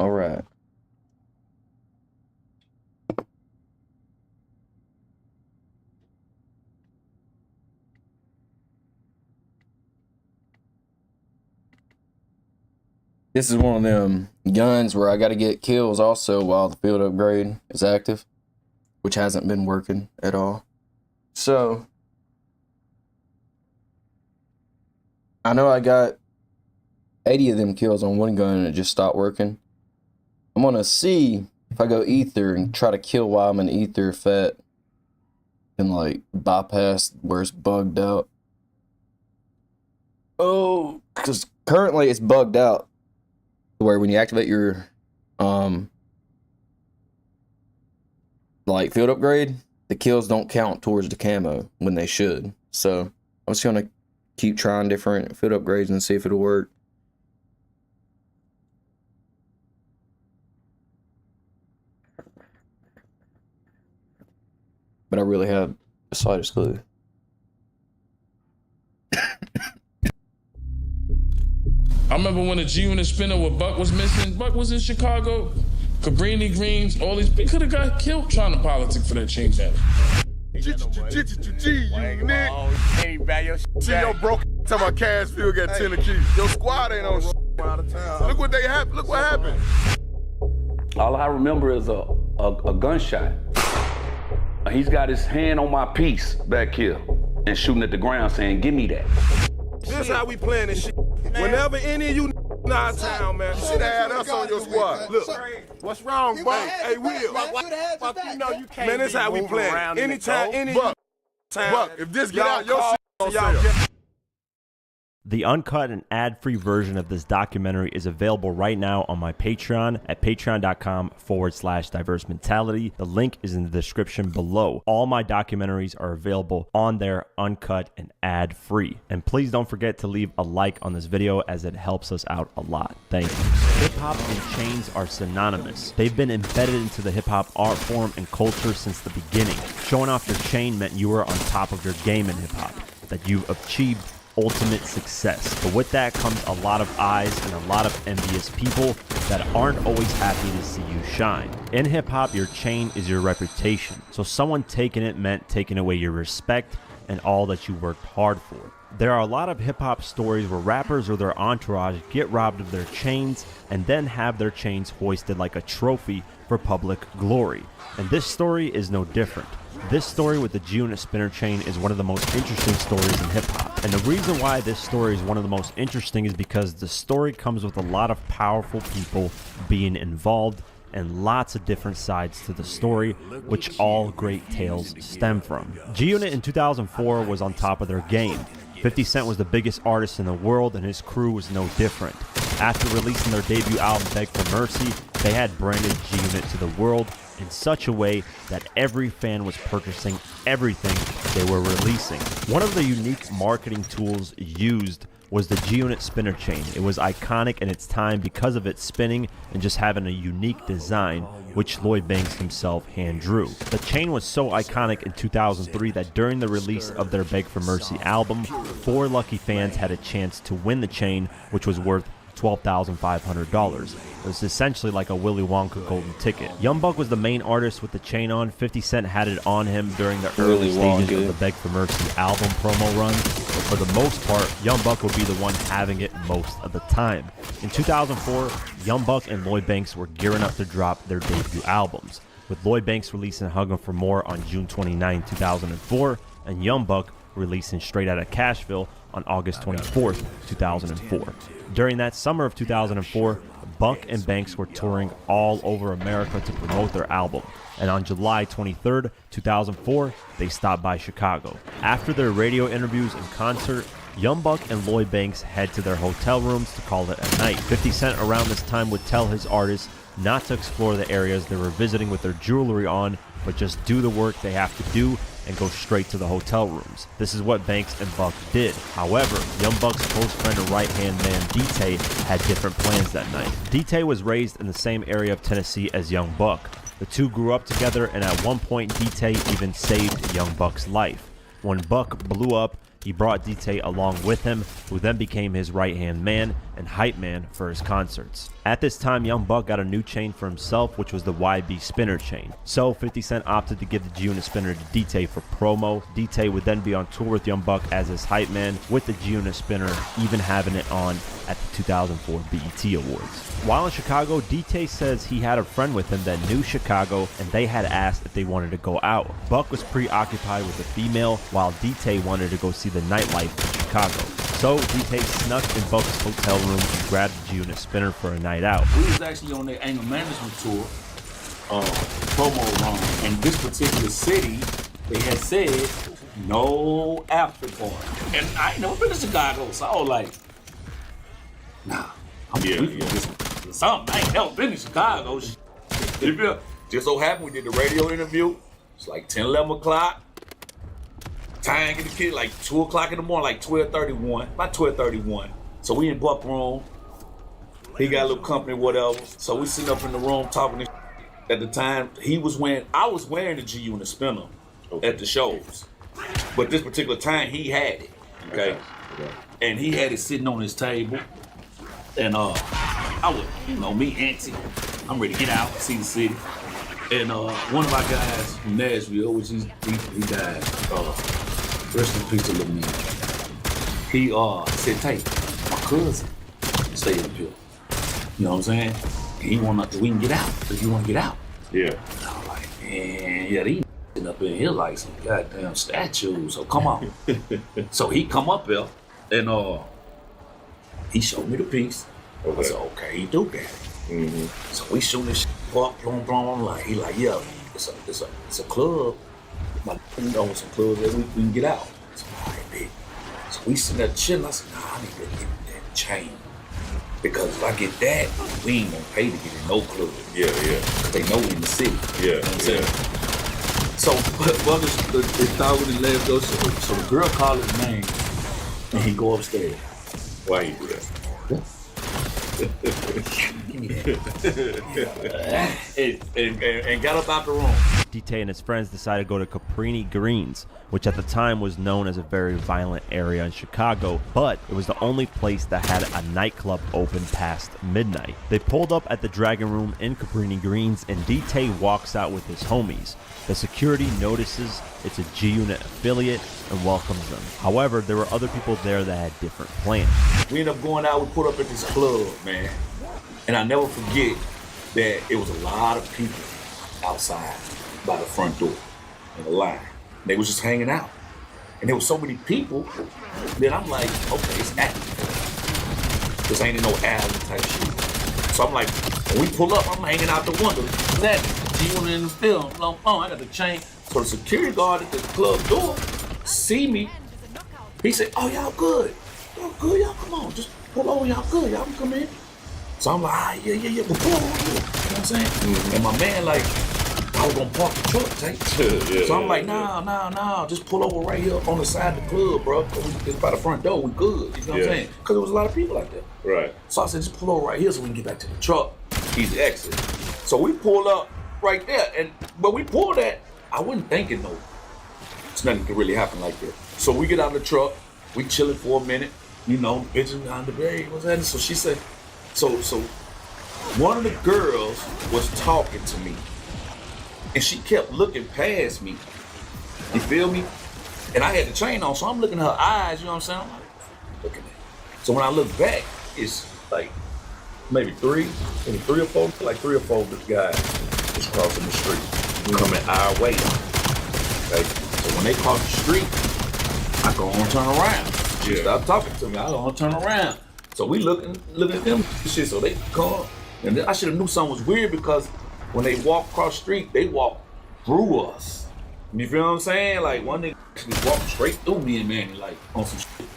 All right. This is one of them guns where I got to get kills also while the field upgrade is active, which hasn't been working at all. So, I know I got 80 of them kills on one gun and it just stopped working. I'm going to see if I go ether and try to kill while I'm in ether if that can like bypass where it's bugged out. Oh, because currently it's bugged out where when you activate your like field upgrade, the kills don't count towards the camo when they should. So I'm just gonna keep trying different field upgrades and see if it'll work. But I really have the slightest clue. I remember when the G-Unit spinner with Buck was missing. Buck was in Chicago. Cabrini Greens, all these people could have got killed trying to politic for that chain battle. See your broke tell my cash field got 10 keys. Your squad ain't on Look what they happened. Look what happened. All I remember is a gunshot. He's got his hand on my piece back here and shooting at the ground saying, "Give me that." This is how we playing this shit. Whenever any of you out of town, man, you should have had us on your squad. Look, what's wrong, bro? Hey, Will. You know you can't. Man, this is how we playing. Anytime, any Buck, if this get out, your shit on sale. The uncut and ad-free version of this documentary is available right now on my Patreon at patreon.com/diverse mentality. The link is in the description below. All my documentaries are available on there, uncut and ad-free. And please don't forget to leave a like on this video as it helps us out a lot. Thank you. Hip-hop and chains are synonymous. They've been embedded into the hip-hop art form and culture since the beginning. Showing off your chain meant you were on top of your game in hip-hop, that you've achieved ultimate success. But with that comes a lot of eyes and a lot of envious people that aren't always happy to see you shine. In hip-hop, your chain is your reputation. So someone taking it meant taking away your respect and all that you worked hard for. There are a lot of hip-hop stories where rappers or their entourage get robbed of their chains and then have their chains hoisted like a trophy for public glory. And this story is no different. This story with the G-Unit spinner chain is one of the most interesting stories in hip-hop. And the reason why this story is one of the most interesting is because the story comes with a lot of powerful people being involved and lots of different sides to the story, which all great tales stem from. G-Unit in 2004 was on top of their game. 50 Cent was the biggest artist in the world and his crew was no different. After releasing their debut album Beg for Mercy, they had branded G-Unit to the world in such a way that every fan was purchasing everything they were releasing. One of the unique marketing tools used was the G-Unit spinner chain. It was iconic in its time because of its spinning and just having a unique design, which Lloyd Banks himself hand drew. The chain was so iconic in 2003 that during the release of their Beg for Mercy album, 4 lucky fans had a chance to win the chain, which was worth $12,500. It was essentially like a Willy Wonka golden ticket. Young Buck was the main artist with the chain on. 50 Cent had it on him during the early stages of the Beg for Mercy album promo run. But for the most part, Young Buck would be the one having it most of the time. In 2004, Young Buck and Lloyd Banks were gearing up to drop their debut albums, with Lloyd Banks releasing Huggin' for More on June 29, 2004, and Young Buck releasing Straight Outta Cashville on August 24th, 2004. During that summer of 2004, Buck and Banks were touring all over America to promote their album, and on July 23rd, 2004, they stopped by Chicago. After their radio interviews and concert, Young Buck and Lloyd Banks head to their hotel rooms to call it a night. 50 Cent around this time would tell his artists not to explore the areas they were visiting with their jewelry on, but just do the work they have to do and go straight to the hotel rooms. This is what Banks and Buck did. However, Young Buck's close friend and right-hand man, D-Tay, had different plans that night. D-Tay was raised in the same area of Tennessee as Young Buck. The two grew up together, and at one point, D-Tay even saved Young Buck's life. When Buck blew up, he brought D-Tay along with him, who then became his right-hand man and hype man for his concerts. At this time, Young Buck got a new chain for himself, which was the YB spinner chain. So 50 Cent opted to give the G-Unit spinner to D-Tay for promo. D-Tay would then be on tour with Young Buck as his hype man with the G-Unit spinner, even having it on at the 2004 BET Awards. While in Chicago, D-Tay says he had a friend with him that knew Chicago and they had asked if they wanted to go out. Buck was preoccupied with a female while D-Tay wanted to go see the nightlife in Chicago. So D-Tay snuck in Buck's hotel room and grabbed the G-Unit spinner for a night out. We was actually on their anger management tour, promo run, and this particular city, they had said no after party. And I ain't never been to Chicago, so I was like, nah, something. I ain't never been to Chicago. Just so happened we did the radio interview. It's like 10, 11 o'clock. Time get the kid like 2 o'clock in the morning, like 12:31, about 12:31. So we in Buck room. He got a little company, whatever. So we sitting up in the room talking this. At the time, I was wearing the G-Unit spinner at the shows. But this particular time, he had it, okay? And he had it sitting on his table. And I was, me, Auntie, I'm ready to get out, see the city. And one of our guys from Nashville, which he died, rest in peace to little man. He said, "Tay, my cousin stayed up here. You know what I'm saying? And we can get out, if you want to get out." Yeah. And I was like, man, yeah, these sitting up in here like some goddamn statues, so come on. So he come up here, and he showed me the piece. Okay. I said, okay, he do got it. Mm-hmm. So we shooting this up, he like, yeah, it's a club. My know some clubs that we can get out. So, all right, big. So we sitting there chilling. I said, nah, I need to get that chain. Because if I get that, we ain't gonna pay to get in no club. Yeah. Cause they know we in the city. Yeah. You know what I'm saying? So, they thought with his legs go, so the girl called his name, and he go upstairs. Why you do that? Give me that. and got up out the room. D-Tay and his friends decided to go to Cabrini Greens, which at the time was known as a very violent area in Chicago, but it was the only place that had a nightclub open past midnight. They pulled up at the Dragon Room in Cabrini Greens, and D-Tay walks out with his homies. The security notices it's a G-Unit affiliate and welcomes them. However, there were other people there that had different plans. We ended up going out, we put up at this club, man. And I never forget that it was a lot of people outside by the front door in the line. They was just hanging out. And there was so many people that I'm like, okay, it's active. This ain't in no alley type shit. So I'm like, when we pull up, I'm hanging out the window. That G-Unit in the film, I got the chain. So the security guard at the club door see me. He said, oh, y'all good. Y'all good, y'all come on. Just pull over, y'all good. Y'all can come in. So I'm like, yeah, but pull over. You know what I'm saying? Mm-hmm. And my man like, I was gonna park the truck, Tay. So I'm like, nah, just pull over right here on the side of the club, bro. It's by the front door, we good. You know what I'm saying? Because there was a lot of people out there. Right. So I said, just pull over right here so we can get back to the truck. Easy exit. So we pull up right there, and when we pulled that, I wasn't thinking it's nothing could really happen like that. So we get out of the truck, we chilling for a minute, bitching down the bay, what's that? So she said, so one of the girls was talking to me. And she kept looking past me. You feel me? And I had the chain on, so I'm looking at her eyes, you know what I'm saying? I'm like, look at that. So when I look back, it's like maybe three or four guys just crossing the street, coming our way. Okay? So when they cross the street, I go on and turn around. She stopped talking to me, I go on and turn around. So we looking at them shit, so they come. And then I should have knew something was weird because when they walk across the street, they walk through us. You feel what I'm saying? Like one nigga actually walked straight through me and Manny, like on some shit.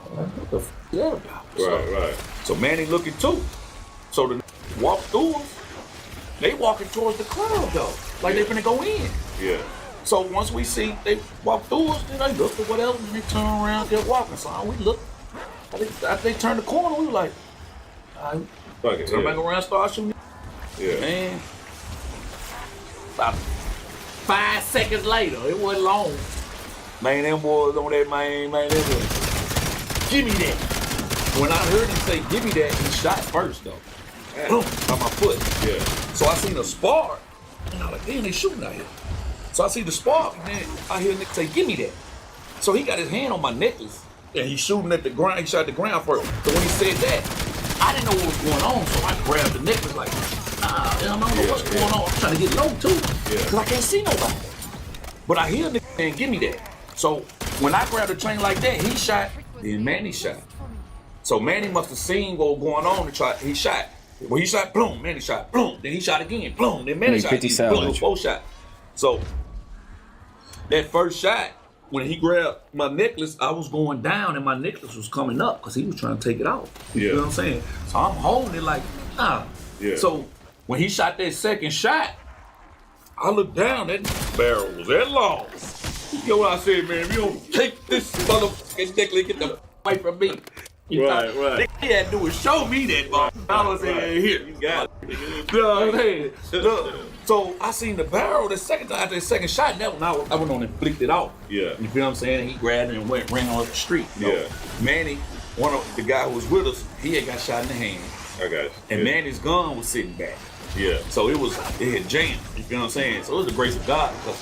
I'm like, what the f is that about? Right. So Manny looking too. So the walk through us, they walking towards the club though. Like they finna go in. Yeah. So once we see they walk through us, then they look or whatever, and they turn around, they're walking. So we look. After they turned the corner, we were like, all right, turn back around, start shooting. Yeah. Man. About 5 seconds later, it wasn't long. Man, them boys on that, man, they was, give me that. When I heard him say, give me that, he shot first, though. boom, by my foot. Yeah. So I seen a spark, and I was like, damn, they shooting out here. So I see the spark, and then I hear a nigga say, give me that. So he got his hand on my necklace, and he's shooting at the ground. He shot at the ground first. So when he said that, I didn't know what was going on, so I grabbed the necklace like, I don't know what's going on. I'm trying to get low too, because I can't see nobody. But I hear a nigga saying, give me that. So when I grabbed the chain like that, he shot, then Manny shot. So Manny must have seen what was going on and he shot. When he shot, boom, Manny shot, boom, then he shot again, boom, then Manny shot 50 again, boom, salvage. 4 shot. So that first shot, when he grabbed my necklace, I was going down and my necklace was coming up because he was trying to take it off. You know what I'm saying? So I'm holding it like, nah. Yeah. So when he shot that second shot, I looked down, that barrel was that long. You know what I said, man? If you don't take this motherfucking necklace, get the away from me. Right. He had to do is show me that, I was saying, here, you got it. You know what I'm saying? Look, so I seen the barrel the second time after the second shot, that one I went on and flicked it off. Yeah. You feel what I'm saying? He grabbed it and ran on up the street. Yeah. Manny, one of the guy who was with us, he had got shot in the hand. I got it. And Manny's gun was sitting back. Yeah. So it had jammed. You feel what I'm saying? So it was the grace of God. Because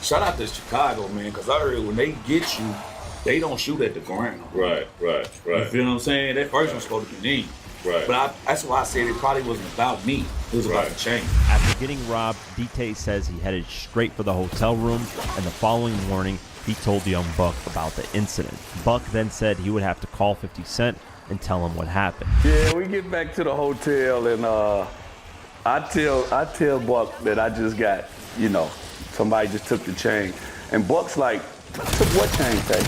shout out to Chicago, man, because I heard when they get you, they don't shoot at the ground. Right. You feel what I'm saying? That first one's supposed to be me. Right. But that's why I said it probably wasn't about me. It was about the chain. After getting robbed, DT says he headed straight for the hotel room, and the following morning, he told Young Buck about the incident. Buck then said he would have to call 50 Cent and tell him what happened. Yeah, we get back to the hotel, and I tell Buck that I just got, somebody just took the chain. And Buck's like, took what chain, Tay?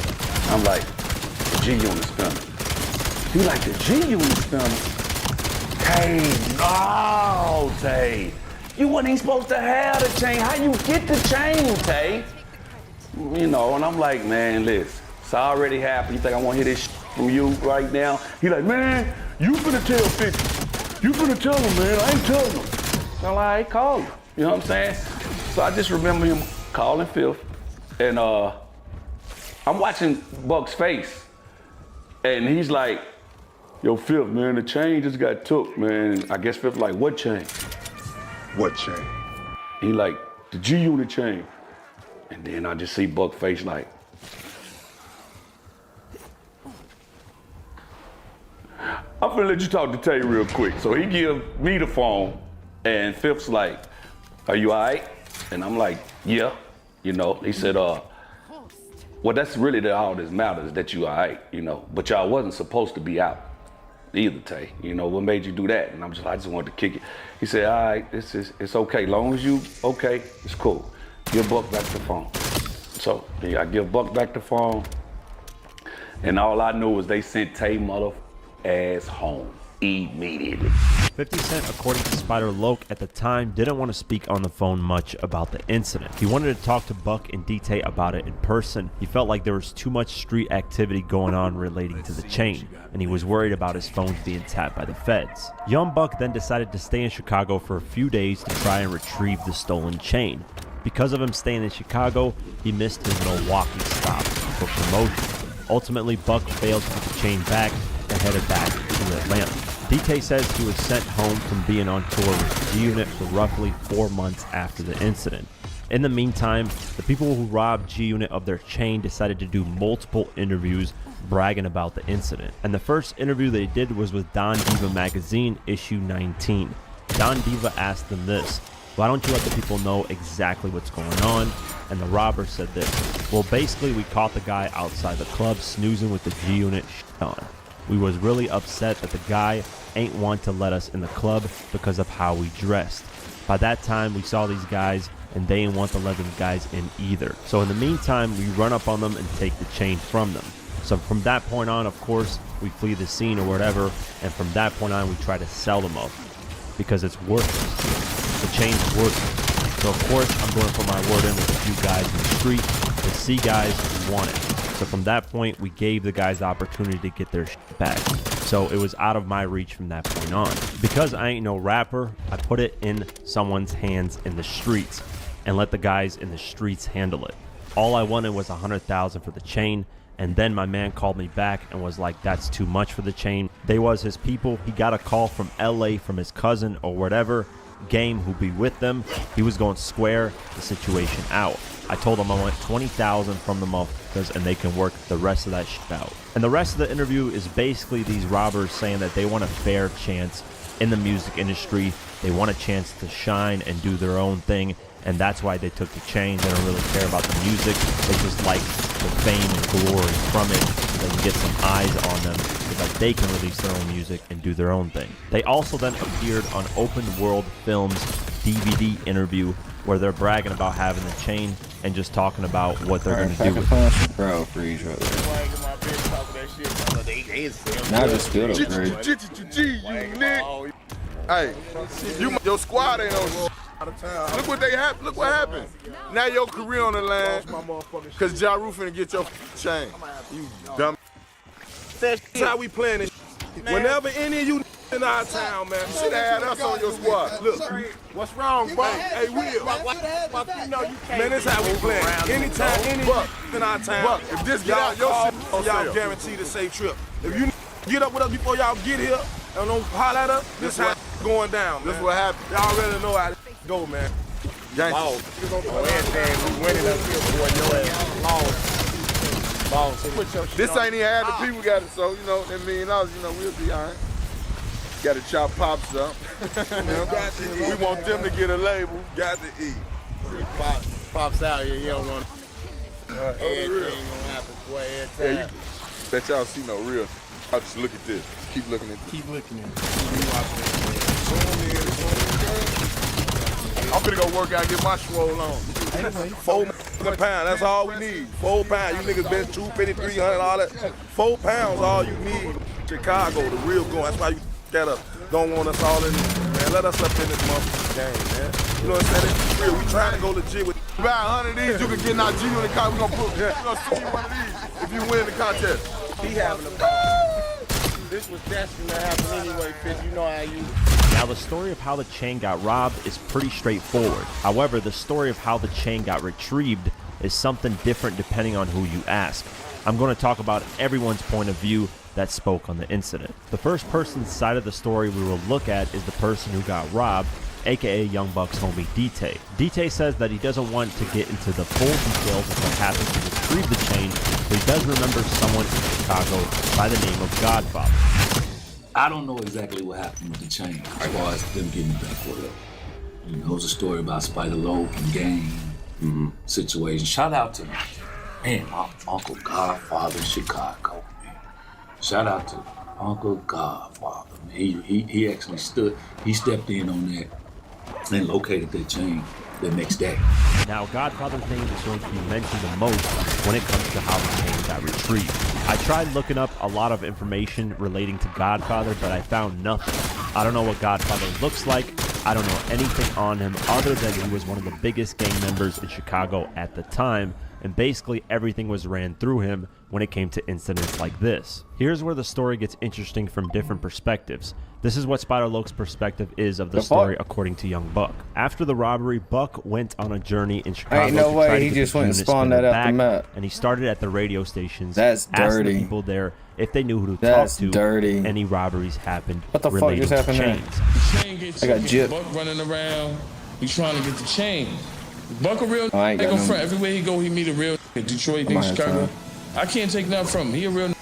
I'm like, the G-Unit spinner. He like, the G-Unit spinner? Tay, no, Tay. You wasn't even supposed to have the chain. How you get the chain, Tay? And I'm like, man, listen, it's already happened. You think I want to hear this from you right now? He like, man, you finna tell 50. You finna tell him, man. I ain't telling him. So I'm like, I call him. You know what I'm saying? So I just remember him calling Fifth, and I'm watching Buck's face, and he's like, yo, Fifth, man, the chain just got took, man. I guess Fifth like, what chain? What chain? He like, the G-Unit chain. And then I just see Buck's face like, I'm finna let you talk to Tay real quick. So he give me the phone, and Fifth's like, are you all right? And I'm like, yeah. He said, well, that's really all that matters, that you all right, But y'all wasn't supposed to be out either, Tay. What made you do that? And I just wanted to kick it. He said, all right, it's okay. Long as you okay, it's cool. Give Buck back the phone. So I give Buck back the phone, and all I knew was they sent Tay mother ass home immediately. 50 Cent, according to Spider Loke, at the time didn't want to speak on the phone much about the incident. He wanted to talk to Buck and DT about it in person. He felt like there was too much street activity going on relating to the chain, and he was worried about his phones being tapped by the feds. Young Buck then decided to stay in Chicago for a few days to try and retrieve the stolen chain. Because of him staying in Chicago, he missed his Milwaukee stop for promotion. Ultimately, Buck failed to get the chain back and headed back to Atlanta. DK says he was sent home from being on tour with G-Unit for roughly 4 months after the incident. In the meantime, the people who robbed G-Unit of their chain decided to do multiple interviews bragging about the incident. And the first interview they did was with Don Diva magazine, issue 19. Don Diva asked them this: why don't you let the people know exactly what's going on? And the robber said this: well, basically we caught the guy outside the club snoozing with the G-Unit shit on. We was really upset that the guy ain't want to let us in the club because of how we dressed. By that time, we saw these guys and they didn't want to let them guys in either. So in the meantime, we run up on them and take the chain from them. So from that point on, of course, we flee the scene or whatever, and from that point on, we try to sell them off because it's worthless. The chain's worthless. So of course, I'm going for my word in with a few guys in the street to see guys who want it. So from that point, we gave the guys the opportunity to get their shit back. So it was out of my reach from that point on. Because I ain't no rapper, I put it in someone's hands in the streets and let the guys in the streets handle it. All I wanted was $100,000 for the chain, And then my man called me back and was like, that's too much for the chain. They was his people. He got a call from LA from his cousin or whatever game who be with them. He was going to square the situation out. I told him I want 20,000 from the motherfuckers and they can work the rest of that shit out. And the rest of the interview is basically these robbers saying that they want a fair chance in the music industry. They want a chance to shine and do their own thing, and that's why they took the chain. They don't really care about the music. They just like the fame and glory from it, so they can get some eyes on them so that they can release their own music and do their own thing. They also then appeared on Open World Films DVD interview where they're bragging about having the chain and just talking about what they're going to do with it. Bro, freeze right there. Now just feel it, bro. Hey, your squad ain't on shit. Look what they have. Look what happened. Now your career on the line, cause Ja Rule finna get your chain. You dumb. That's how we playing this. Whenever any of you in our town, man, you should have had us on your squad. Look, what's wrong, bro? Hey, Will. Man, this how we playing. Anytime, any in our town, if this y'all y'all guaranteed a safe trip. If you get up with us before y'all get here and don't holler at us, this how going down, man. This what happened. Y'all already know how it go, man. Ball. Everything we winning up here, boy. Your ass lost. This ain't even half the people got it, so, you know, that $1 million, you know, we'll be all right. Got to chop Pops up. We want them to get a label. Got to eat. Pops out here, you don't want everything gonna happen, boy, every time. Bet y'all see no real. I'll just look at this. Keep looking at this. Keep looking at it. I'm gonna go work out and get my swole on. 4 pounds, that's all we need. 4 pounds. You niggas been 250, 300, all that. 4 pounds, all you need. Chicago, the real going. That's why you that up. Don't want us all in this, man. Let us up in this motherfucking game, man. You know what I'm saying? It's real. We trying to go legit with. About 100 of these, you can get G in the car. We're gonna send you one of these if you win the contest. He having a ball. This was destined to happen anyway, Fitz. You know how you. Now, the story of how the chain got robbed is pretty straightforward. However, the story of how the chain got retrieved is something different depending on who you ask. I'm going to talk about everyone's point of view that spoke on the incident. The first person's side of the story we will look at is the person who got robbed, aka Young Buck's homie DT. DT says that he doesn't want to get into the full details of what happened to retrieve the chain, but he does remember someone in Chicago by the name of Godfather. I don't know exactly what happened with the chain as far as them getting back with it. You know, it was a story about Spider Loaf and gang situation. Shout out to man, my Uncle Godfather in Chicago, man. Shout out to Uncle Godfather, man. He actually stepped in on that and located that chain the next day. Now, Godfather's name is going to be mentioned the most when it comes to how the chain got retrieved. I tried looking up a lot of information relating to Godfather, but I found nothing. I don't know what Godfather looks like. I don't know anything on him other than he was one of the biggest gang members in Chicago at the time, and basically everything was ran through him when it came to incidents like this. Here's where the story gets interesting from different perspectives. This is what Spider Loaf's perspective is of the story according to Young Buck. After the robbery, Buck went on a journey in Chicago. Ain't no way he just went and spawned that out the map. And he started at the radio stations. That's dirty. Asking the people there if they knew who to talk to. Dirty. Any robberies happened. What the fuck just happened there? The chain gets I got gypped. Buck running around. He's trying to get the chain. Buck a real I ain't got no. front. Everywhere he go, he meet a real Detroit, Chicago. I can't take nothing from him. He a real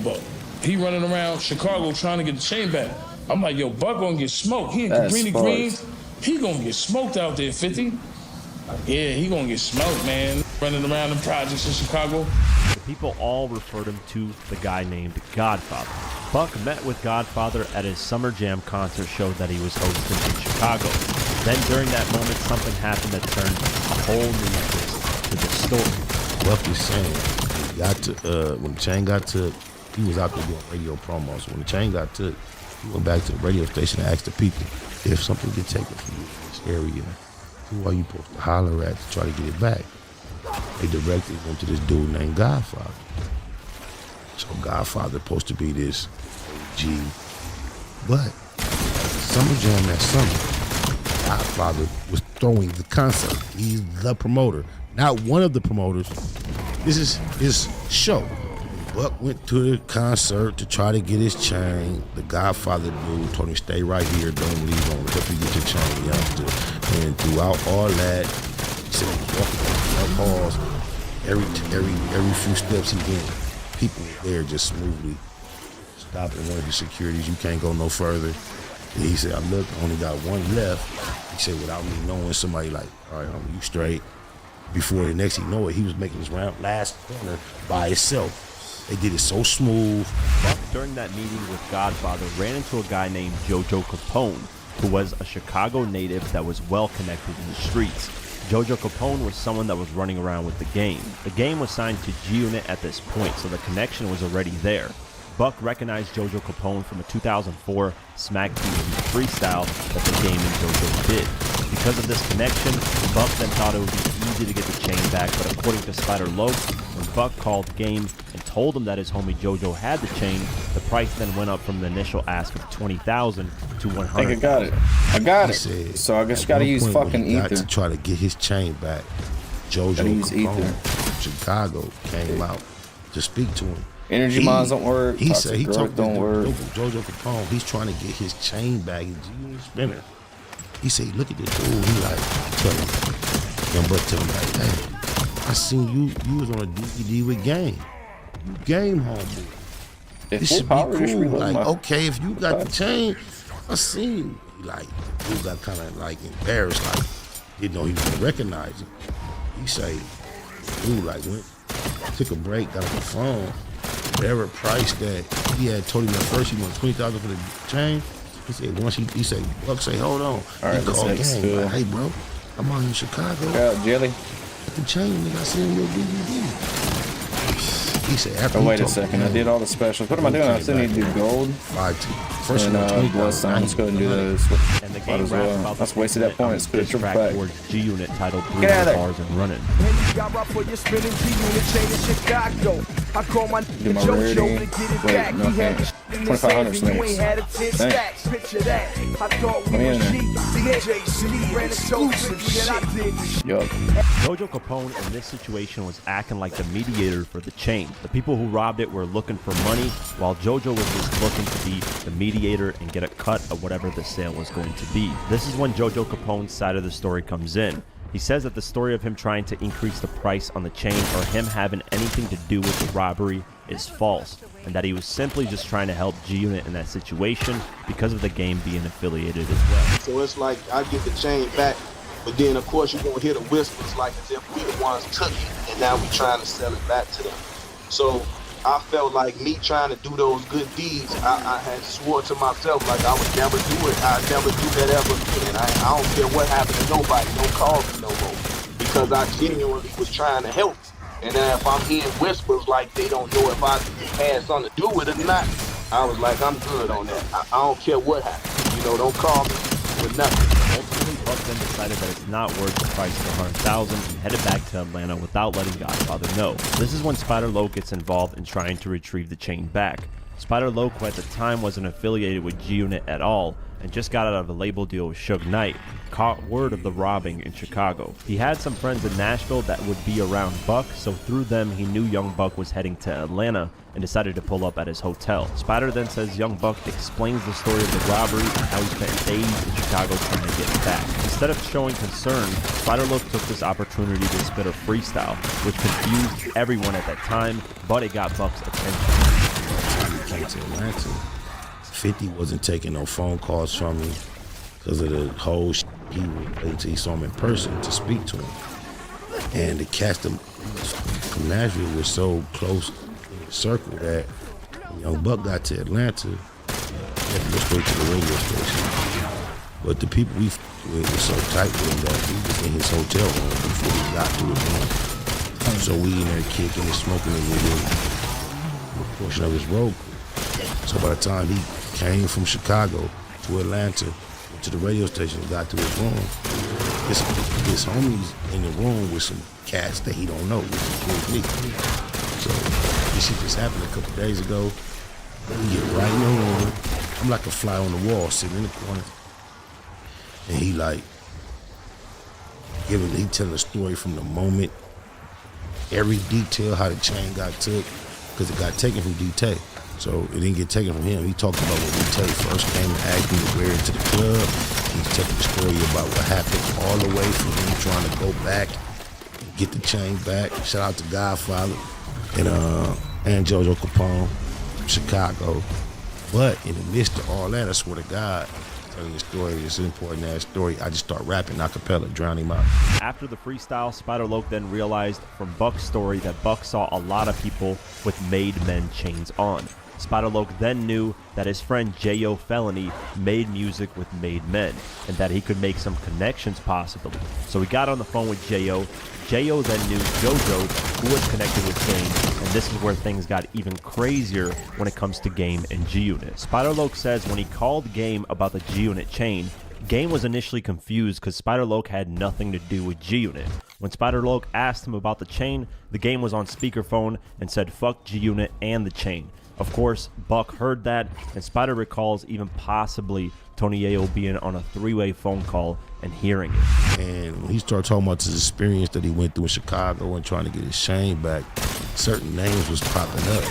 Buck. He running around Chicago trying to get the chain back. I'm like, yo, Buck gonna get smoked. He in Cabrini Greens. He gonna get smoked out there, 50. Yeah, he gonna get smoked, man. Running around the projects in Chicago. The people all referred him to the guy named Godfather. Buck met with Godfather at his Summer Jam concert show that he was hosting in Chicago. Then during that moment, something happened that turned a whole new twist to the story. Buck is saying, when the chain got took, he was out there doing radio promos. So when the chain got took, he went back to the radio station and asked the people, if something get taken from you in this area, who are you supposed to holler at to try to get it back? They directed him to this dude named Godfather. So Godfather supposed to be this G. But Summer Jam that summer, Godfather was throwing the concert. He's the promoter, not one of the promoters. This is his show. Buck went to the concert to try to get his chain. The Godfather dude told him, stay right here, don't leave on, help you get your chain, youngster. And throughout all that, he said he was walking down the halls. Every few steps he went, people were there just smoothly stopping one of the securities. You can't go no further. And he said, I looked, I only got one left. He said, without me knowing, somebody like, all right, homie, you straight. Before the next thing you know it, he was making his round last corner by himself. They did it so smooth. Buck, during that meeting with Godfather, ran into a guy named Jojo Capone, who was a Chicago native that was well connected in the streets. Jojo Capone was someone that was running around with the game. The game was signed to G-Unit at this point, so the connection was already there. Buck recognized Jojo Capone from a 2004 Smack TV freestyle that the game and Jojo did. Because of this connection, Buck then thought it would be easy to get the chain back, but according to Spider Loc, when Buck called Game and told him that his homie Jojo had the chain, the price then went up from the initial ask of $20,000 to $100,000. I think I got it. I got it. Said, So I just gotta use fucking ether. To try to get his chain back. Jojo Capone from Chicago came out to speak to him. Energy mines don't work. He said he told don't work. Jojo Capone, he's trying to get his chain back. He's a spinner. He said, look at this dude. He like, tell him, young Buck tell him like, hey, I seen you was on a DVD with Game. You Game homeboy. This should be cool. Like, okay, if you got the chain, I seen you. Like, dude got kind of like embarrassed, like, didn't know he was gonna recognize him. He say, dude, like, went, took a break, got on the phone. Whatever price that he had told him at first, he wanted $20,000 for the chain. He said once he said, Buck say, hold on. All right, he called Gang, like, hey bro, I'm out in Chicago. Jelly. The chain, nigga, I seen your DVD. He said after wait a second, I did all the specials. What am I doing? I still need to do gold. First and blood sign. Let's go ahead and do those. And the game raps about Let's wasted that point. Let's put a triple back. towards G-Unit titled Get out of there. Bars and Running. Do my rarity. Wait, no, okay. 2,500 snakes. Thanks. Let me in there. Yup. Jojo Capone in this situation was acting like the mediator for the chain. The people who robbed it were looking for money, while Jojo was just looking to be the mediator and get a cut of whatever the sale was going to be. This is when Jojo Capone's side of the story comes in. He says that the story of him trying to increase the price on the chain or him having anything to do with the robbery is false, and that he was simply just trying to help G-Unit in that situation because of the game being affiliated as well. So it's like I get the chain back, but then of course you won't hear the whispers like as if we the ones took it and now we trying to sell it back to them. So I felt like me trying to do those good deeds, I had swore to myself like I would never do it. I'd never do that ever again. I don't care what happened to nobody, don't call me no more. Because I genuinely was trying to help. And then if I'm hearing whispers like they don't know if I had something to do with it or not, I was like, I'm good on that. I don't care what happened. You know, don't call me with nothing. Ultimately, Buck then decided that it's not worth the price of $100,000 and headed back to Atlanta without letting Godfather know. This is when Spider Loc gets involved in trying to retrieve the chain back. Spider Loc, who at the time wasn't affiliated with G-Unit at all and just got out of a label deal with Suge Knight, caught word of the robbing in Chicago. He had some friends in Nashville that would be around Buck, so through them he knew Young Buck was heading to Atlanta and decided to pull up at his hotel. Spider then says Young Buck explains the story of the robbery and how he spent days in Chicago trying to get back. Instead of showing concern, Spider Loc took this opportunity to spit a freestyle, which confused everyone at that time, but it got Buck's attention. Came to Atlanta. 50 wasn't taking no phone calls from me because of the whole he would wait until he saw him in person to speak to him. And the cast from Nashville was so close in the circle that when Young Buck got to Atlanta, he had to go straight to the radio station. But the people we with were so tight with him that he was in his hotel room before he got to his room. So we in there kicking and smoking and with a portion of his road crew. So by the time he came from Chicago to Atlanta, to the radio station, got to his room, his homies in the room with some cats that he don't know, which is me. So this shit just happened a couple days ago. We get right in the room. I'm like a fly on the wall, sitting in the corner. And he like, he telling a story from the moment, every detail, how the chain got took, because it got taken from D-Tay. So it didn't get taken from him. He talked about when D-Tay first came and asked me to wear it to the club. He's telling the story about what happened all the way from him trying to go back and get the chain back. Shout out to Godfather and JoJo Capone from Chicago. But in the midst of all that, I swear to God, telling the story, it's an important ass story. I just start rapping a cappella, drown him out. After the freestyle, Spider-Loc then realized from Buck's story that Buck saw a lot of people with made men chains on. Spider-Loc then knew that his friend J.O. Felony made music with made men, and that he could make some connections possibly. So he got on the phone with J.O. J.O. then knew JoJo, who was connected with Game, and this is where things got even crazier when it comes to Game and G-Unit. Spider-Loc says when he called Game about the G-Unit chain, Game was initially confused because Spider-Loc had nothing to do with G-Unit. When Spider-Loc asked him about the chain, the Game was on speakerphone and said fuck G-Unit and the chain. Of course, Buck heard that, and Spider recalls even possibly Tony Yayo being on a three-way phone call and hearing it. And when he started talking about his experience that he went through in Chicago and trying to get his chain back, certain names was popping up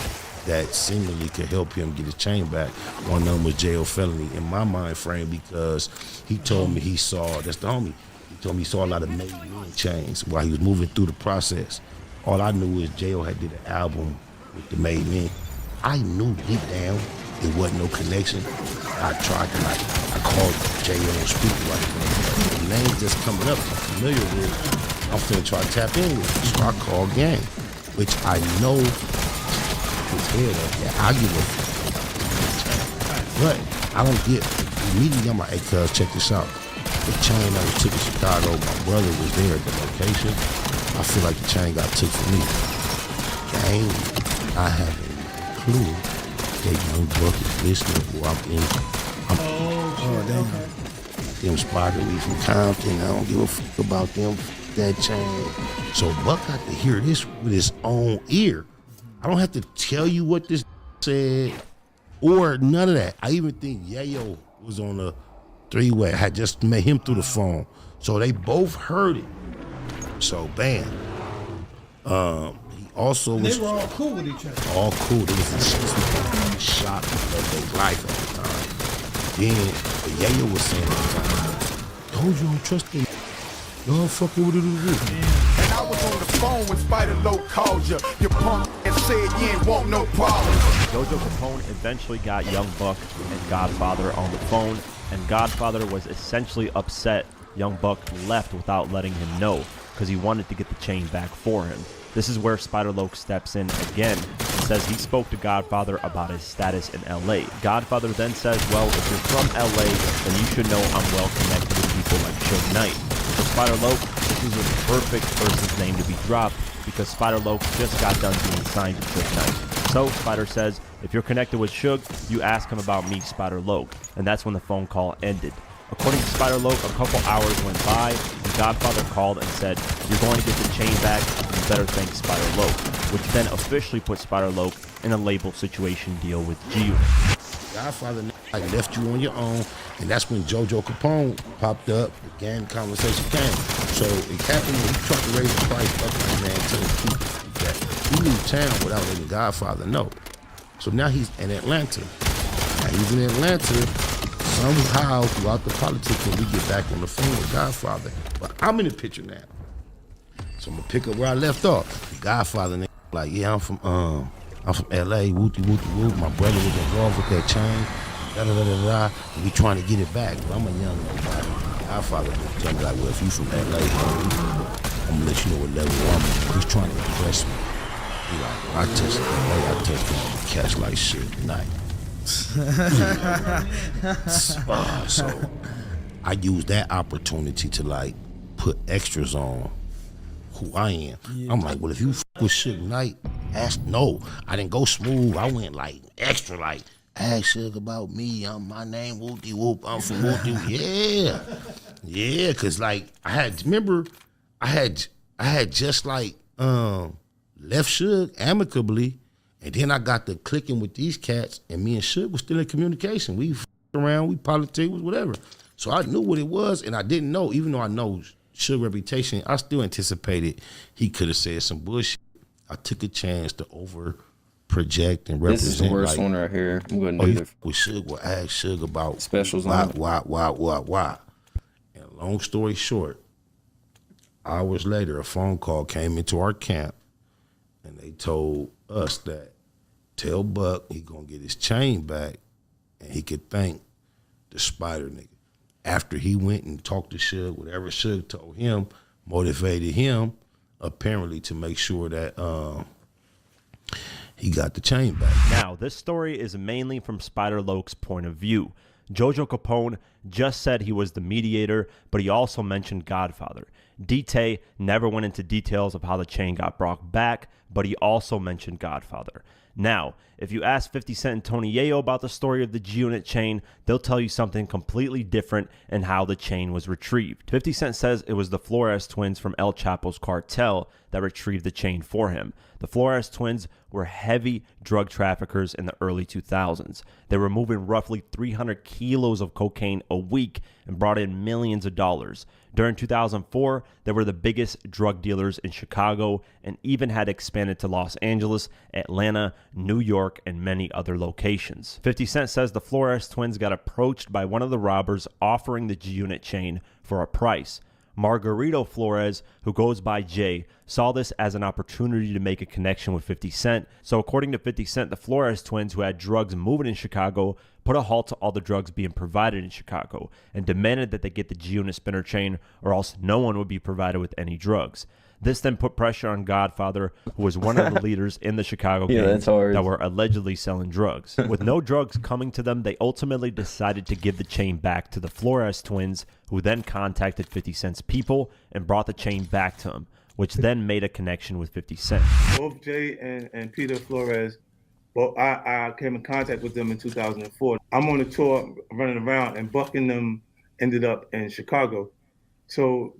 that seemingly could help him get his chain back. One of them was J.O. Felony in my mind frame, because he told me he saw, that's the homie, he told me he saw a lot of made men chains while he was moving through the process. All I knew is J.O. had did an album with the made men. I knew deep down it wasn't no connection. I tried to I called J.O. and speak like the names that's coming up I'm familiar with, I'm finna try to tap in with. So I called Gang, which I know his head up. Yeah, I give a but I don't get immediately I'm like, hey cuz, check this out. The chain that was took in Chicago, my brother was there at the location. I feel like the chain got took from me. Gang, I haven't clue that Young Buck is listening who I'm in. Them Spider Lee from Compton, I don't give a fuck about them, that chain. So Buck got to hear this with his own ear. I don't have to tell you what this said or none of that. I even think Yayo was on a three-way. I had just met him through the phone. So they both heard it. So bam. Also, they were all cool with each other. All cool. They was in shock of their life at the time. Then Yayo was saying at the time, "Told you don't trust them. Y'all fucking with it." And I was on the phone when Spider-Loc called you. Your punk and said you ain't want no problem. JoJo Capone eventually got Young Buck and Godfather on the phone, and Godfather was essentially upset Young Buck left without letting him know, because he wanted to get the chain back for him. This is where Spider-Loc steps in again and says he spoke to Godfather about his status in LA. Godfather then says, well, if you're from LA, then you should know I'm well connected with people like Suge Knight. For Spider-Loc, this is a perfect person's name to be dropped, because Spider-Loc just got done being signed to Suge Knight. So Spider says, if you're connected with Suge, you ask him about me, Spider-Loc. And that's when the phone call ended. According to Spider-Loc, a couple hours went by, and Godfather called and said, you're going to get the chain back, and you better thank Spider-Loc, which then officially put Spider-Loc in a label situation deal with G-Unit. Godfather, I left you on your own, and that's when JoJo Capone popped up, again, the conversation came. So it happened when he tried to raise the price up, man, telling people that he leave town without letting Godfather know. So now he's in Atlanta. Now he's in Atlanta. Somehow, throughout the politics, when we get back on the phone with Godfather, but I'm in the picture now. So I'm gonna pick up where I left off. The Godfather, like, yeah, I'm from LA, wooty wooty woot. My brother was involved with that chain, da da da da da. And we trying to get it back, but I'm a young nobody. Godfather tell me like, well, if you from LA, I'm gonna let you know what level I'm at. He's trying to impress me. He like, I touched LA, I touched him, catch like shit tonight. So I use that opportunity to like put extras on who I am. Yeah. I'm like, well, if you f with Suge Knight, ask. No, I didn't go smooth. I went like extra, like, ask Suge about me. My name Whoopty Whoop. I'm from Whoopty. Yeah, cause like I had just like left Suge amicably. And then I got to clicking with these cats, and me and Suge was still in communication. We around, we politics, whatever. So I knew what it was, and I didn't know, even though I know Suge's reputation, I still anticipated he could have said some bullshit. I took a chance to project and This is the represent. worst like, one right here. I'm going to do it. we should will ask Suge about Specials on it. why. And long story short, hours later, a phone call came into our camp, and they told us that tell Buck he gonna get his chain back, and he could thank the Spider nigga. After he went and talked to Suge, whatever Suge told him motivated him apparently to make sure that he got the chain back. Now, this story is mainly from Spider Loke's point of view. Jojo Capone just said he was the mediator, but he also mentioned Godfather. D-Tay never went into details of how the chain got brought back, but he also mentioned Godfather. Now, if you ask 50 Cent and Tony Yayo about the story of the G-Unit chain, they'll tell you something completely different and how the chain was retrieved. 50 Cent says it was the Flores twins from El Chapo's cartel that retrieved the chain for him. The Flores twins were heavy drug traffickers in the early 2000s. They were moving roughly 300 kilos of cocaine a week and brought in millions of dollars. During 2004, they were the biggest drug dealers in Chicago and even had expanded to Los Angeles, Atlanta, New York, and many other locations. 50 Cent says the Flores twins got approached by one of the robbers offering the G-Unit chain for a price. Margarito Flores, who goes by Jay, saw this as an opportunity to make a connection with 50 Cent. So according to 50 Cent, the Flores twins, who had drugs moving in Chicago, put a halt to all the drugs being provided in Chicago and demanded that they get the G-Unit spinner chain or else no one would be provided with any drugs. This then put pressure on Godfather, who was one of the leaders in the Chicago gangs that were allegedly selling drugs. With no drugs coming to them, they ultimately decided to give the chain back to the Flores twins, who then contacted 50 Cent's people and brought the chain back to him, which then made a connection with 50 Cent. Both Jay and Peter Flores, well, I came in contact with them in 2004. I'm on a tour running around, and Buck and them ended up in Chicago. So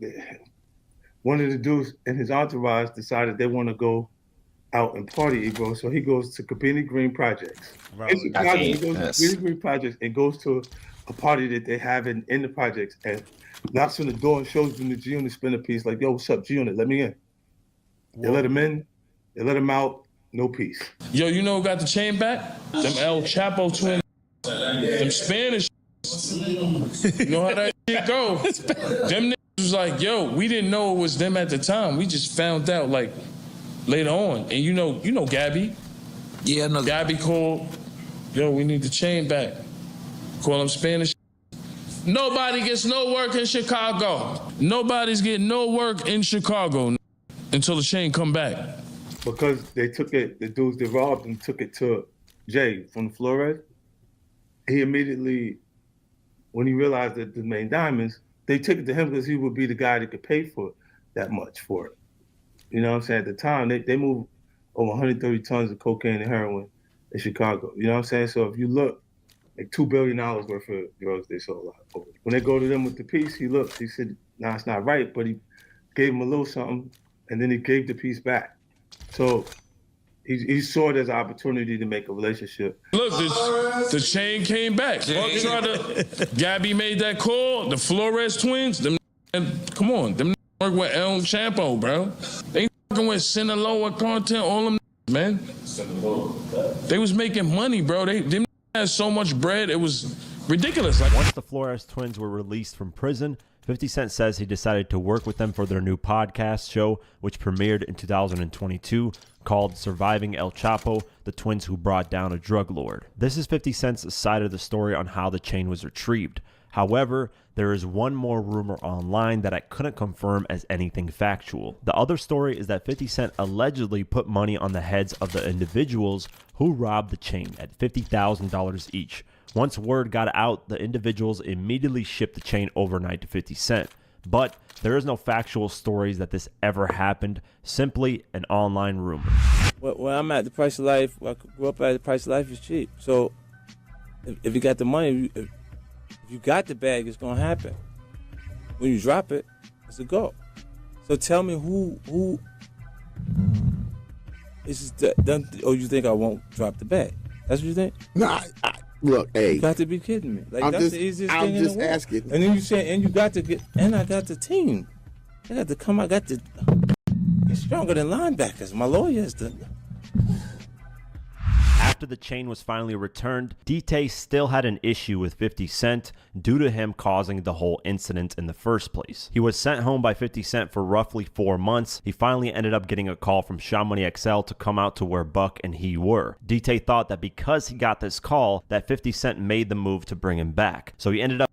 one of the dudes in his entourage decided they want to go out and party, bro. So he goes to Cabrini Green Projects. In Chicago, he goes to Cabrini Green Projects and goes to a party that they have in the projects and knocks on the door and shows them the G-Unit spinner piece. Like, yo, what's up, G-Unit? Let me in. They let him in. They let him out. No peace. Yo, you know who got the chain back? Them El Chapo twins. Them Spanish. You know how that shit go? Them niggas was like, yo, we didn't know it was them at the time. We just found out like later on. And you know Gabby? Yeah, I know. Gabby called, yo, we need the chain back. Call them Spanish. Nobody gets no work in Chicago. Nobody's getting no work in Chicago until the chain come back. Because they took it, the dudes that robbed him took it to Jay from Flores. He immediately, when he realized that the main diamonds, they took it to him because he would be the guy that could pay for that much for it. You know what I'm saying? At the time, they moved over 130 tons of cocaine and heroin in Chicago. You know what I'm saying? So if you look, like $2 billion worth of drugs they sold out. When they go to them with the piece, he looked, he said, nah, it's not right, but he gave him a little something, and then he gave the piece back. So he saw it as an opportunity to make a relationship. Look, the chain came back. Gabby made that call. The Flores twins, them, come on, them work with El Chapo, bro. They fucking with Sinaloa content, all them, man. They was making money, bro. Them had so much bread, it was ridiculous. Like, once the Flores twins were released from prison, 50 Cent says he decided to work with them for their new podcast show, which premiered in 2022, called Surviving El Chapo, the twins who brought down a drug lord. This is 50 Cent's side of the story on how the chain was retrieved. However, there is one more rumor online that I couldn't confirm as anything factual. The other story is that 50 Cent allegedly put money on the heads of the individuals who robbed the chain at $50,000 each. Once word got out, the individuals immediately shipped the chain overnight to 50 Cent. But there is no factual stories that this ever happened, simply an online rumor. Where I'm at, the price of life, I grew up at, the price of life is cheap. So if you got the money, if you got the bag, it's gonna happen. When you drop it, it's a go. So tell me who is done? Oh, you think I won't drop the bag? That's what you think? Nah, look, hey. You got to be kidding me. Like, I'm that's just, the easiest I'm thing in the just world. asking. And then you say, and you got to get, and I got the team. I got to come, I got to, it's stronger than linebackers. My lawyer is the. after the chain was finally returned, DT still had an issue with 50 Cent due to him causing the whole incident in the first place. He was sent home by 50 Cent for roughly 4 months. He finally ended up getting a call from Sean Money XL to come out to where Buck and he were. DT thought that because he got this call that 50 Cent made the move to bring him back. So he ended up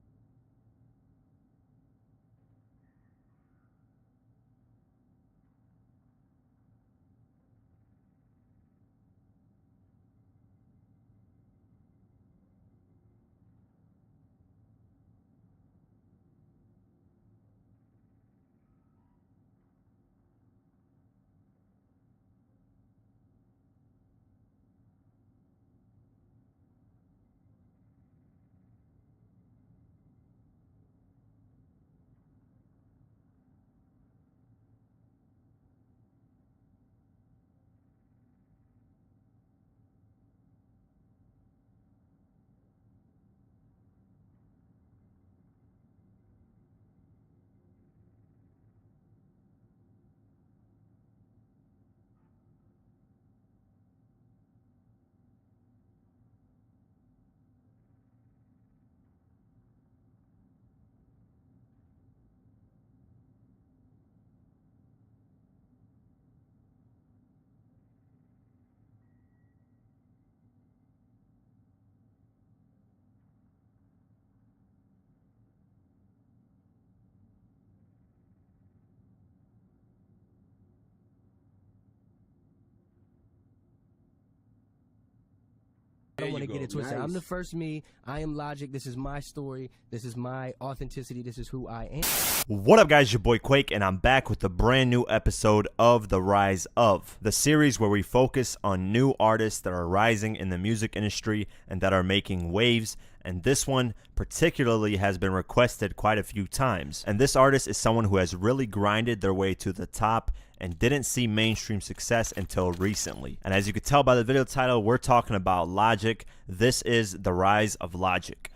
I don't want to get it twisted. Nice. I'm the first me. I am Logic. This is my story. This is my authenticity. This is who I am. What up, guys? Your boy Quake, and I'm back with a brand new episode of The Rise Of, the series where we focus on new artists that are rising in the music industry and that are making waves. And this one particularly has been requested quite a few times. And this artist is someone who has really grinded their way to the top and didn't see mainstream success until recently. And as you can tell by the video title, we're talking about Logic. This is The Rise of Logic.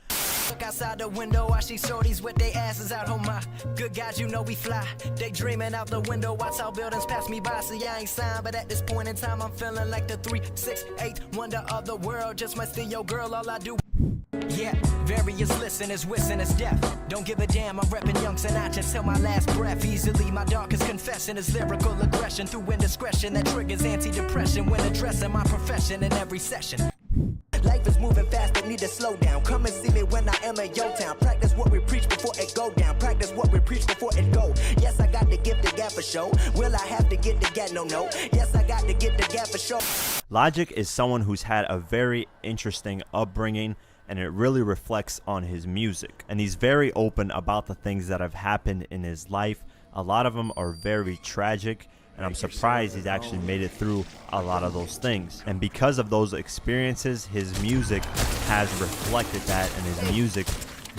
Look outside the window, I see shorties with their asses out. Oh my, good guys, you know we fly. They dreaming out the window, watch how buildings pass me by. See, I ain't signed, but at this point in time, I'm feeling like the 368 wonder of the world. Just might steal your girl, all I do. Yeah, various listeners wishing us death. Don't give a damn, I'm repping Young Sinatra till my last breath. Easily, my darkest confession is lyrical aggression through indiscretion that triggers anti-depression when addressing my profession in every session. Life is moving fast, I need to slow down. Come and see me when I am in your town. Practice what we preach before it go down. Practice what we preach before it go. Yes, I got to give the gap for show. Will I have to get the gap? No, no. Yes, I got to get the gap for show. Logic is someone who's had a very interesting upbringing, and it really reflects on his music. And he's very open about the things that have happened in his life. A lot of them are very tragic, and I'm surprised he's actually made it through a lot of those things. And because of those experiences, his music has reflected that, and his music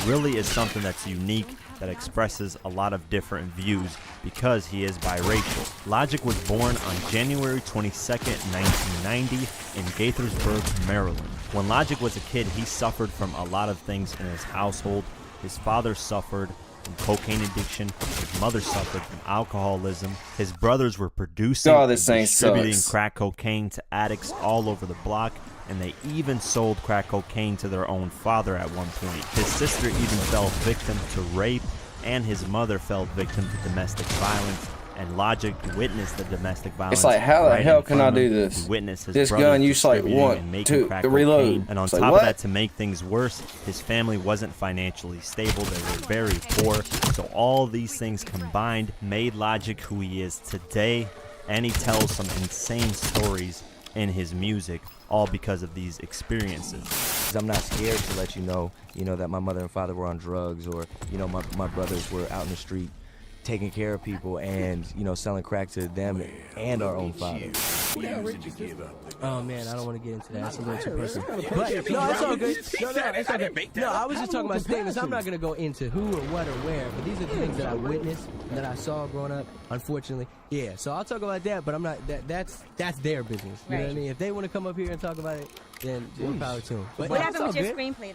really is something that's unique, that expresses a lot of different views because he is biracial. Logic was born on January 22nd, 1990 in Gaithersburg, Maryland. When Logic was a kid, he suffered from a lot of things in his household. His father suffered from cocaine addiction. His mother suffered from alcoholism. His brothers were producing and distributing crack cocaine to addicts all over the block, and they even sold crack cocaine to their own father at one point. His sister even fell victim to rape, and his mother fell victim to domestic violence. And Logic witnessed the domestic violence. It's like, how the hell can I do this? He witnessed his this gun used like one, two, the reload. And on top of that, to make things worse, his family wasn't financially stable. They were very poor. So all these things combined made Logic who he is today. And he tells some insane stories in his music, all because of these experiences. I'm not scared to let you know that my mother and father were on drugs, or my brothers were out in the street taking care of people and selling crack to them and our own father. Oh man, I don't want to get into that. That's a little too personal. But no, it's all good. No, it's all good. No, I was just talking about statements. I'm not gonna go into who or what or where, but these are the things that I witnessed and that I saw growing up. Unfortunately, yeah. So I'll talk about that, but I'm not. That's their business. You know what I mean? If they want to come up here and talk about it, then more power to them. But what happened with your screenplay?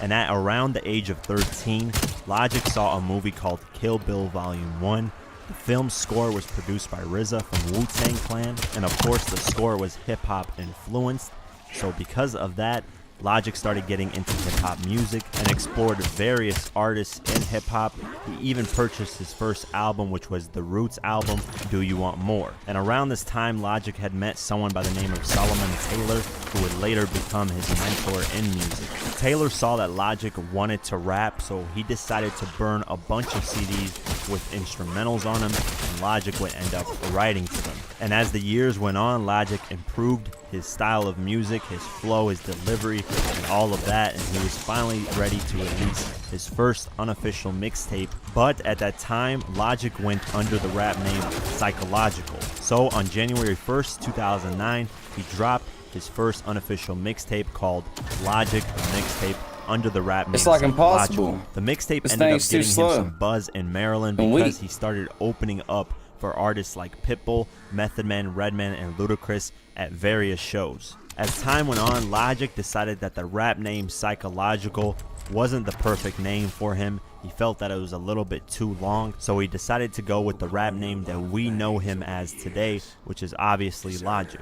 And at around the age of 13, Logic saw a movie called Kill Bill Volume 1. The film's score was produced by RZA from Wu-Tang Clan, and of course the score was hip-hop influenced. So because of that, Logic started getting into hip-hop music and explored various artists in hip-hop. He even purchased his first album, which was the Roots album, Do You Want More? And around this time, Logic had met someone by the name of Solomon Taylor, who would later become his mentor in music. Taylor saw that Logic wanted to rap, so he decided to burn a bunch of CDs with instrumentals on them, and Logic would end up writing to them. And as the years went on, Logic improved his style of music, his flow, his delivery, and all of that, and he was finally ready to release his first unofficial mixtape. But at that time, Logic went under the rap name Psychological. So on January 1st, 2009, he dropped his first unofficial mixtape called Logic Mixtape under the rap name. It's like impossible. The mixtape This ended up thing's too getting him slow. some buzz in Maryland And because he started opening up for artists like Pitbull, Method Man, Redman, and Ludacris at various shows. As time went on, Logic decided that the rap name Psychological wasn't the perfect name for him. He felt that it was a little bit too long, so he decided to go with the rap name that we know him as today, which is obviously Logic.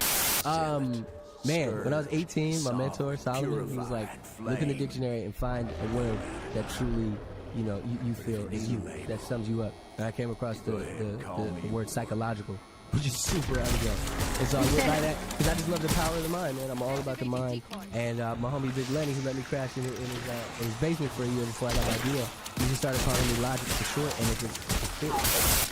Man, when I was 18, my mentor, Solomon, he was like, look in the dictionary and find a word that truly, you feel is you, that sums you up. And I came across the word psychological, which is super underground. And so I went by that because I just love the power of the mind, man. I'm all about the mind. And my homie Big Lenny, he let me crash in his basement for a year before I got my deal. He just started calling me Logic for short, and it just fit.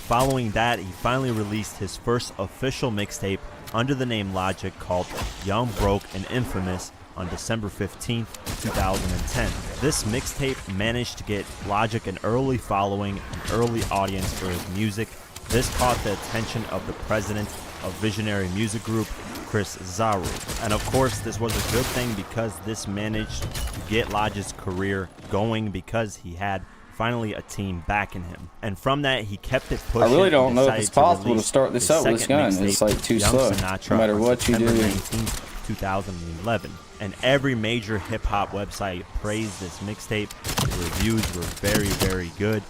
Following that, he finally released his first official mixtape under the name Logic called Young, Broke, and Infamous on December 15th, 2010. This mixtape managed to get Logic an early following, an early audience for his music. This caught the attention of the president of Visionary Music Group, Chris Zaru. And of course, this was a good thing because this managed to get Logic's career going because he had finally a team backing him. And from that, he kept it pushing. I really don't know if decided it's possible to release start this his up with this second gun. mixtape, It's like too Young slow. Sinatra, No matter on what you September do. 19th, 2011. And every major hip-hop website praised this mixtape. The reviews were very, very good.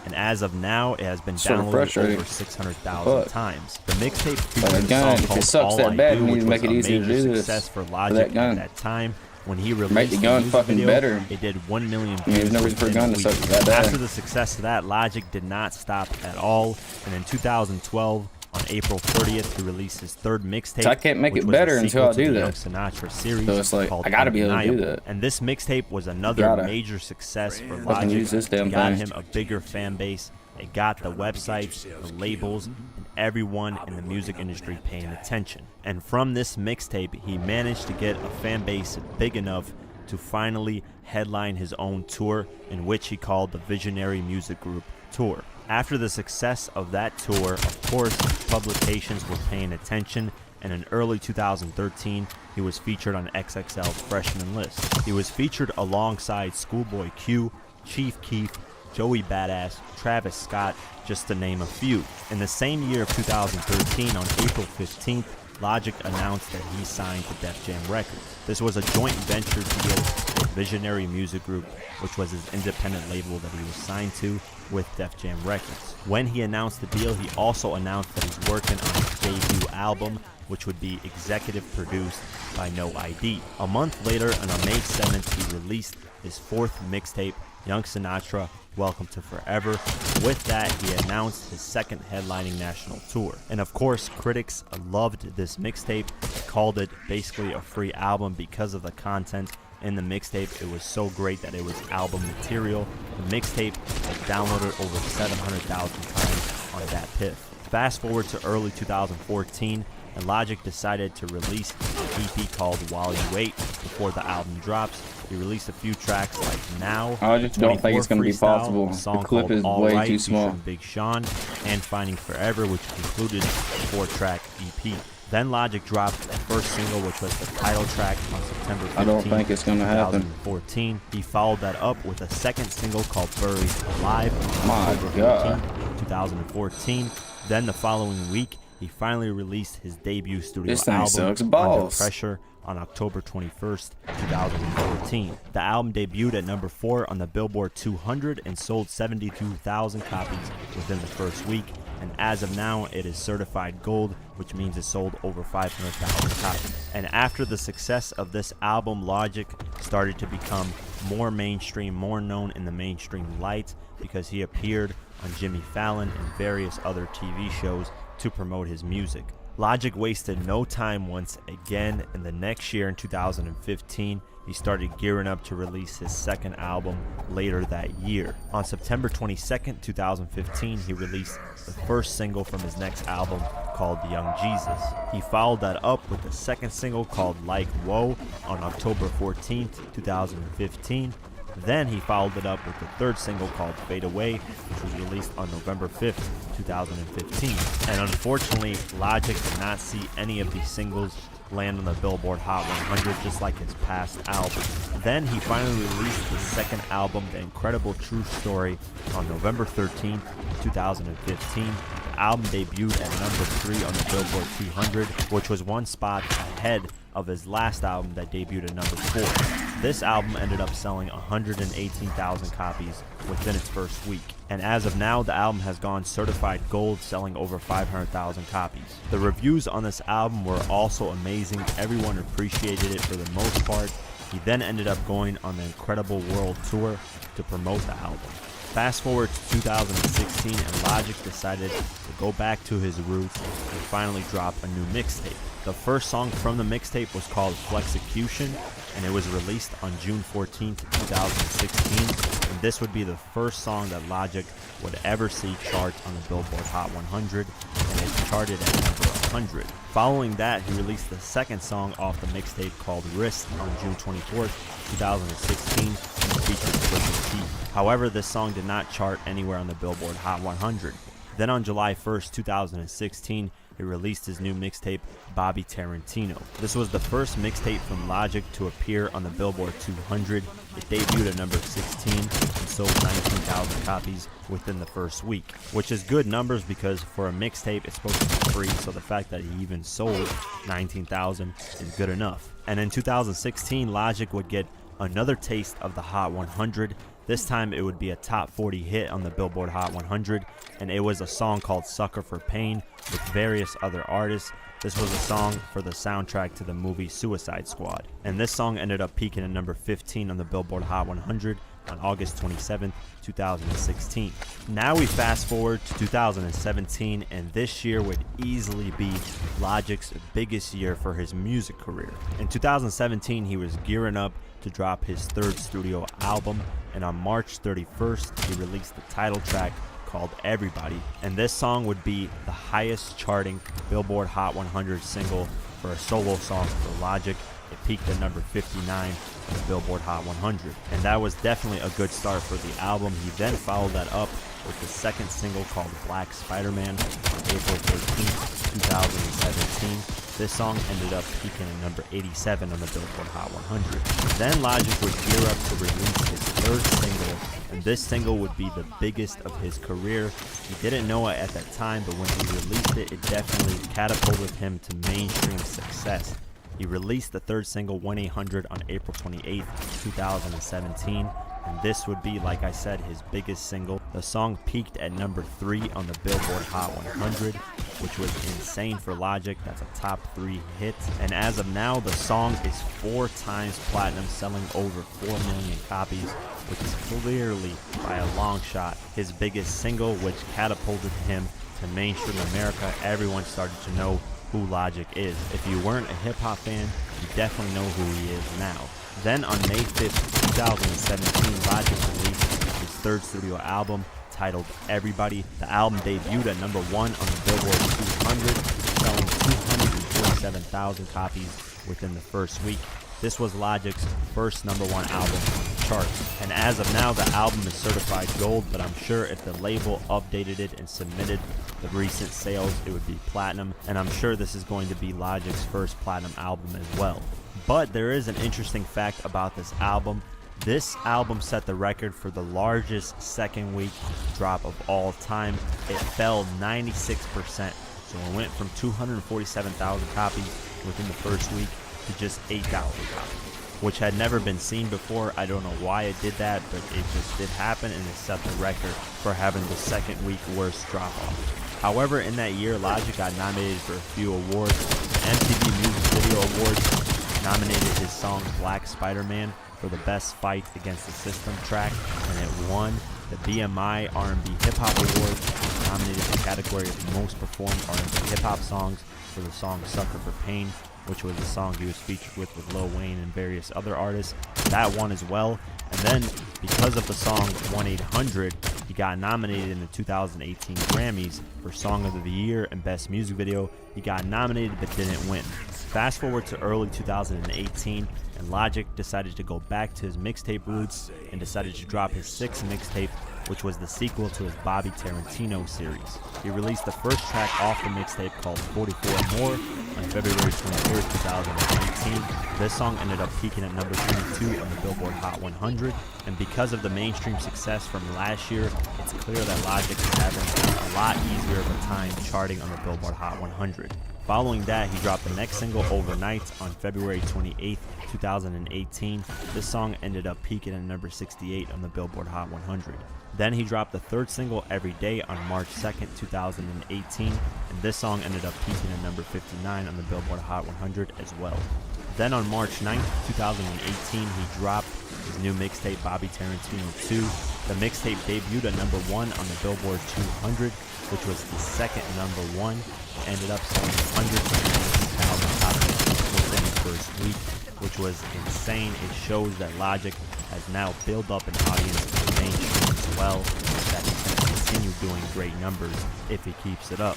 And as of now, it has been Sort of downloaded frustrating. over 600,000 times. The mixtape Like a featured a gun, song if it called sucks All that I bad, Do, you need which to make was it a easier to major do this success for with Logic that at gun. that time. When he released Make the the gun music fucking video, better. it did 1 million I mean, there's views no reason for a within gun a to suck week. that bad. After the success of that, Logic did not stop at all, and in 2012, on April 30th, he released his third mixtape. So I can't make which it was a better until sequel I to do the that. Young Sinatra series So it's like, called I gotta be able to do Undeniable. that. And this mixtape was another Gotta. major success for Fucking Logic. use this damn It got thing. him a bigger fan base. It got the websites, the labels, and everyone in the music industry paying attention. And from this mixtape, he managed to get a fan base big enough to finally headline his own tour, in which he called the Visionary Music Group Tour. After the success of that tour, of course, publications were paying attention, and in early 2013, he was featured on XXL's Freshman List. He was featured alongside Schoolboy Q, Chief Keef, Joey Badass, Travis Scott, just to name a few. In the same year of 2013, on April 15th, Logic announced that he signed to Def Jam Records. This was a joint venture deal with Visionary Music Group, which was his independent label that he was signed to with Def Jam Records. When he announced the deal, he also announced that he's working on his debut album, which would be executive produced by No ID. A month later, on May 7th, he released his fourth mixtape, Young Sinatra, Welcome to Forever. With that, he announced his second headlining national tour. And of course, critics loved this mixtape, called it basically a free album because of the content in the mixtape. It was so great that it was album material. The mixtape was downloaded over 700,000 times on that piff. Fast forward to early 2014, and Logic decided to release an EP called While You Wait before the album drops. He released a few tracks like Now, I just don't think it's gonna be Freestyle, possible. a song The clip called is All way Right too small. featuring Big Sean, and Finding Forever, which concluded the 4-track EP. Then Logic dropped the first single, which was the title track, on September 15th, I don't think it's gonna happen. 2014. He followed that up with a second single called Buried Alive on My October God. 15th, 2014. Then the following week, he finally released his debut studio This thing album, sucks Under balls. Pressure, on October 21st, 2014. The album debuted at number 4 on the Billboard 200 and sold 72,000 copies within the first week. and as of now, it is certified gold, which means it sold over 500,000 copies. And after the success of this album, Logic started to become more mainstream, more known in the mainstream light, because he appeared on Jimmy Fallon and various other TV shows to promote his music. Logic wasted no time once again, and the next year in 2015, he started gearing up to release his second album later that year. On September 22nd, 2015, he released the first single from his next album called Young Jesus. He followed that up with the second single called Like Whoa on October 14th, 2015. Then he followed it up with the third single called Fade Away, which was released on November 5th, 2015. And unfortunately, Logic did not see any of these singles land on the Billboard Hot 100, just like his past albums. Then he finally released his second album, The Incredible True Story, on November 13th, 2015. The album debuted at number 3 on the Billboard 200, which was one spot ahead of his last album that debuted at number 4. This album ended up selling 118,000 copies within its first week. And as of now, the album has gone certified gold, selling over 500,000 copies. The reviews on this album were also amazing. Everyone appreciated it for the most part. He then ended up going on the Incredible World Tour to promote the album. Fast forward to 2016, and Logic decided to go back to his roots and finally drop a new mixtape. The first song from the mixtape was called Flexecution, and it was released on June 14th, 2016. And this would be the first song that Logic would ever see chart on the Billboard Hot 100, and it charted at number 100. Following that, he released the second song off the mixtape called Wrist on June 24th, 2016, and featured Twisted Tea. However, this song did not chart anywhere on the Billboard Hot 100. Then on July 1st, 2016, he released his new mixtape, Bobby Tarantino. This was the first mixtape from Logic to appear on the Billboard 200. It debuted at number 16 and sold 19,000 copies within the first week, which is good numbers because for a mixtape, it's supposed to be free, so the fact that he even sold 19,000 is good enough. And in 2016, Logic would get another taste of the Hot 100. This time it would be a top 40 hit on the Billboard Hot 100, and it was a song called Sucker for Pain with various other artists. This was a song for the soundtrack to the movie Suicide Squad, and this song ended up peaking at number 15 on the Billboard Hot 100 on August 27th, 2016. Now we fast forward to 2017, and this year would easily be Logic's biggest year for his music career. In 2017, he was gearing up to drop his third studio album, and on March 31st, he released the title track called Everybody, and this song would be the highest charting Billboard Hot 100 single for a solo song for Logic. It peaked at number 59 on the Billboard Hot 100, and that was definitely a good start for the album. He then followed that up with the second single called Black Spider-Man on April 13th, 2017. This song ended up peaking at number 87 on the Billboard Hot 100. Then Logic would gear up to release his third single, and this single would be the biggest of his career. He didn't know it at that time, but when he released it, it definitely catapulted him to mainstream success. He released the third single, 1-800, on April 28th, 2017. And this would be, like I said, his biggest single. The song peaked at number 3 on the Billboard Hot 100, which was insane for Logic. That's a top 3 hit. And as of now, the song is 4 times platinum, selling over 4 million copies, which is clearly, by a long shot, his biggest single, which catapulted him to mainstream America. Everyone started to know who Logic is. If you weren't a hip-hop fan, you definitely know who he is now. Then on May 5th, 2017, Logic released his third studio album titled Everybody. The album debuted at number 1 on the Billboard 200, selling 247,000 copies within the first week. This was Logic's first number 1 album on the charts. And as of now, the album is certified gold, but I'm sure if the label updated it and submitted the recent sales, it would be platinum. And I'm sure this is going to be Logic's first platinum album as well. But there is an interesting fact about this album. This album set the record for the largest second week drop of all time. It fell 96%. So it went from 247,000 copies within the first week to just 8,000 copies, which had never been seen before. I don't know why it did that, but it just did happen, and it set the record for having the second week worst drop off. However, in that year, Logic got nominated for a few awards. The MTV Music Video Awards nominated his song Black Spider-Man for the Best Fight Against the System track, and it won the BMI R&B Hip Hop Awards, nominated the category of Most Performed R&B Hip Hop Songs for the song Sucker for Pain, which was the song he was featured with Lil Wayne and various other artists. That won as well. And then, because of the song 1-800, he got nominated in the 2018 Grammys for Song of the Year and Best Music Video. He got nominated but didn't win. Fast forward to early 2018, and Logic decided to go back to his mixtape roots and decided to drop his 6th mixtape, which was the sequel to his Bobby Tarantino series. He released the first track off the mixtape called 44 More on February 23rd, 2019. This song ended up peaking at number 22 on the Billboard Hot 100, and because of the mainstream success from last year, it's clear that Logic is having a lot easier of a time charting on the Billboard Hot 100. Following that, he dropped the next single, Overnight, on February 28th, 2018. This song ended up peaking at number 68 on the Billboard Hot 100. Then he dropped the third single, Every Day, on March 2nd, 2018, and this song ended up peaking at number 59 on the Billboard Hot 100 as well. Then on March 9th, 2018, he dropped his new mixtape, Bobby Tarantino 2. The mixtape debuted at number 1 on the Billboard 200, which was the second number 1, ended up selling hundreds of thousand copies within the first week, which was insane. It shows that Logic has now built up an audience in the mainstream as well, that he can continue doing great numbers if he keeps it up.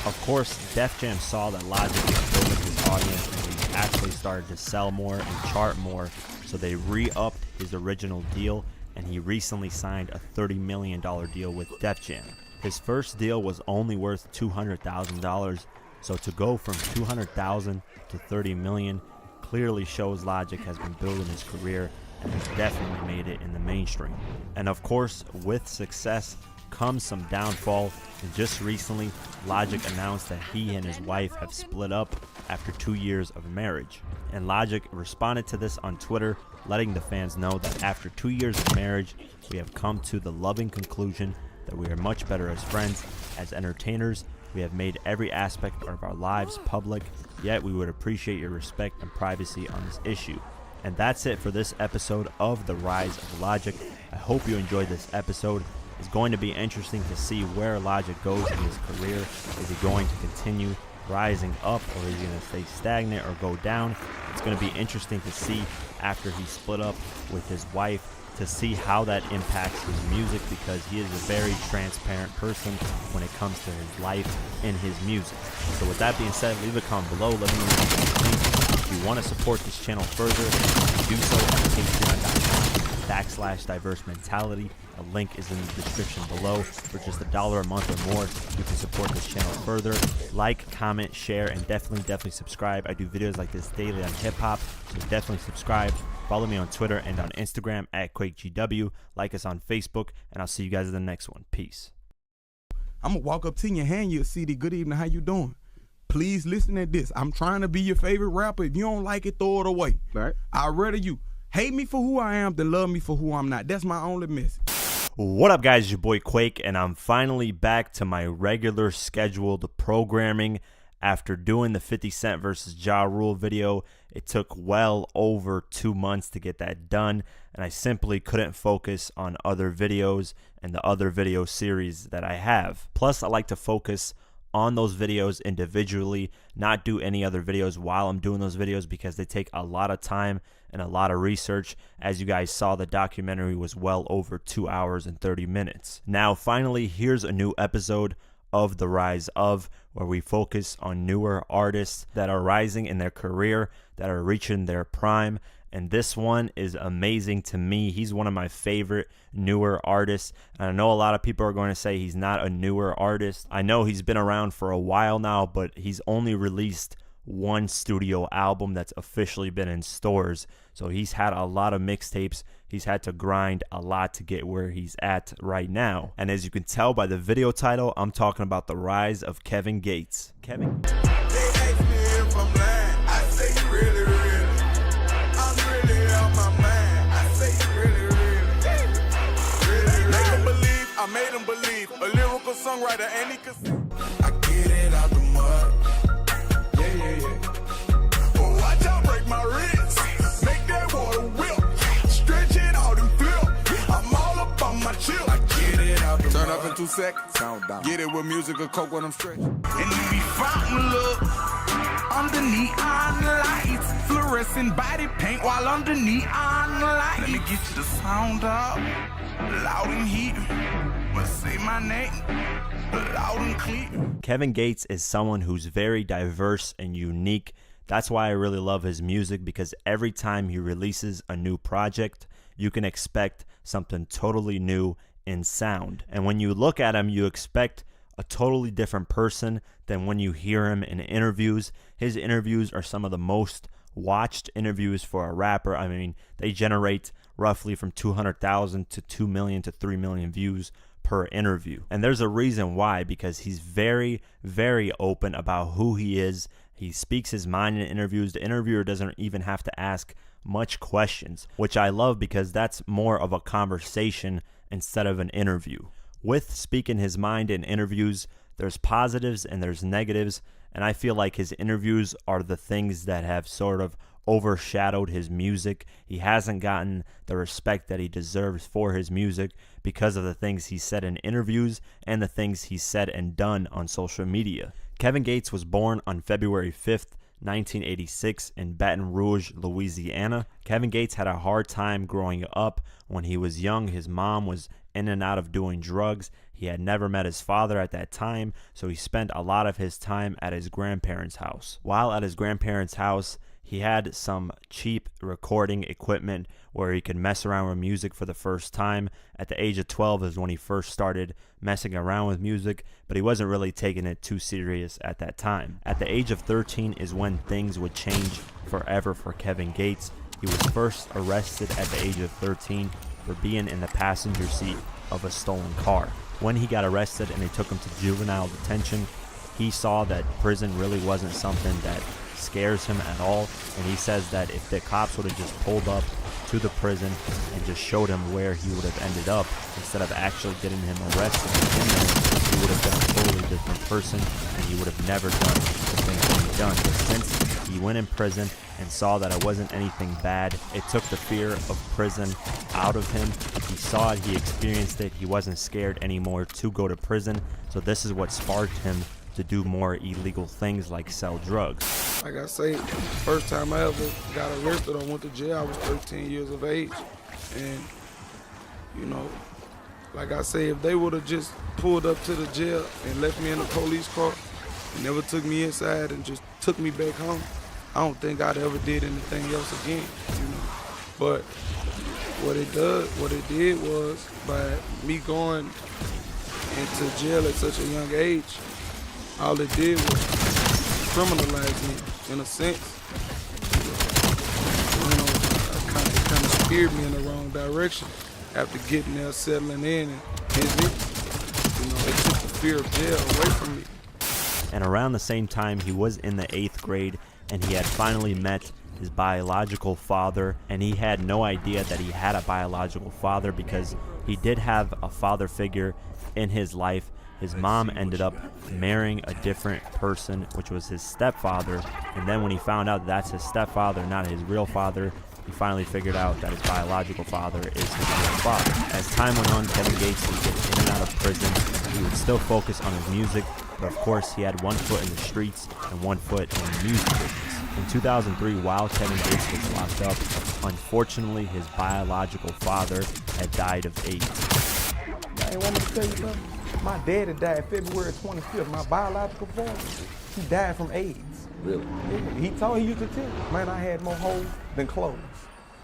Of course, Def Jam saw that Logic was building his audience and he actually started to sell more and chart more, so they re-upped his original deal, and he recently signed a $30 million deal with Def Jam. His first deal was only worth $200,000, so to go from $200,000 to $30 million clearly shows Logic has been building his career and has definitely made it in the mainstream. And of course, with success comes some downfall, and just recently Logic announced that he and his wife have split up after 2 years of marriage. And Logic responded to this on Twitter, letting the fans know that after 2 years of marriage, we have come to the loving conclusion that we are much better as friends. As entertainers, we have made every aspect of our lives public, yet we would appreciate your respect and privacy on this issue. And that's it for this episode of The Rise of Logic. I hope you enjoyed this episode. It's going to be interesting to see where Logic goes in his career. Is he going to continue rising up, or is he going to stay stagnant or go down? It's going to be interesting to see after he split up with his wife, to see how that impacts his music, because he is a very transparent person when it comes to his life and his music. So with that being said, leave a comment below, let me know what you think. If you want to support this channel further, do so at patreon.com/diverse mentality. A link is in the description below. For just $1 a month or more, you can support this channel further. Like, comment, share, and definitely subscribe. I do videos like this daily on hip-hop, so definitely subscribe. Follow me on Twitter and on Instagram at QuakeGW. Like us on Facebook, and I'll see you guys in the next one. Peace. I'm gonna walk up to you and hand you a CD. Good evening, how you doing? Please listen to this. I'm trying to be your favorite rapper. If you don't like it, throw it away. Right. I'd rather you hate me for who I am than love me for who I'm not. That's my only message. What up, guys? It's your boy Quake, and I'm finally back to my regular scheduled programming. After doing the 50 Cent versus Ja Rule video, it took well over 2 months to get that done, and I simply couldn't focus on other videos and the other video series that I have. Plus, I like to focus on those videos individually, not do any other videos while I'm doing those videos, because they take a lot of time and a lot of research. As you guys saw, the documentary was well over 2 hours and 30 minutes. Now, finally, here's a new episode of The Rise Of, where we focus on newer artists that are rising in their career, that are reaching their prime. And this one is amazing to me. He's one of my favorite newer artists. And I know a lot of people are going to say he's not a newer artist. I know he's been around for a while now, but he's only released one studio album that's officially been in stores. So he's had a lot of mixtapes. He's had to grind a lot to get where he's at right now. And as you can tell by the video title, I'm talking about the rise of Kevin Gates. Kevin. They ask me if I'm lying. I say really, really. I'm really on my mind. I say really, really. Make them believe, I made them believe. A lyrical songwriter, and he could. 2 seconds. Get it with music or coke when I'm stretching. And you be fountain look under neon lights, fluorescent body paint while under neon lights. Let me get you the sound up, loud and heat. Must say my name, loud and clear. Kevin Gates is someone who's very diverse and unique. That's why I really love his music, because every time he releases a new project, you can expect something totally new in sound. And when you look at him, you expect a totally different person than when you hear him in interviews. His interviews are some of the most watched interviews for a rapper. I mean, they generate roughly from 200,000 to 2 million to 3 million views per interview. And there's a reason why, because he's very, very open about who he is. He speaks his mind in interviews. The interviewer doesn't even have to ask much questions, which I love, because that's more of a conversation instead of an interview. With speaking his mind in interviews, there's positives and there's negatives, and I feel like his interviews are the things that have sort of overshadowed his music. He hasn't gotten the respect that he deserves for his music because of the things he said in interviews and the things he said and done on social media. Kevin Gates was born on February 5th, 1986 in Baton Rouge, Louisiana. Kevin Gates had a hard time growing up. When he was young, his mom was in and out of doing drugs. He had never met his father at that time, so he spent a lot of his time at his grandparents' house. While at his grandparents' house, he had some cheap recording equipment where he could mess around with music for the first time. At the age of 12 is when he first started messing around with music, but he wasn't really taking it too serious at that time. At the age of 13 is when things would change forever for Kevin Gates. He was first arrested at the age of 13 for being in the passenger seat of a stolen car. When he got arrested and they took him to juvenile detention, he saw that prison really wasn't something that scares him at all, and he says that if the cops would have just pulled up to the prison and just showed him where he would have ended up, instead of actually getting him arrested in there, he would have been a totally different person, and he would have never done the things that he done. But since he went in prison and saw that it wasn't anything bad, it took the fear of prison out of him. He saw it, he experienced it, he wasn't scared anymore to go to prison. So this is what sparked him to do more illegal things like sell drugs. Like I say, first time I ever got arrested or went to jail, I was 13 years of age. And, you know, like I say, if they would have just pulled up to the jail and left me in a police car and never took me inside and just took me back home, I don't think I'd ever did anything else again, you know. But what it did was, by me going into jail at such a young age, all it did was criminalize me in a sense. You know, it kind of steered me in the wrong direction after getting there, settling in, and hitting it. You know, it took the fear of jail away from me. And around the same time, he was in the 8th grade, and he had finally met his biological father, and he had no idea that he had a biological father, because he did have a father figure in his life. His mom ended up marrying a different person, which was his stepfather, and then when he found out that's his stepfather, not his real father, he finally figured out that his biological father is his real father. As time went on, Kevin Gates would get in and out of prison. He would still focus on his music, but of course he had one foot in the streets and one foot in the music business. In 2003, while Kevin Gates was locked up, unfortunately his biological father had died of AIDS. Hey, want me to tell you something? My daddy died February 25th. My biological father, he died from AIDS. Really? Yeah, he used to tell me, man, I had more holes than clothes.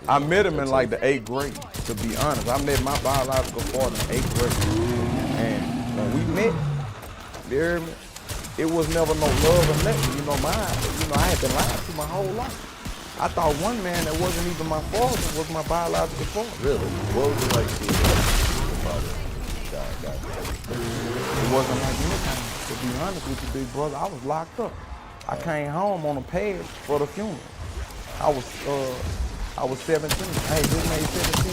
I met him in like the 8th grade, to be honest. I met my biological father in 8th grade. And when we met, it was never no love or nothing. I had been lied to my whole life. I thought one man that wasn't even my father was my biological father. Really? What was it like to your father? It wasn't like anything, to be honest with you, big brother. I was locked up. I came home on a pad for the funeral. I was 17. Hey, just made 17.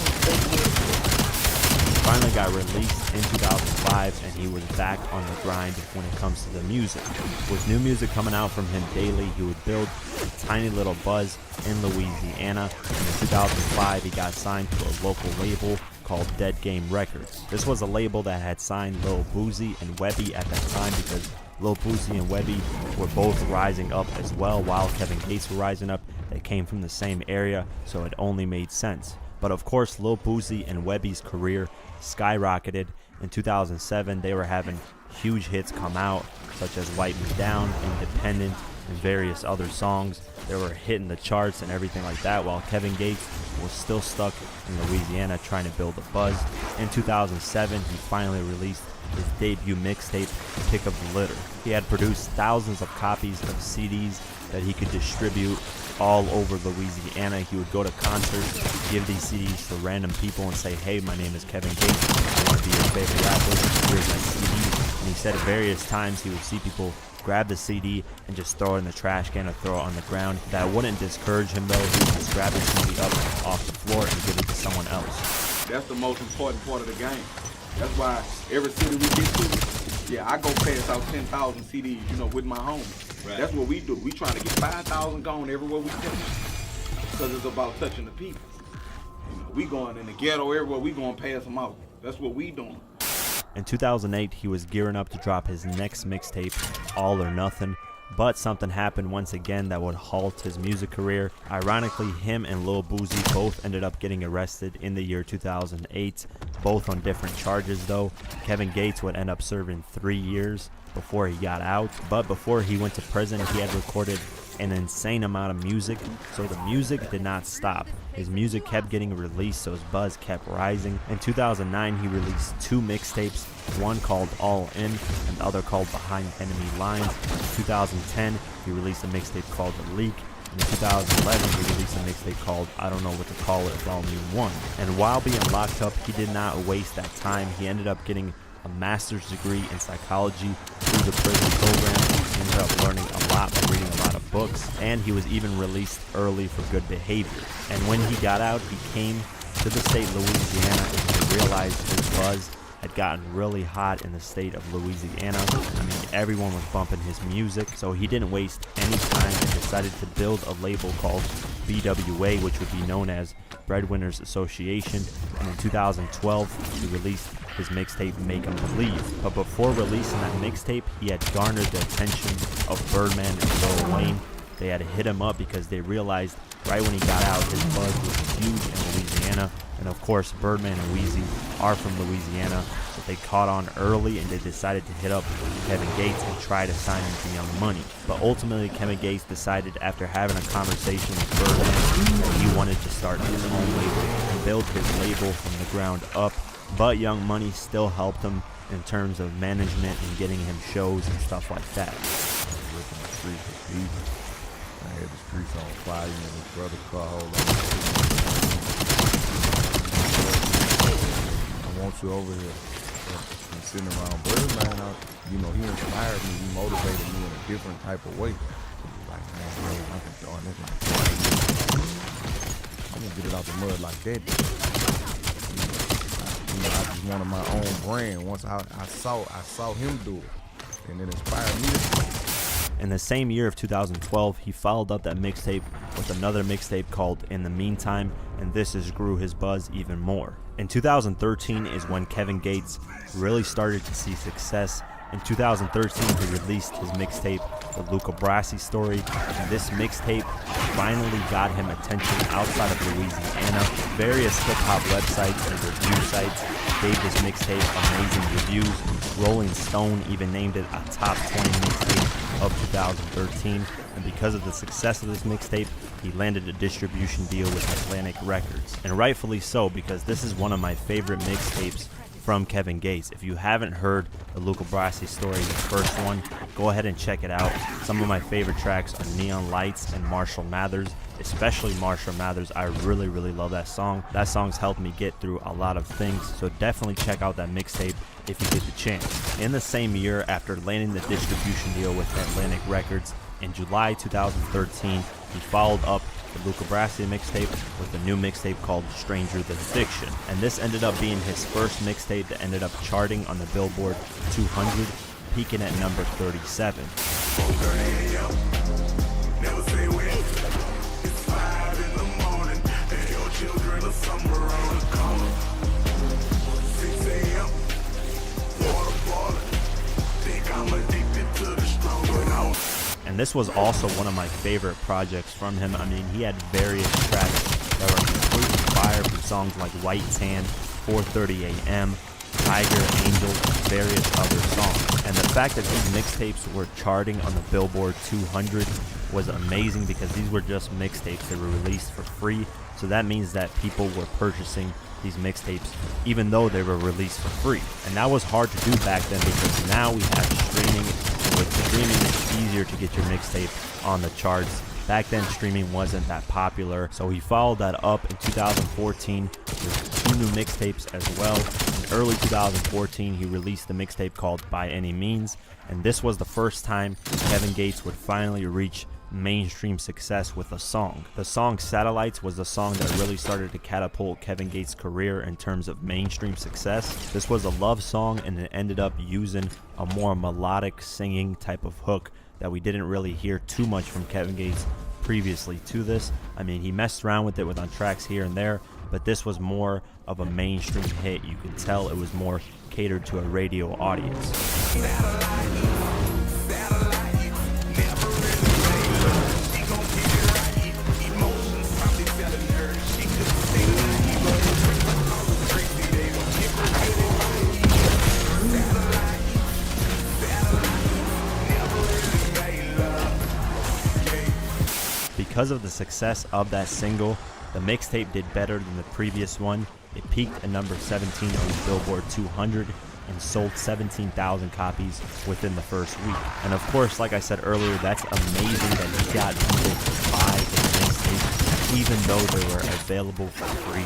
finally got released in 2005, and he was back on the grind when it comes to the music. With new music coming out from him daily, he would build a tiny little buzz in Louisiana, and in 2005 he got signed to a local label called Dead Game Records. This was a label that had signed Lil Boosie and Webby at that time because Lil Boosie and Webby were both rising up as well while Kevin Gates were rising up. They came from the same area, so it only made sense. But of course, Lil Boosie and Webby's career skyrocketed. In 2007, they were having huge hits come out, such as Wipe Me Down, Independent, and various other songs. They were hitting the charts and everything like that, while Kevin Gates was still stuck in Louisiana trying to build a buzz. In 2007, he finally released his debut mixtape, Pick Up the Litter. He had produced thousands of copies of CDs that he could distribute all over Louisiana. He would go to concerts, give these CDs to random people and say, hey, my name is Kevin Gates, I want to be your favorite rapper, here's my CD. And he said at various times he would see people grab the CD and just throw it in the trash can or throw it on the ground. That wouldn't discourage him though. He would just grab the CD up off the floor and give it to someone else. That's the most important part of the game. That's why every city we get to, yeah, I go pass out 10,000 CDs, you know, with my homies. Right. That's what we do. We trying to get 5,000 gone everywhere we can. Because it's about touching the people. You know, we going in the ghetto everywhere, we going to pass them out. That's what we doing. In 2008, he was gearing up to drop his next mixtape, All or Nothing, but something happened once again that would halt his music career. Ironically, him and Lil Boosie both ended up getting arrested in the year 2008, both on different charges though. Kevin Gates would end up serving 3 years before he got out, but before he went to prison, he had recorded an insane amount of music, so the music did not stop. His music kept getting released, so his buzz kept rising. In 2009, he released 2 mixtapes, one called All In and the other called Behind Enemy Lines. In 2010, he released a mixtape called The Leak. In 2011, he released a mixtape called I Don't Know What to Call It, Volume 1. And while being locked up, he did not waste that time. He ended up getting a master's degree in psychology through the prison program. He ended up learning a lot by reading a lot of books, and he was even released early for good behavior. And when he got out, he came to the state of Louisiana and he realized his buzz had gotten really hot in the state of Louisiana. I mean, everyone was bumping his music, so he didn't waste any time and decided to build a label called BWA, which would be known as Breadwinners Association. And in 2012, he released his mixtape Make 'Em Believe. But before releasing that mixtape, he had garnered the attention of Birdman and Lil Wayne. They had hit him up because they realized right when he got out, his buzz was huge in Louisiana. And of course, Birdman and Weezy are from Louisiana, so they caught on early and they decided to hit up Kevin Gates and try to sign him to Young Money. But ultimately, Kevin Gates decided after having a conversation with Birdman that he wanted to start his own label and build his label from the ground up. But Young Money still helped him in terms of management and getting him shows and stuff like that. I had the streets on fire, and his brother Carl. I want you over here. I'm sitting around Birdman, you know, he inspired me, he motivated me in a different type of way. Like, man, I can join this. I'm gonna get it out the mud like that. You know, I just wanted my own brand. Once I saw him do it, and it inspired me to do it. In the same year of 2012, he followed up that mixtape with another mixtape called In the Meantime, and this just grew his buzz even more. In 2013 is when Kevin Gates really started to see success. In 2013, he released his mixtape, The Luca Brasi Story, and this mixtape finally got him attention outside of Louisiana. Various hip-hop websites and review sites gave this mixtape amazing reviews. Rolling Stone even named it a top 20 mixtape of 2013, and because of the success of this mixtape, he landed a distribution deal with Atlantic Records. And rightfully so, because this is one of my favorite mixtapes from Kevin Gates. If you haven't heard the Luca Brasi Story, the first one, go ahead and check it out. Some of my favorite tracks are Neon Lights and Marshall Mathers, especially Marshall Mathers. I really love that song. That song's helped me get through a lot of things, so definitely check out that mixtape if you get the chance. In the same year, after landing the distribution deal with Atlantic Records, in July 2013, he followed up the Luca Brasi mixtape with a new mixtape called Stranger Than Fiction. And this ended up being his first mixtape that ended up charting on the Billboard 200, peaking at number 37. And this was also one of my favorite projects from him. I mean, he had various tracks that were completely fire, from songs like White Tan, 4:30 a.m., Tiger, Angel, various other songs. And the fact that these mixtapes were charting on the Billboard 200 was amazing, because these were just mixtapes that were released for free. So that means that people were purchasing these mixtapes even though they were released for free. And that was hard to do back then, because now we have streaming, and with streaming it's easier to get your mixtape on the charts. Back then streaming wasn't that popular, so he followed that up in 2014 with 2 new mixtapes as well. In early 2014 he released the mixtape called By Any Means, and this was the first time Kevin Gates would finally reach mainstream success with a song. The song Satellites was the song that really started to catapult Kevin Gates' career in terms of mainstream success. This was a love song, and it ended up using a more melodic singing type of hook that we didn't really hear too much from Kevin Gates previously to this. I mean, he messed around with it on tracks here and there, but this was more of a mainstream hit. You could tell it was more catered to a radio audience. Because of the success of that single, the mixtape did better than the previous one. It peaked at number 17 on the Billboard 200 and sold 17,000 copies within the first week. And of course, like I said earlier, that's amazing that he got people to buy the mixtape even though they were available for free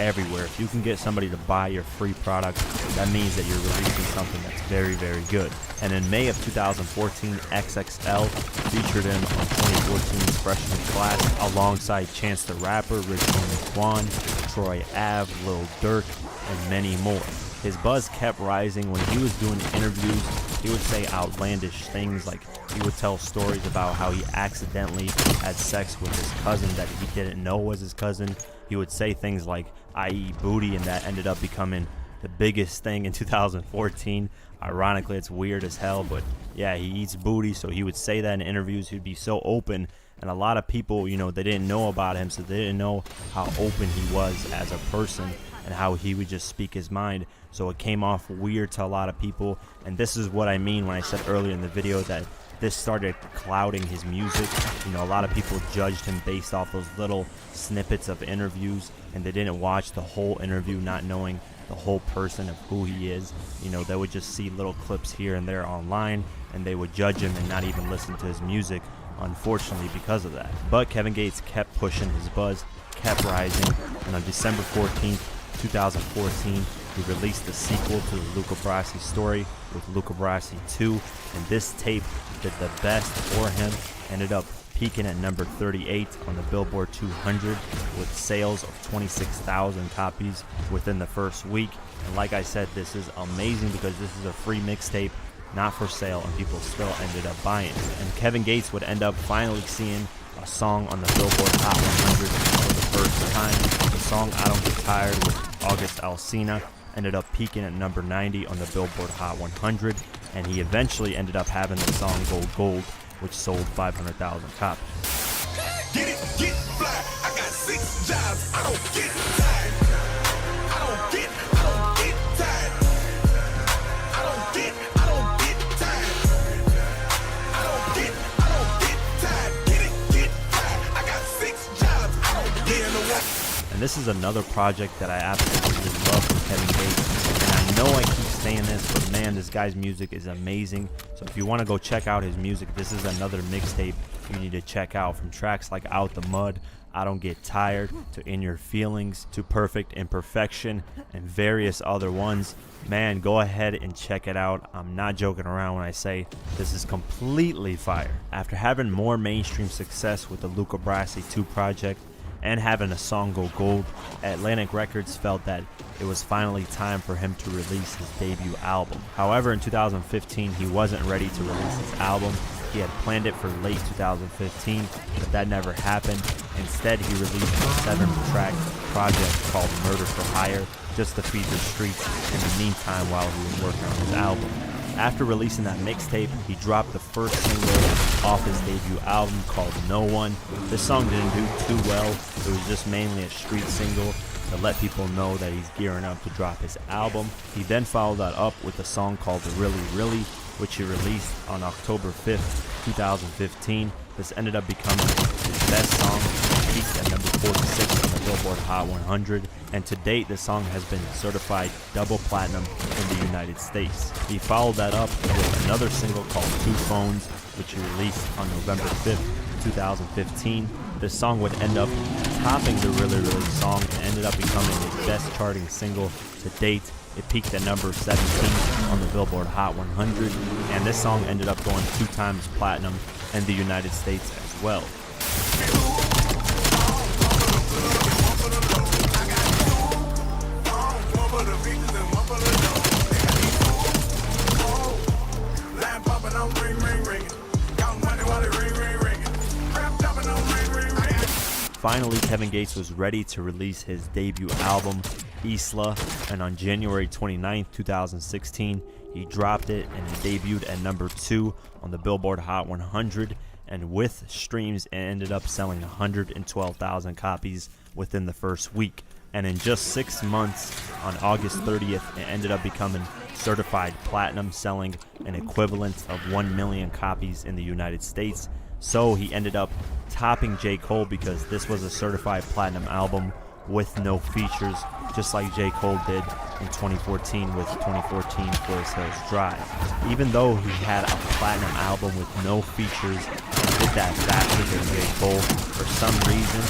everywhere. If you can get somebody to buy your free product, that means that you're releasing something that's very, very good. And in May of 2014, XXL featured him on 2014's Freshman Class alongside Chance the Rapper, Rich Homie Quan, Troy Ave, Lil Durk, and many more. His buzz kept rising. When he was doing interviews, he would say outlandish things, like he would tell stories about how he accidentally had sex with his cousin that he didn't know was his cousin. He would say things like, I eat booty, and that ended up becoming the biggest thing in 2014. Ironically, it's weird as hell, but yeah, he eats booty, so he would say that in interviews. He'd be so open, and a lot of people, you know, they didn't know about him, so they didn't know how open he was as a person and how he would just speak his mind. So it came off weird to a lot of people, and this is what I mean when I said earlier in the video that this started clouding his music. You know, a lot of people judged him based off those little snippets of interviews, and they didn't watch the whole interview, not knowing the whole person of who he is. You know, they would just see little clips here and there online, and they would judge him and not even listen to his music, unfortunately, because of that. But Kevin Gates kept pushing his buzz, kept rising, and on December 14th, 2014, he released the sequel to the Luca Brasi story with Luca Brasi 2, and this tape did the best for him, ended up peaking at number 38 on the Billboard 200 with sales of 26,000 copies within the first week. And like I said, this is amazing because this is a free mixtape, not for sale, and people still ended up buying it. And Kevin Gates would end up finally seeing a song on the Billboard Hot 100 for the first time. The song I Don't Get Tired with August Alsina ended up peaking at number 90 on the Billboard Hot 100, and he eventually ended up having the song go gold, which sold 500,000 copies. Get it, get fly. I got 6 jobs. I don't get tired. I don't get tired. I don't get tired. I don't get tired. Get it, get fly. I got 6 jobs. I don't get no. And this is another project that I absolutely love from Kevin Gates. And I know I keep saying this, but man, this guy's music is amazing. So if you want to go check out his music, this is another mixtape you need to check out. From tracks like Out the Mud, I Don't Get Tired, to In Your Feelings, to Perfect Imperfection, and various other ones. Man, go ahead and check it out. I'm not joking around when I say this is completely fire. After having more mainstream success with the Luca Brasi 2 project and having a song go gold, Atlantic Records felt that it was finally time for him to release his debut album. However, in 2015, he wasn't ready to release his album. He had planned it for late 2015, but that never happened. Instead, he released a 7-track project called Murder for Hire, just to feed the streets in the meantime while he was working on his album. After releasing that mixtape, he dropped the first single off his debut album called No One. This song didn't do too well. It was just mainly a street single to let people know that he's gearing up to drop his album. He then followed that up with a song called Really Really, which he released on October 5th, 2015. This ended up becoming his best song, peaked at number 46 on the Billboard Hot 100, and to date this song has been certified double platinum in the United States. He followed that up with another single called Two Phones, which he released on November 5th, 2015. This song would end up topping the Really Really song and ended up becoming his best charting single to date. It peaked at number 17 on the Billboard Hot 100, and this song ended up going 2 times platinum in the United States as well. Finally, Kevin Gates was ready to release his debut album, Isla, and on January 29th, 2016, he dropped it and it debuted at number 2 on the Billboard Hot 100, and with streams, it ended up selling 112,000 copies within the first week. And in just 6 months, on August 30th, it ended up becoming certified platinum, selling an equivalent of 1 million copies in the United States. So he ended up topping J. Cole because this was a certified platinum album with no features, just like J. Cole did in 2014 with 2014 Forest Hills Drive. Even though he had a platinum album with no features and did that faster than J. Cole, for some reason,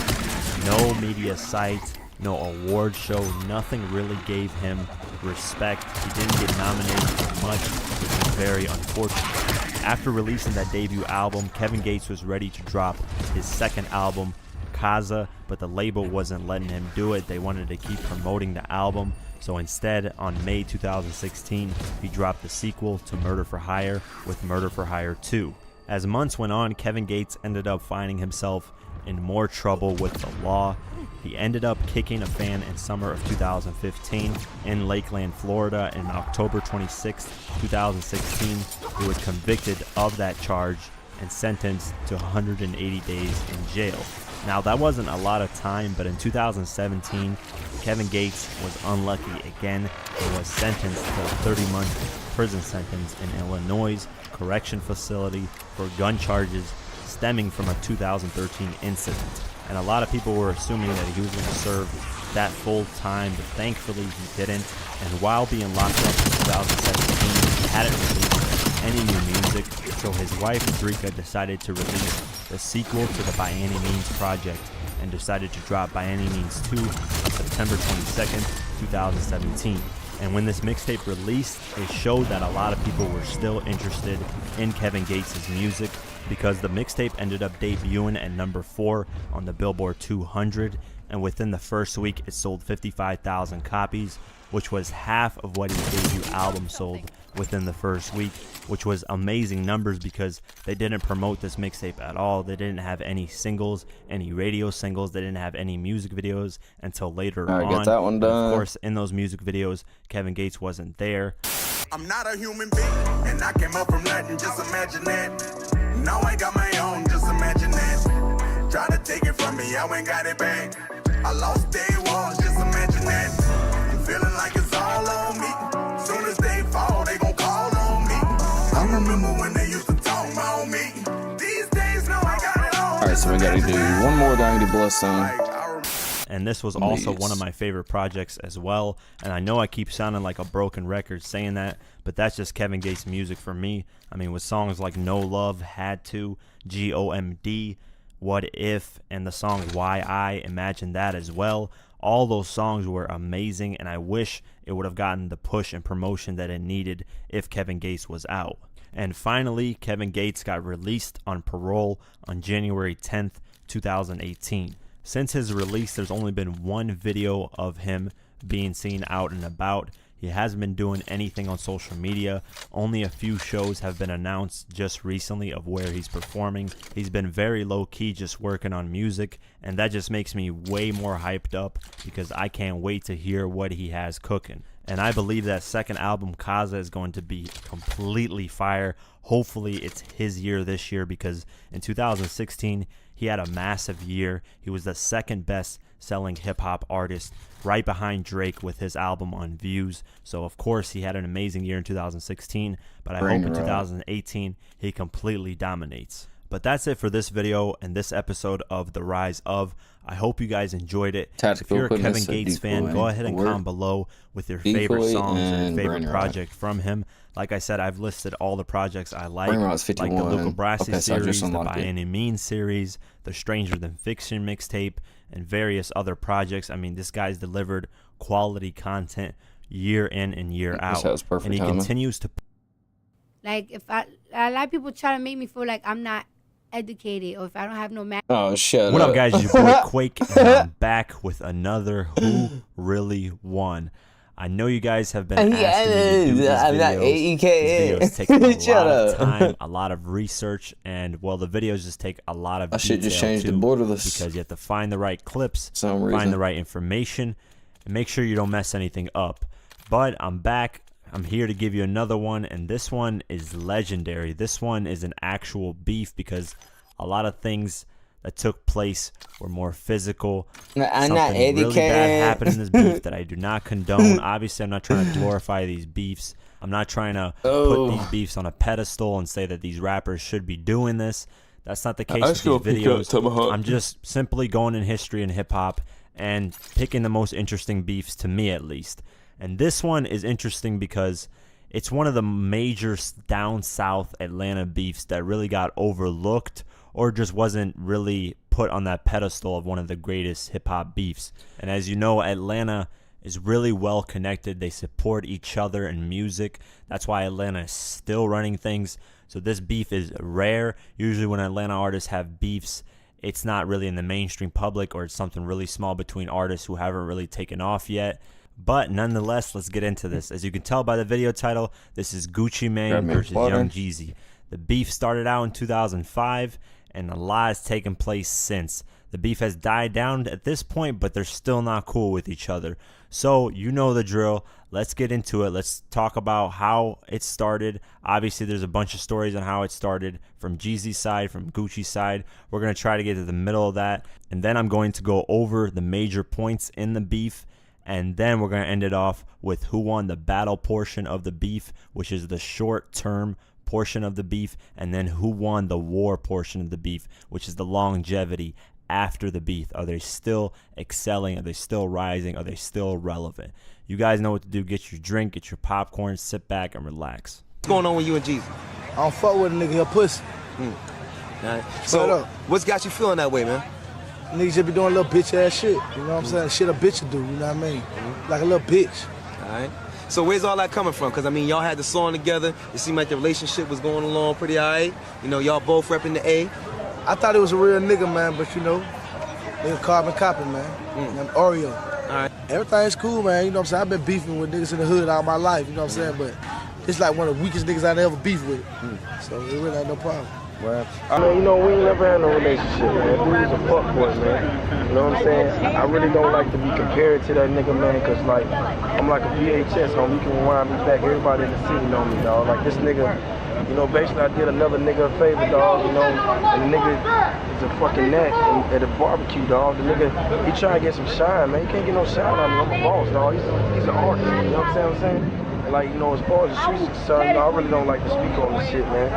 no media site, no award show, nothing really gave him respect. He didn't get nominated for much, which is very unfortunate. After releasing that debut album, Kevin Gates was ready to drop his second album, Kaza, but the label wasn't letting him do it. They wanted to keep promoting the album. So instead, on May 2016, he dropped the sequel to Murder for Hire with Murder for Hire 2. As months went on, Kevin Gates ended up finding himself in more trouble with the law. He ended up kicking a fan in summer of 2015 in Lakeland, Florida. And on October 26, 2016, he was convicted of that charge and sentenced to 180 days in jail. Now, that wasn't a lot of time, but in 2017, Kevin Gates was unlucky again and was sentenced to a 30-month prison sentence in Illinois correction facility for gun charges stemming from a 2013 incident. And a lot of people were assuming that he was going to serve that full time, but thankfully he didn't. And while being locked up in 2017, he hadn't released any new music, so his wife Drika decided to release the sequel to the By Any Means project and decided to drop By Any Means 2 on September 22nd, 2017. And when this mixtape released, it showed that a lot of people were still interested in Kevin Gates' music, because the mixtape ended up debuting at number 4 on the Billboard 200, and within the first week it sold 55,000 copies, which was half of what his debut album sold within the first week, which was amazing numbers because they didn't promote this mixtape at all. They didn't have any singles, any radio singles. They didn't have any music videos until later on. Get that one done. And of course, in those music videos, Kevin Gates wasn't there. I'm not a human being, and I came up from nothing, just imagine that. Now I got my own, just imagine that. Try to take it from me, I ain't got it back. I lost day ones, just imagine that. I'm feeling like it's all on me. Soon as they fall, they gon' call on me. I remember when they used to talk about me. These days, no, I got it all. Alright, so we gotta do one more Diamond Bloodstone. And this was also one of my favorite projects as well. And I know I keep sounding like a broken record saying that, but that's just Kevin Gates' music for me. I mean, with songs like No Love, Had To, GOMD, What If, and the song Why I, imagine that as well. All those songs were amazing, and I wish it would have gotten the push and promotion that it needed if Kevin Gates was out. And finally, Kevin Gates got released on parole on January 10th, 2018. Since his release, there's only been one video of him being seen out and about. He hasn't been doing anything on social media. Only a few shows have been announced just recently of where he's performing. He's been very low-key, just working on music, and that just makes me way more hyped up because I can't wait to hear what he has cooking. And I believe that second album, Kaza, is going to be completely fire. Hopefully it's his year this year, because in 2016, he had a massive year. He was the second best selling hip-hop artist, right behind Drake with his album on views. So of course he had an amazing year in 2016, but I hope in 2018 he completely dominates. But that's it for this video and this episode of The Rise Of. I hope you guys enjoyed it. If you're a Kevin Gates fan, go ahead and comment below with your favorite songs or your favorite project from him. Like I said, I've listed all the projects I like the Luca Brasi series, the By Any Means series, the Stranger Than Fiction mixtape, and various other projects. I mean, this guy's delivered quality content year in and year out, and he continues to. Like, if a lot of people try to make me feel like I'm not educated, or if I don't have no math. Oh, shut up. What up, guys? It's your boy Quake, and I'm back with another Who Really Won. I know you guys have been asking me to do these videos. These videos take a lot of time, a lot of research, and well, the videos just take a lot of detail just change too, the borderless because you have to find the right clips, find the right information, and make sure you don't mess anything up. But I'm back. I'm here to give you another one, and this one is legendary. This one is an actual beef because a lot of things that took place were more physical. I'm not educated. Really bad happened in this beef that I do not condone. Obviously, I'm not trying to glorify these beefs. I'm not trying to put these beefs on a pedestal and say that these rappers should be doing this. That's not the case with these videos. I'm just simply going in history and hip-hop and picking the most interesting beefs, to me at least. And this one is interesting because it's one of the major down south Atlanta beefs that really got overlooked or just wasn't really put on that pedestal of one of the greatest hip-hop beefs. And as you know, Atlanta is really well connected. They support each other in music. That's why Atlanta is still running things. So this beef is rare. Usually when Atlanta artists have beefs, it's not really in the mainstream public, or it's something really small between artists who haven't really taken off yet. But nonetheless, let's get into this. As you can tell by the video title, this is Gucci Mane versus Young Jeezy. The beef started out in 2005, and a lot has taken place since. The beef has died down at this point, but they're still not cool with each other. So you know the drill. Let's get into it. Let's talk about how it started. Obviously, there's a bunch of stories on how it started from Jeezy's side, from Gucci's side. We're going to try to get to the middle of that, and then I'm going to go over the major points in the beef. And then we're going to end it off with who won the battle portion of the beef, which is the short-term portion of the beef, and then who won the war portion of the beef, which is the longevity after the beef. Are they still excelling? Are they still rising? Are they still relevant? You guys know what to do. Get your drink, get your popcorn, sit back, and relax. What's going on with you and Jeezy? I don't fuck with a nigga, he pussy. Right. So, what's got you feeling that way, man? Niggas just be doing little bitch ass shit, you know what I'm saying? Shit a bitch would do, you know what I mean? Like a little bitch. All right. So where's all that coming from? Because, I mean, y'all had the song together. It seemed like the relationship was going along pretty all right. You know, y'all both repping the A. I thought it was a real nigga, man, but, you know, nigga carbon copy, man. I'm Oreo. All right. Everything's cool, man, you know what I'm saying? I've been beefing with niggas in the hood all my life, you know what I'm saying? But it's like one of the weakest niggas I ever beefed with. So it really ain't no problem. Well, I mean, you know, we ain't never had no relationship, man. Dude's a fuckboy, man. You know what I'm saying? I really don't like to be compared to that nigga, man, because, like, I'm like a VHS, homie. You can rewind me back. Everybody in the city know me, dog. Like, this nigga, you know, basically I did another nigga a favor, dog, you know, and the nigga is a fucking gnat at a barbecue, dog. The nigga, he trying to get some shine, man. You can't get no shine on me. I'm a boss, dog. He's an artist, you know what I'm saying? Like, you know, as far as the streets are concerned, you know, I really don't like to speak on this shit, man.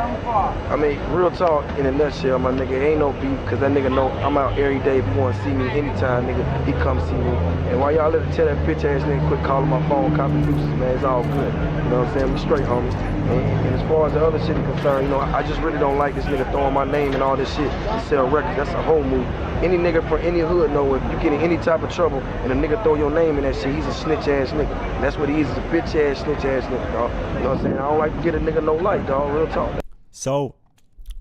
I mean, real talk, in a nutshell, my nigga, ain't no beef, because that nigga know I'm out every day. If you want to see me anytime, nigga, he come see me. And while y'all let tell that bitch ass nigga quit calling my phone, copy deuces, man, it's all good. You know what I'm saying? We straight, homie. And as far as the other shit is concerned, you know, I just really don't like this nigga throwing my name and all this shit to sell records. That's a whole move. Any nigga from any hood know if you get in any type of trouble and a nigga throw your name in that shit, he's a snitch ass nigga. And that's what he is, a bitch ass, snitch ass nigga, dog. You know what I'm saying? I don't like to get a nigga no light, dog. Real talk. So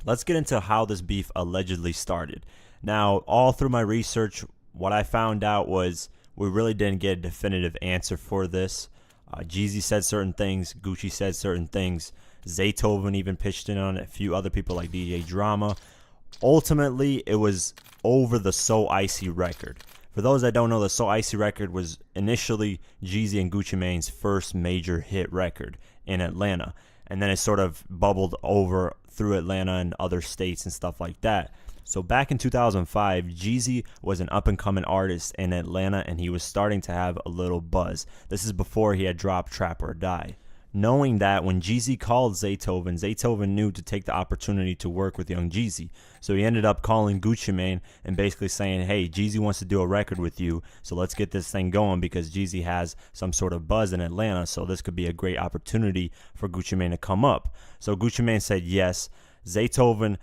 let's get into how this beef allegedly started. Now, all through my research, what I found out was we really didn't get a definitive answer for this. Jeezy said certain things, Gucci said certain things, Zaytoven even pitched in on it, a few other people like DJ Drama. Ultimately, it was over the So Icy record. For those that don't know, the So Icy record was initially Jeezy and Gucci Mane's first major hit record in Atlanta. And then it sort of bubbled over through Atlanta and other states and stuff like that. So back in 2005, Jeezy was an up-and-coming artist in Atlanta, and he was starting to have a little buzz. This is before he had dropped Trap or Die. Knowing that, when Jeezy called Zaytoven, Zaytoven knew to take the opportunity to work with Young Jeezy. So he ended up calling Gucci Mane and basically saying, hey, Jeezy wants to do a record with you, so let's get this thing going because Jeezy has some sort of buzz in Atlanta, so this could be a great opportunity for Gucci Mane to come up. So Gucci Mane said yes. Zaytoven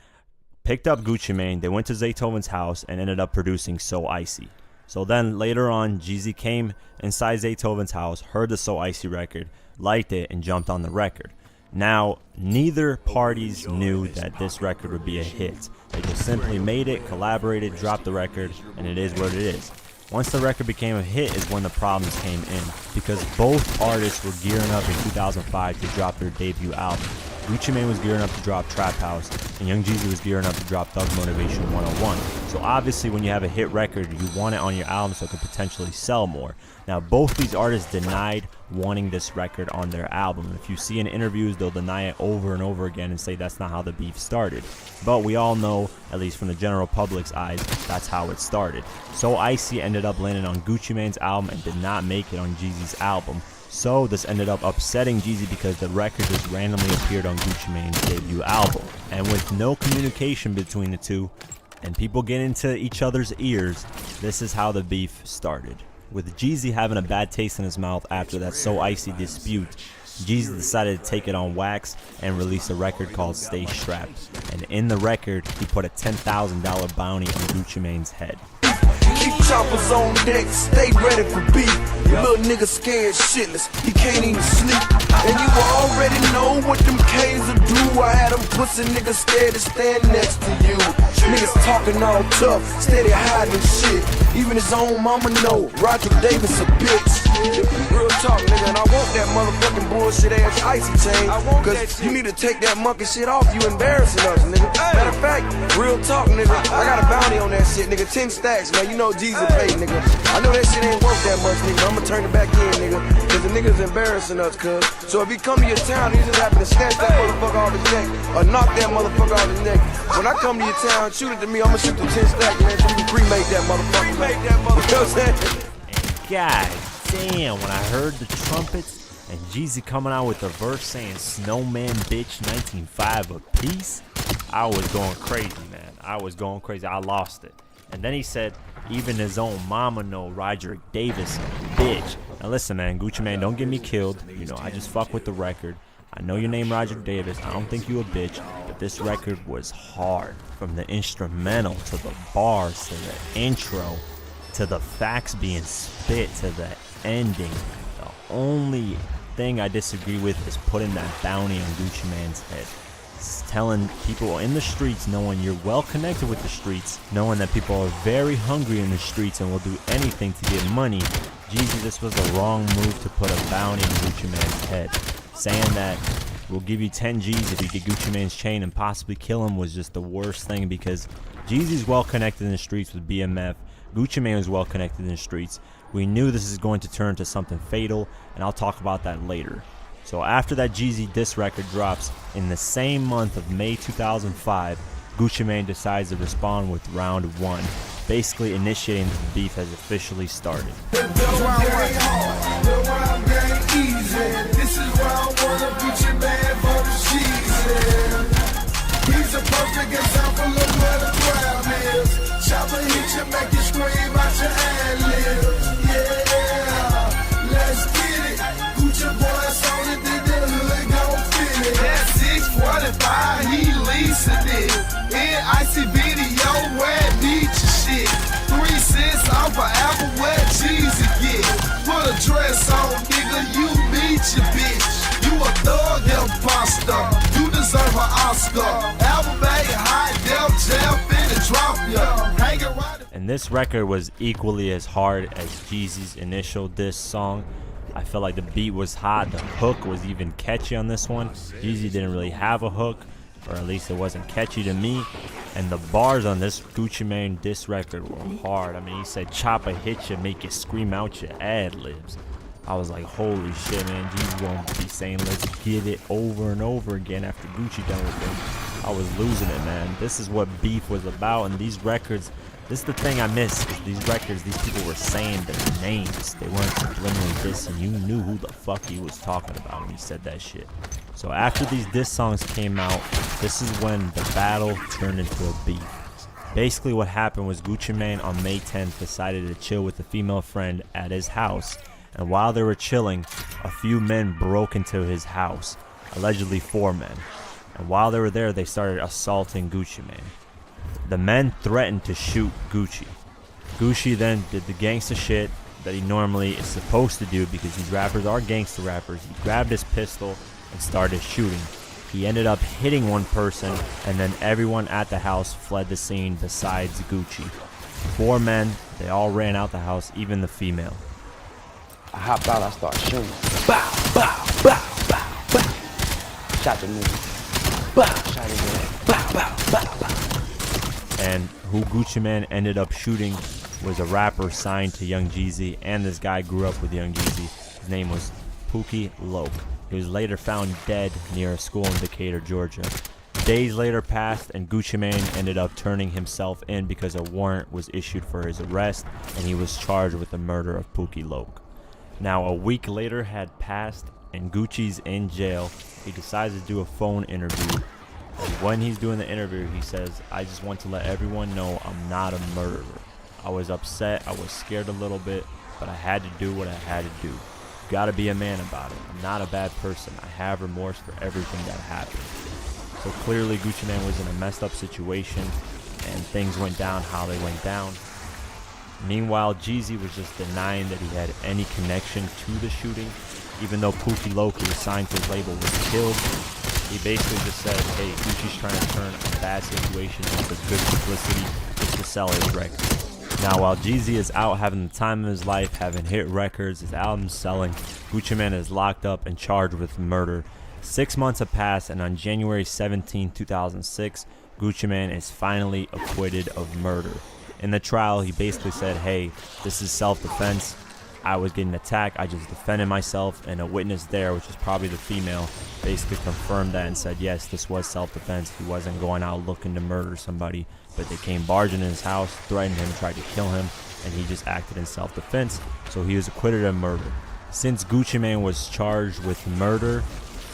picked up Gucci Mane, they went to Zaytoven's house and ended up producing So Icy. So then later on, Jeezy came inside Zaytoven's house, heard the So Icy record, liked it, and jumped on the record. Now, neither parties knew that this record would be a hit. They just simply made it, collaborated, dropped the record, and it is what it is. Once the record became a hit is when the problems came in, because both artists were gearing up in 2005 to drop their debut album. Gucci Mane was gearing up to drop Trap House, and Young Jeezy was gearing up to drop Thug Motivation 101. So obviously when you have a hit record, you want it on your album so it could potentially sell more. Now both these artists denied wanting this record on their album. If you see in interviews, they'll deny it over and over again and say that's not how the beef started. But we all know, at least from the general public's eyes, that's how it started. So Icy ended up landing on Gucci Mane's album and did not make it on Jeezy's album. So this ended up upsetting Jeezy because the record just randomly appeared on Gucci Mane's debut album. And with no communication between the two, and people getting into each other's ears, this is how the beef started. With Jeezy having a bad taste in his mouth after that So Icy dispute, Jeezy decided to take it on wax and release a record called Stay Strapped. And in the record, he put a $10,000 bounty on Gucci Mane's head. Keep choppers on deck, stay ready for beef. Your little nigga scared shitless, he can't even sleep. And you already know what them K's will do. I had them pussy niggas scared to stand next to you. Niggas talking all tough, steady hiding shit. Even his own mama know Roger Davis a bitch. Real talk, nigga, and I want that motherfucking bullshit ass icy chain. Cause you need to take that monkey shit off, you embarrassing us, nigga. Matter of fact, real talk, nigga, I got a bounty on that shit, nigga. 10 stacks, man, you know Jeezy paid, nigga. I know that shit ain't worth that much, nigga. I'ma turn it back in, nigga. Cause the nigga's embarrassing us, cuz. So if he come to your town, he just happen to snatch that motherfucker off his neck or knock that motherfucker off his neck. When I come to your town, shoot it to me, I'ma shoot the 10 stacks, man, so you can cremate that motherfucker. You know what I'm saying? God damn, when I heard the trumpets and Jeezy coming out with a verse saying Snowman bitch 19.5 a piece, I was going crazy, man. I was going crazy. I lost it. And then he said, even his own mama know Roger Davis bitch. Now listen, man, Gucci Mane, don't get me killed. You know, I just fuck with the record. I know your name Roger Davis. I don't think you a bitch, but this record was hard. From the instrumental to the bars to the intro to the facts being spit to the ending. The only thing I disagree with is putting that bounty on Gucci Mane's head. It's telling people in the streets, knowing you're well connected with the streets, knowing that people are very hungry in the streets and will do anything to get money. Jeezy, this was the wrong move to put a bounty on Gucci Mane's head. Saying that we'll give you 10 G's if you get Gucci Mane's chain and possibly kill him was just the worst thing, because Jeezy's well connected in the streets with BMF. Gucci Mane was well connected in the streets. We knew this is going to turn to something fatal, and I'll talk about that later. So after that Jeezy diss record drops, in the same month of May 2005, Gucci Mane decides to respond with round 1, basically initiating the beef has officially started. This is round 1 of Gucci Mane for the season. He's a perfect example of what a crowd is. Chopper hit you, make you scream out your ad-libs. Yeah, let's get it. Gucci boys on it, then the hood gon' fit it. Oscar. Album bag, high def, jam, finna drop ya. Hang around. And this record was equally as hard as Jeezy's initial diss song. I felt like the beat was hot, the hook was even catchy on this one. Jeezy didn't really have a hook, or at least it wasn't catchy to me. And the bars on this Gucci Mane diss record were hard. I mean, he said, chopper hit you, make you scream out your ad-libs. I was like, holy shit, man, Jeezy won't be saying let's get it over and over again after Gucci done with him. I was losing it, man. This is what beef was about, and these records, this is the thing I miss. These records, these people were saying their names. They weren't subliminally dissing. You knew who the fuck he was talking about when he said that shit. So after these diss songs came out, this is when the battle turned into a beef. Basically what happened was Gucci Mane on May 10th decided to chill with a female friend at his house. And while they were chilling, a few men broke into his house, allegedly 4 men. And while they were there, they started assaulting Gucci Mane. The men threatened to shoot Gucci. Gucci then did the gangsta shit that he normally is supposed to do because these rappers are gangsta rappers. He grabbed his pistol and started shooting. He ended up hitting one person, and then everyone at the house fled the scene besides Gucci. 4 men, they all ran out the house, even the female. I hopped out, I started shooting. Bow, bow, bow, bow, bow. Shot the nigga. Bow, shot his head. Bow, bow, bow, bow. And who Gucci Mane ended up shooting was a rapper signed to Young Jeezy, and this guy grew up with Young Jeezy. His name was Pookie Loke. He was later found dead near a school in Decatur, Georgia. Days later passed, and Gucci Mane ended up turning himself in because a warrant was issued for his arrest, and he was charged with the murder of Pookie Loke. Now, a week later had passed, and Gucci's in jail. He decides to do a phone interview. And when he's doing the interview, he says, I just want to let everyone know I'm not a murderer. I was upset, I was scared a little bit, but I had to do what I had to do. You gotta be a man about it. I'm not a bad person. I have remorse for everything that happened. So clearly Gucci Mane was in a messed up situation, and things went down how they went down. Meanwhile, Jeezy was just denying that he had any connection to the shooting. Even though Pookie Loke, who was signed to his label, was killed, he basically just said, hey, Gucci's trying to turn a bad situation into good publicity just to sell his record. Now, while Jeezy is out having the time of his life, having hit records, his album's selling, Gucci Mane is locked up and charged with murder. 6 months have passed, and on January 17, 2006, Gucci Mane is finally acquitted of murder. In the trial, he basically said, hey, this is self-defense. I was getting attacked, I just defended myself, and a witness there, which is probably the female, basically confirmed that and said, yes, this was self-defense. He wasn't going out looking to murder somebody, but they came barging in his house, threatened him, tried to kill him, and he just acted in self-defense, so he was acquitted of murder. Since Gucci Mane was charged with murder,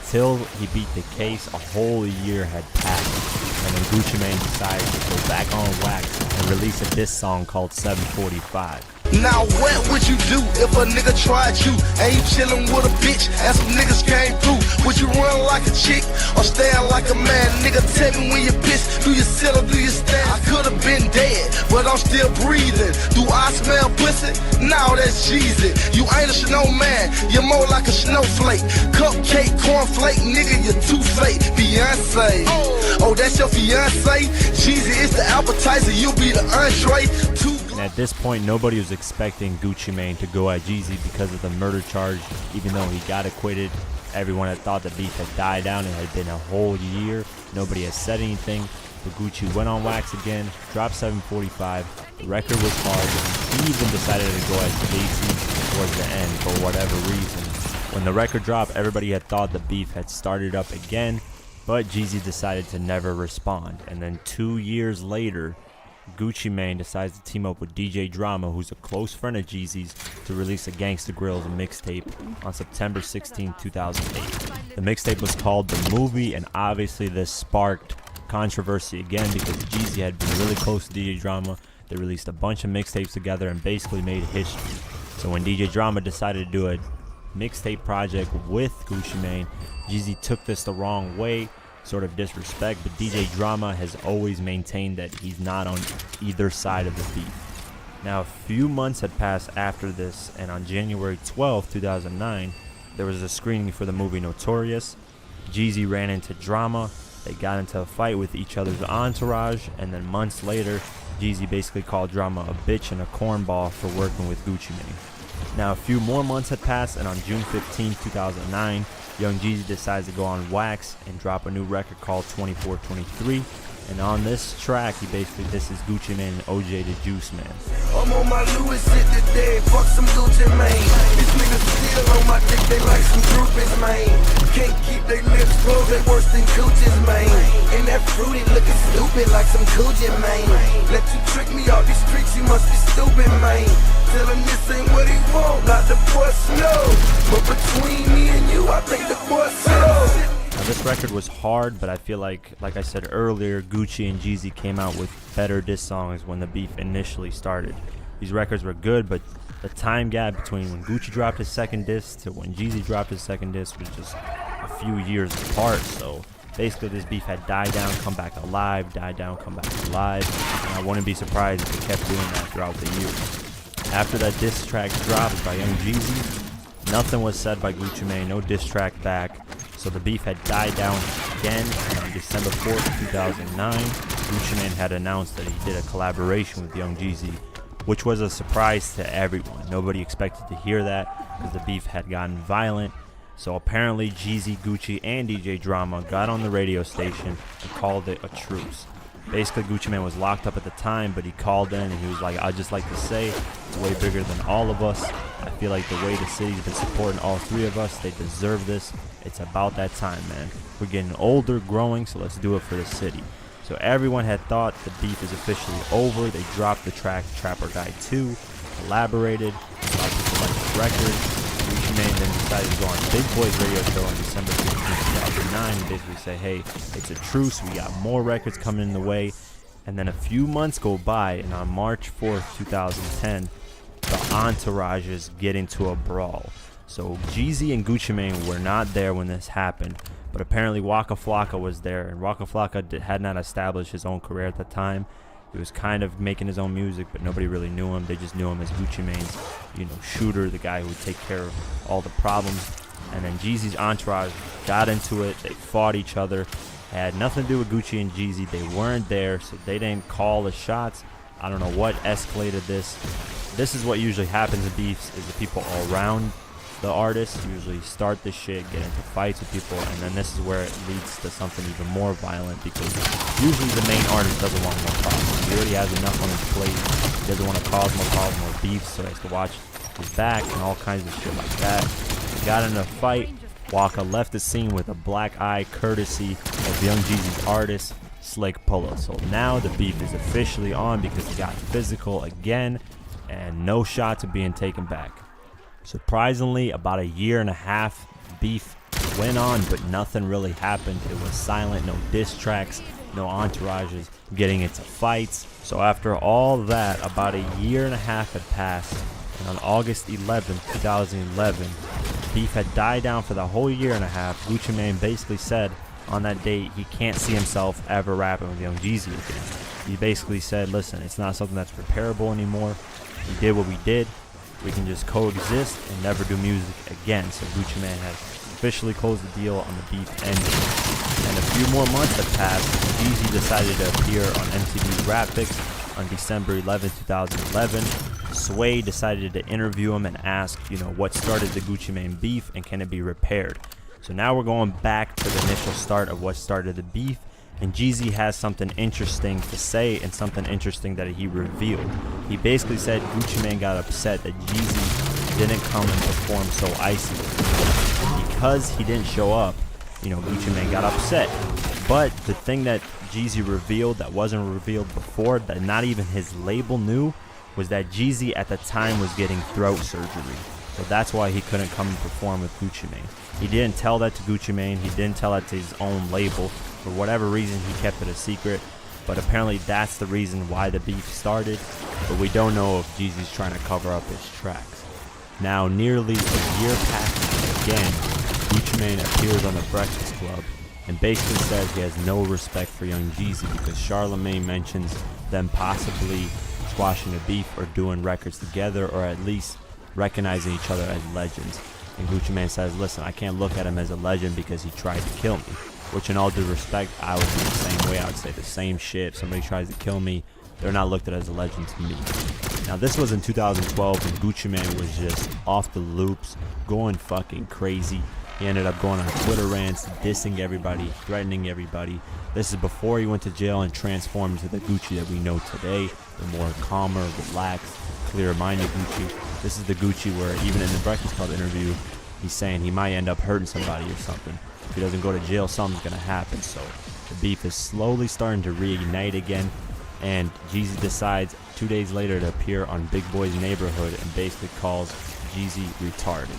till he beat the case, a whole year had passed, and then Gucci Mane decided to go back on wax and release a diss song called 745. Now what would you do if a nigga tried you? Ain't you chillin' with a bitch and some niggas came through? Would you run like a chick or stand like a man? Nigga, tell me when you piss, do you sit or do you stand? I could've been dead, but I'm still breathing. Do I smell pussy? Now that's Jeezy. You ain't a snowman, you're more like a snowflake. Cupcake, cornflake, nigga, you're too fake. Beyonce, oh that's your fiance? Jeezy is the appetizer, you be the entree. And at this point, nobody was expecting Gucci Mane to go at Jeezy because of the murder charge. Even though he got acquitted, everyone had thought the beef had died down. It had been a whole year. Nobody had said anything. But Gucci went on wax again, dropped 745. The record was hard. He even decided to go at Jay-Z towards the end for whatever reason. When the record dropped, everybody had thought the beef had started up again, but Jeezy decided to never respond. And then 2 years later, Gucci Mane decides to team up with DJ Drama, who's a close friend of Jeezy's, to release a Gangsta Grillz mixtape on September 16, 2008. The mixtape was called The Movie, and obviously this sparked controversy again because Jeezy had been really close to DJ Drama. They released a bunch of mixtapes together and basically made history. So when DJ Drama decided to do a mixtape project with Gucci Mane, Jeezy took this the wrong way, sort of disrespect, but DJ Drama has always maintained that he's not on either side of the beef. Now, a few months had passed after this, and on January 12, 2009, there was a screening for the movie Notorious. Jeezy ran into Drama, They got into a fight with each other's entourage, and then months later, Jeezy basically called Drama a bitch and a cornball for working with Gucci Mane. Now, a few more months had passed, and on June 15, 2009, Young Jeezy decides to go on wax and drop a new record called 2423. And on this track, he basically disses Gucci Mane and OJ the Juice Man. I'm on my Louis shit today, fuck some Gucci Mane. These niggas still on my dick, they like some groupies, man. Can't keep their lips closed, they worse than coochies, man. And that fruity looking stupid like some coochie, man. Let you trick me off these streets, you must be stupid, man. Tell him this ain't what he want, not the boy Snow. But between me and you, I think the boy Snow. Now, this record was hard, but I feel like I said earlier, Gucci and Jeezy came out with better diss songs when the beef initially started. These records were good, but the time gap between when Gucci dropped his second diss to when Jeezy dropped his second diss was just a few years apart. So basically, this beef had died down, come back alive, died down, come back alive, and I wouldn't be surprised if it kept doing that throughout the years. After that diss track dropped by Young Jeezy, nothing was said by Gucci Mane, no diss track back. So the beef had died down again, and on December 4th, 2009, Gucci Mane had announced that he did a collaboration with Young Jeezy, which was a surprise to everyone. Nobody expected to hear that because the beef had gotten violent. So apparently Jeezy, Gucci, and DJ Drama got on the radio station and called it a truce. Basically, Gucci Mane was locked up at the time, but he called in and he was like, I'd just like to say, it's way bigger than all of us. I feel like the way the city's been supporting all three of us, they deserve this. It's about that time, man. We're getting older, growing, so let's do it for the city. So everyone had thought the beef is officially over. They dropped the track Trap or Die 2, collaborated, a lot of people liked the record. Gucci Mane then decided to go on Big Boy's radio show on December 15, 2009 and basically say, hey, it's a truce, we got more records coming in the way. And then a few months go by, and on March 4th, 2010, the entourages get into a brawl. So Jeezy and Gucci Mane were not there when this happened, but apparently Waka Flocka was there, and Waka Flocka had not established his own career at the time. He was kind of making his own music, but nobody really knew him. They just knew him as Gucci Mane's, shooter, the guy who would take care of all the problems. And then Jeezy's entourage got into it. They fought each other. It had nothing to do with Gucci and Jeezy. They weren't there, so they didn't call the shots. I don't know what escalated this. This is what usually happens in beefs, is the people around the artists usually start this shit, get into fights with people, and then this is where it leads to something even more violent, because usually the main artist doesn't want more problems. He already has enough on his plate. He doesn't want to cause more problems, more beef, so he has to watch his back and all kinds of shit like that. He got in a fight. Waka left the scene with a black eye courtesy of Young Jeezy's artist, Slick Pulla. So now the beef is officially on because it got physical again, and no shots are being taken back. Surprisingly, about a year and a half, beef went on, but nothing really happened. It was silent, no diss tracks, no entourages getting into fights. So after all that, about a year and a half had passed, and on August 11, 2011, beef had died down for the whole year and a half. Gucci Mane basically said on that date he can't see himself ever rapping with Young Jeezy again. He basically said, listen, it's not something that's repairable anymore. We did what we did. We can just coexist and never do music again. So Gucci Mane has officially closed the deal on the beef ending. And a few more months had passed. Jeezy decided to appear on MTV's Rap Fix on December 11, 2011. Sway decided to interview him and ask, what started the Gucci Mane beef and can it be repaired? So now we're going back to the initial start of what started the beef. And Jeezy has something interesting to say and something interesting that he revealed. He basically said Gucci Mane got upset that Jeezy didn't come and perform So Icy. And because he didn't show up, Gucci Mane got upset. But the thing that Jeezy revealed that wasn't revealed before, that not even his label knew, was that Jeezy at the time was getting throat surgery. So that's why he couldn't come and perform with Gucci Mane. He didn't tell that to Gucci Mane. He didn't tell that to his own label. For whatever reason, he kept it a secret. But apparently that's the reason why the beef started. But we don't know if Jeezy's trying to cover up his tracks. Now, nearly a year passes again, Gucci Mane appears on the Breakfast Club and basically says he has no respect for Young Jeezy because Charlamagne mentions them possibly squashing a beef or doing records together, or at least recognizing each other as legends. And Gucci Mane says, listen, I can't look at him as a legend because he tried to kill me. which in all due respect, I would be the same way. I would say the same shit. If somebody tries to kill me, they're not looked at as a legend to me. Now, this was in 2012 when Gucci Mane was just off the loops, going fucking crazy. He ended up going on Twitter rants, dissing everybody, threatening everybody. This is before he went to jail and transformed into the Gucci that we know today, the more calmer, relaxed, clear-minded Gucci. This is the Gucci where even in the Breakfast Club interview, he's saying he might end up hurting somebody or something. If he doesn't go to jail, something's going to happen. So the beef is slowly starting to reignite again. And Jeezy decides 2 days later to appear on Big Boy's Neighborhood and basically calls Jeezy retarded.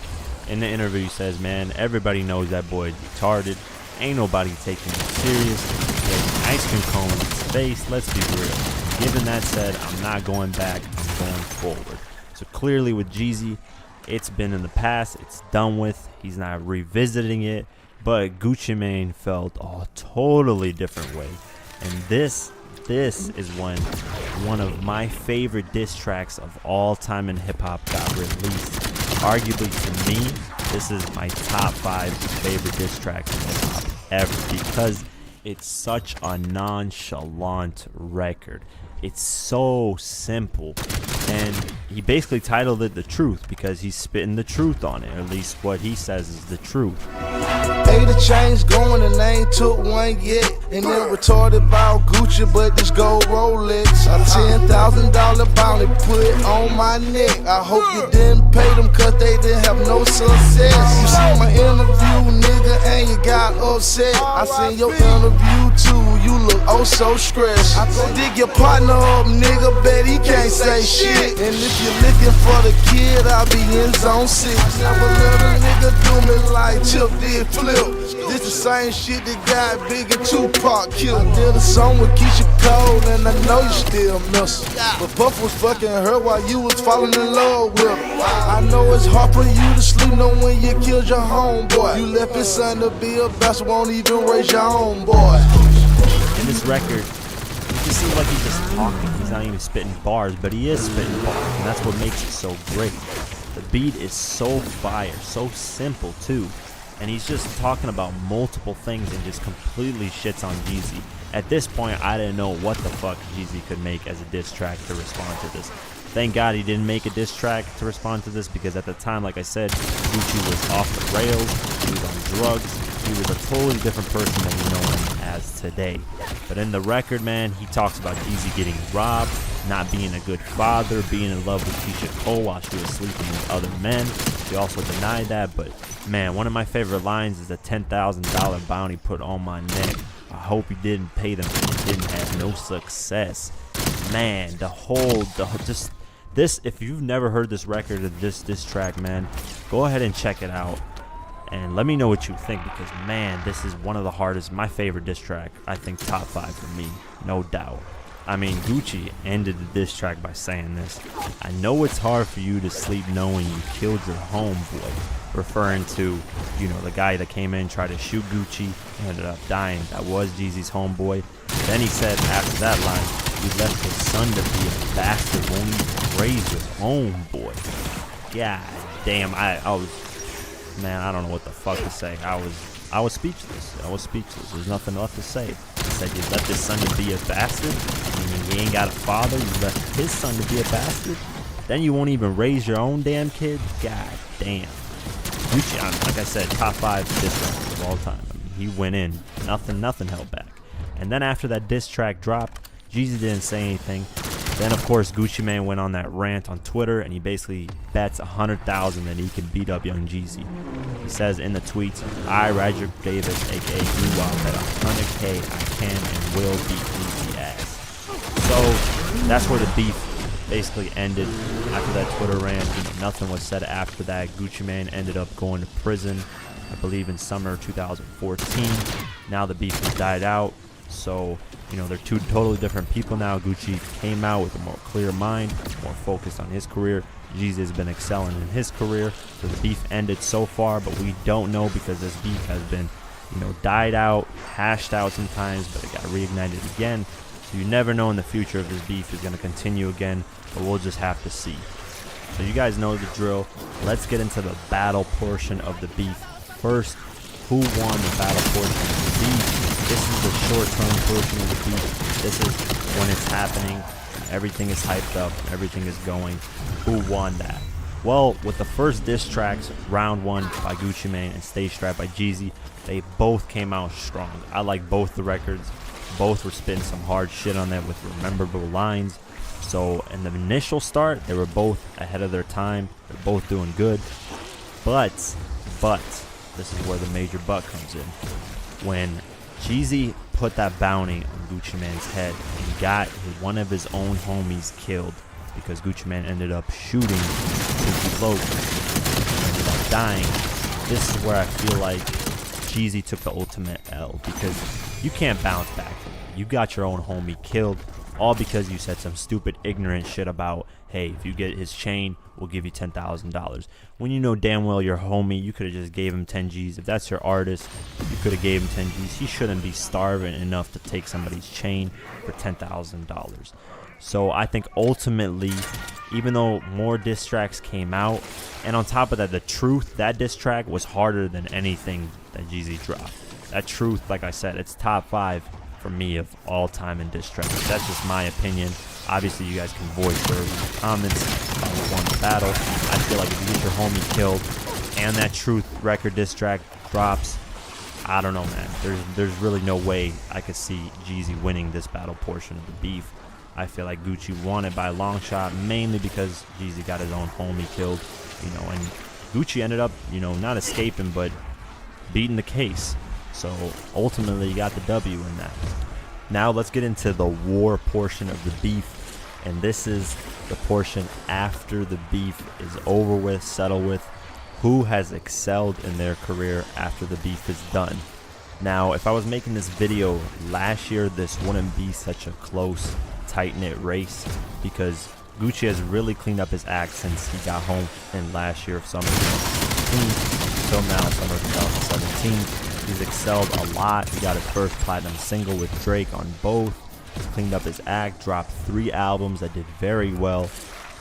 In the interview, he says, man, everybody knows that boy is retarded. Ain't nobody taking him serious. He has an ice cream cone in his face. Let's be real. Given that said, I'm not going back. I'm going forward. So clearly with Jeezy, it's been in the past. It's done with. He's not revisiting it. But Gucci Mane felt a totally different way. And this is when one of my favorite diss tracks of all time in hip-hop got released. Arguably, to me, this is my top 5 favorite diss tracks in hip-hop ever because it's such a nonchalant record. It's so simple. And he basically titled it The Truth because he's spitting the truth on it, or at least what he says is the truth. Hey, the chain's going and I ain't took one yet. And they're retarded about Gucci, but this gold Rolex. A $10,000 bounty put on my neck. I hope you didn't pay them cause they didn't have no success. You see my interview, nigga, and you got upset. I seen your interview too, you look oh so stressed. Dig your partner up, nigga, bet he can't say shit. And if you're looking for the kid, I'll be in zone 6. Never let a nigga do me like Chip did Flip. This the same shit that got Big and Tupac killed. I did a song with Keisha Cole, and I know you still miss her. But Puff was fucking her while you was falling in love with her. I know it's hard for you to sleep, know when you killed your homeboy. You left his son to be a bastard, won't even raise your own boy. In this record, it just seems like he's just talking. He's not even spitting bars, but he is spitting bars, and that's what makes it so great. The beat is so fire, so simple too. And he's just talking about multiple things and just completely shits on Jeezy. At this point, I didn't know what the fuck Jeezy could make as a diss track to respond to this. Thank God he didn't make a diss track to respond to this because at the time, like I said, Gucci was off the rails, he was on drugs, he was a totally different person than we know him as today. But in the record, man, he talks about Jeezy getting robbed, not being a good father, being in love with Keisha Cole while she was sleeping with other men. He also denied that, but man, one of my favorite lines is the $10,000 bounty put on my neck. I hope you didn't pay them and you didn't have no success. Man, this, if you've never heard this record of this track, man, go ahead and check it out. And let me know what you think because, man, this is one of the hardest, my favorite diss track. I think top 5 for me, no doubt. I mean, Gucci ended the diss track by saying this. I know it's hard for you to sleep knowing you killed your homeboy. Referring to, you know, the guy that came in, tried to shoot Gucci, ended up dying. That was Jeezy's homeboy. Then he said after that line, he left his son to be a bastard, won't even raise his homeboy. God damn, I was, man, I don't know what the fuck to say. I was speechless. There's nothing left to say. He said you left his son to be a bastard. I mean, he ain't got a father. You left his son to be a bastard. Then you won't even raise your own damn kid. God damn. Gucci, like I said, top 5 diss tracks of all time. I mean, he went in. Nothing held back. And then after that diss track dropped, Jeezy didn't say anything. Then, of course, Gucci Mane went on that rant on Twitter, and he basically bets $100,000 that he can beat up Young Jeezy. He says in the tweets, I, Roger Davis, a.k.a. Blue bet $100K I can and will beat Jeezy ass. So, that's where the beef basically ended after that Twitter rant. You know, nothing was said after that. Gucci Mane ended up going to prison, I believe in summer 2014. Now the beef has died out. So, you know, they're two totally different people now. Gucci came out with a more clear mind, more focused on his career. Jeezy has been excelling in his career. So the beef ended so far, but we don't know because this beef has been, you know, died out, hashed out sometimes, but it got reignited again. So you never know in the future if this beef is going to continue again, but we'll just have to see. So you guys know the drill. Let's get into the battle portion of the beef. First, who won the battle portion of the beef. This is the short-term portion of the beef. This is when it's happening. Everything is hyped up. Everything is going. Who won that? Well, with the first diss tracks, Round 1 by Gucci Mane and Stay Strapped by Jeezy, they both came out strong. I like both the records. Both were spitting some hard shit on that with memorable lines. So in the initial start, they were both ahead of their time. They're both doing good. But, this is where the major but comes in. When Jeezy put that bounty on Gucci Mane's head and got one of his own homies killed because Gucci Mane ended up shooting Gucci Logan and ended up dying. This is where I feel like Jeezy took the ultimate L, because you can't bounce back from it. You got your own homie killed, all because you said some stupid ignorant shit about, hey, if you get his chain, we'll give you $10,000. When you know damn well your homie, you could have just gave him 10 G's. If that's your artist, you could have gave him 10 G's. He shouldn't be starving enough to take somebody's chain for $10,000. So I think ultimately, even though more diss tracks came out, and on top of that, the Truth, that diss track was harder than anything that Jeezy dropped. That Truth, like I said, it's top 5 for me of all time in diss tracks. That's just my opinion. Obviously, you guys can voice those in the comments about who won the battle. I feel like if you get your homie killed and that Truth record diss track drops, I don't know, man. There's really no way I could see Jeezy winning this battle portion of the beef. I feel like Gucci won it by a long shot, mainly because Jeezy got his own homie killed, you know, and Gucci ended up, you know, not escaping, but beating the case. So ultimately, you got the W in that. Now let's get into the war portion of the beef, and this is the portion after the beef is over with, settled with. Who has excelled in their career after the beef is done? Now, if I was making this video last year, this wouldn't be such a close, tight-knit race, because Gucci has really cleaned up his act since he got home in last year of summer 2016 till now, summer 2017. He's excelled a lot. He got his first platinum single with Drake on both. He's cleaned up his act, dropped 3 albums that did very well.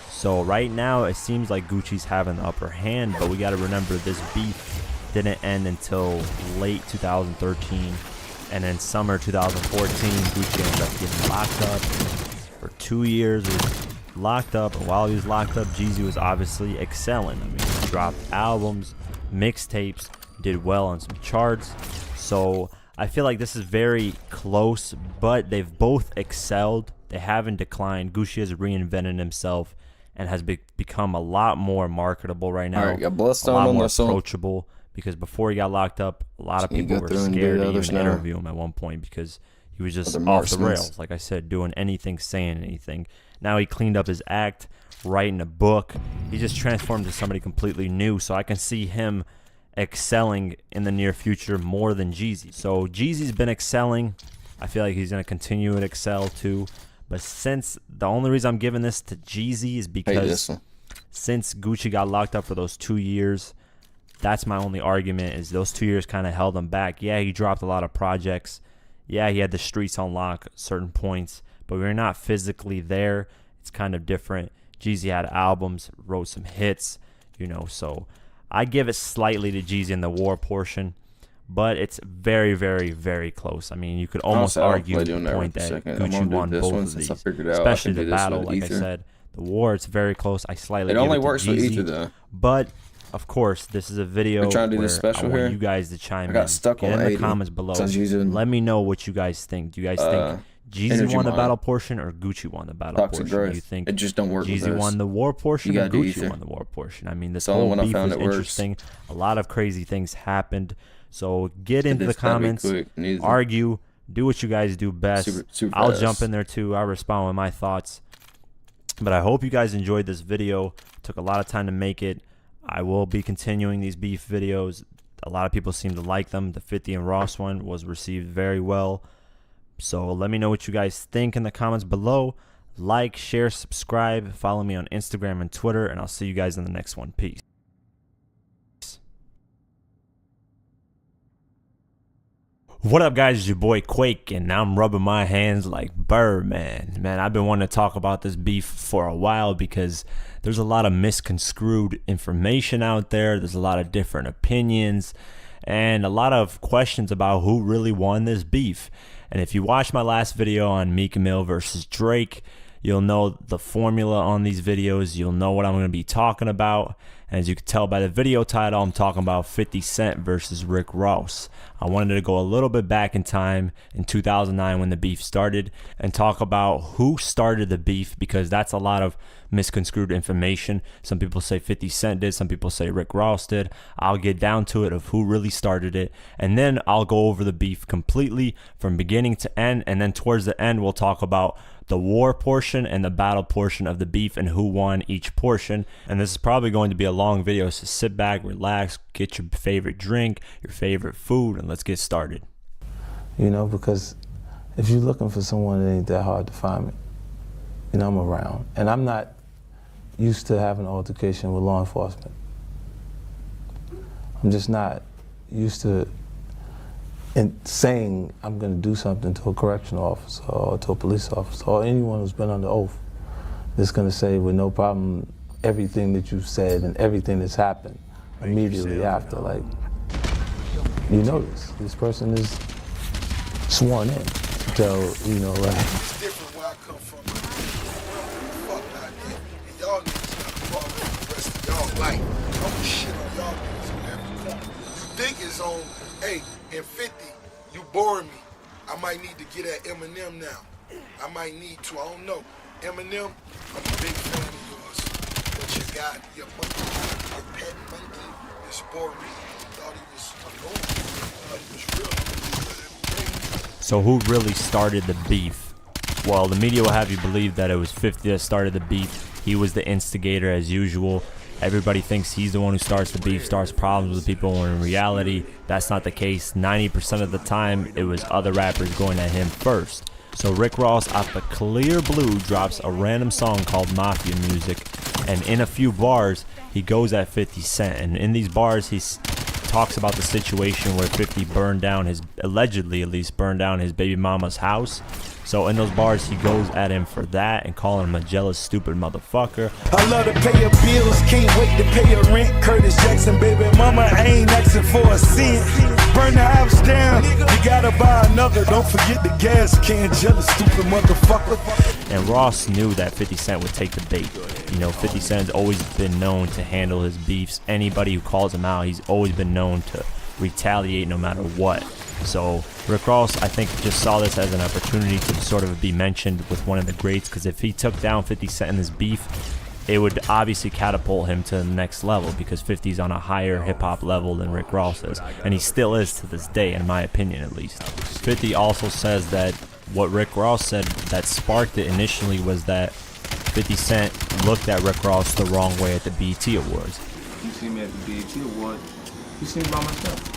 So right now, it seems like Gucci's having the upper hand, but we got to remember this beef didn't end until late 2013. And in summer 2014, Gucci ended up getting locked up for 2 years. He was locked up, and while he was locked up, Jeezy was obviously excelling. I mean, he dropped albums, mixtapes, did well on some charts. So I feel like this is very close, but they've both excelled. They haven't declined. Gucci has reinvented himself and has become a lot more marketable right now. All right, got Bloodstone a lot on more the song. approachable, because before he got locked up, a lot of people were scared to even interview him at one point because he was just off the rails. Like I said, doing anything, saying anything. Now he cleaned up his act, writing a book. He just transformed into somebody completely new. So I can see him excelling in the near future more than Jeezy. So Jeezy's been excelling. I feel like he's going to continue to excel too. But since the only reason I'm giving this to Jeezy is because since Gucci got locked up for those 2 years, that's my only argument, is those 2 years kind of held him back. Yeah, he dropped a lot of projects. Yeah, he had the streets on lock at certain points, but we're not physically there. It's kind of different. Jeezy had albums, wrote some hits, you know, so I give it slightly to Jeezy in the war portion, but it's very, very, very close. I mean, you could almost argue the point that Gucci won both of these, especially the battle. Like I said, the war, it's very close. I slightly give it to Jeezy, but of course, this is a video where I want you guys to chime in. Get in the comments below. Let me know what you guys think. Do you guys think Jeezy won the battle portion or Gucci won the battle portion? Do you think it just don't work Jeezy won the war portion or Gucci won the war portion? I mean, this whole beef was interesting. A lot of crazy things happened. So get into the comments, argue, do what you guys do best. I'll jump in there too. I'll respond with my thoughts. But I hope you guys enjoyed this video. It took a lot of time to make it. I will be continuing these beef videos. A lot of people seem to like them. The 50 and Ross one was received very well. So let me know what you guys think in the comments below. Like, share, subscribe, follow me on Instagram and Twitter, and I'll see you guys in the next one. Peace. What up, guys? It's your boy Quake, and now I'm rubbing my hands like Birdman. Man, I've been wanting to talk about this beef for a while because there's a lot of misconstrued information out there. There's a lot of different opinions, and a lot of questions about who really won this beef. And if you watch my last video on Meek Mill versus Drake, you'll know the formula on these videos. You'll know what I'm going to be talking about. And as you can tell by the video title, I'm talking about 50 Cent versus Rick Ross. I wanted to go a little bit back in time in 2009 when the beef started and talk about who started the beef, because that's a lot of misconstrued information. Some people say 50 Cent did, some people say Rick Ross did. I'll get down to it of who really started it, and then I'll go over the beef completely from beginning to end, and then towards the end we'll talk about the war portion and the battle portion of the beef and who won each portion. And this is probably going to be a long video, so sit back, relax, get your favorite drink, your favorite food, and let's get started. You know, because if you're looking for someone, it ain't that hard to find me. You know, I'm around, and I'm not used to having an altercation with law enforcement. I'm just not used to saying I'm going to do something to a correctional officer or to a police officer or anyone who's been under oath that's going to say with no problem everything that you've said and everything that's happened immediately after. Like, you know this person is sworn in. So, you know, like. It's different where I come from. Fuck out there. And y'all niggas got to follow the rest of y'all life. I'm gonna shit on y'all niggas on every corner. You think it's on, hey, in 50, you boring me. I might need to get at Eminem now. I might need to, I don't know. Eminem, I'm a big fan of yours. But you got your monkey, your pet monkey, is boring me. Thought he was alone. He was real. So who really started the beef? Well, the media will have you believe that it was 50 that started the beef. He was the instigator as usual. Everybody thinks he's the one who starts the beef, starts problems with people, when in reality, that's not the case. 90% of the time, it was other rappers going at him first. So Rick Ross, out the clear blue, drops a random song called Mafia Music, and in a few bars, he goes at 50 Cent. And in these bars, he talks about the situation where 50 burned down his, allegedly at least, burned down his baby mama's house. So in those bars, he goes at him for that and calling him a jealous, stupid motherfucker. I love to pay your bills, can't wait to pay your rent. Curtis Jackson, baby mama, I ain't asking for a cent. Burn the house down, you gotta buy another. Don't forget the gas can, jealous, stupid motherfucker. And Ross knew that 50 Cent would take the bait. You know, 50 Cent's always been known to handle his beefs. Anybody who calls him out, he's always been known to retaliate no matter what. So Rick Ross, I think, just saw this as an opportunity to sort of be mentioned with one of the greats, because if he took down 50 Cent in this beef, it would obviously catapult him to the next level, because 50's on a higher hip-hop level than Rick Ross is, and he still is to this day, in my opinion at least. 50 also says that what Rick Ross said that sparked it initially was that 50 Cent looked at Rick Ross the wrong way at the BET Awards. You see me at the BET Awards, you see me by myself.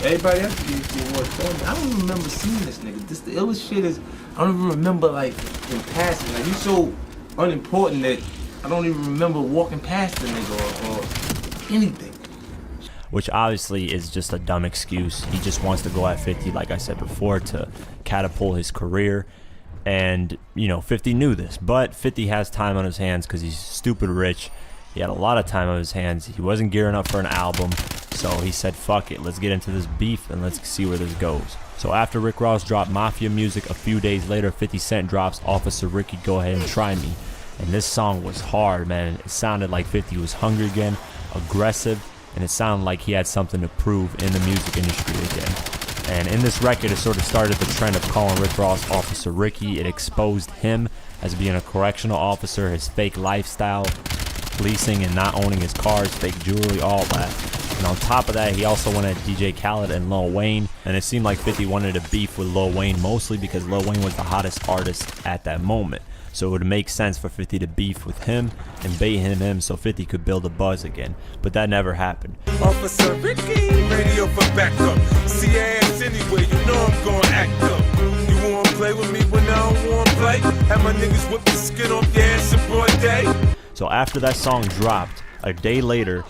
Everybody else at the BET Awards told me. I don't even remember seeing this nigga. This the illest shit is, I don't even remember, like, in passing. Like, he's so unimportant that I don't even remember walking past the nigga or anything. Which obviously is just a dumb excuse. He just wants to go at 50, like I said before, to catapult his career. And, you know, 50 knew this, but 50 has time on his hands because he's stupid rich. He had a lot of time on his hands. He wasn't gearing up for an album, so he said, fuck it, let's get into this beef and let's see where this goes. So after Rick Ross dropped Mafia Music, a few days later, 50 Cent drops Officer Ricky, Go Ahead and Try Me. And this song was hard, man. It sounded like 50 was hungry again, aggressive, and it sounded like he had something to prove in the music industry again. And in this record, it sort of started the trend of calling Rick Ross Officer Ricky. It exposed him as being a correctional officer, his fake lifestyle, leasing and not owning his cars, fake jewelry, all that. And on top of that, he also went at DJ Khaled and Lil Wayne, and it seemed like 50 wanted to beef with Lil Wayne mostly because Lil Wayne was the hottest artist at that moment. So it would make sense for 50 to beef with him and bait him so 50 could build a buzz again. But that never happened. Officer Ricky, radio for backup. See your ass anyway, you know I'm gonna act up. You wanna play with me when I don't wanna play? Have my niggas whip the skin off your ass in broad day. So after that song dropped, a day later,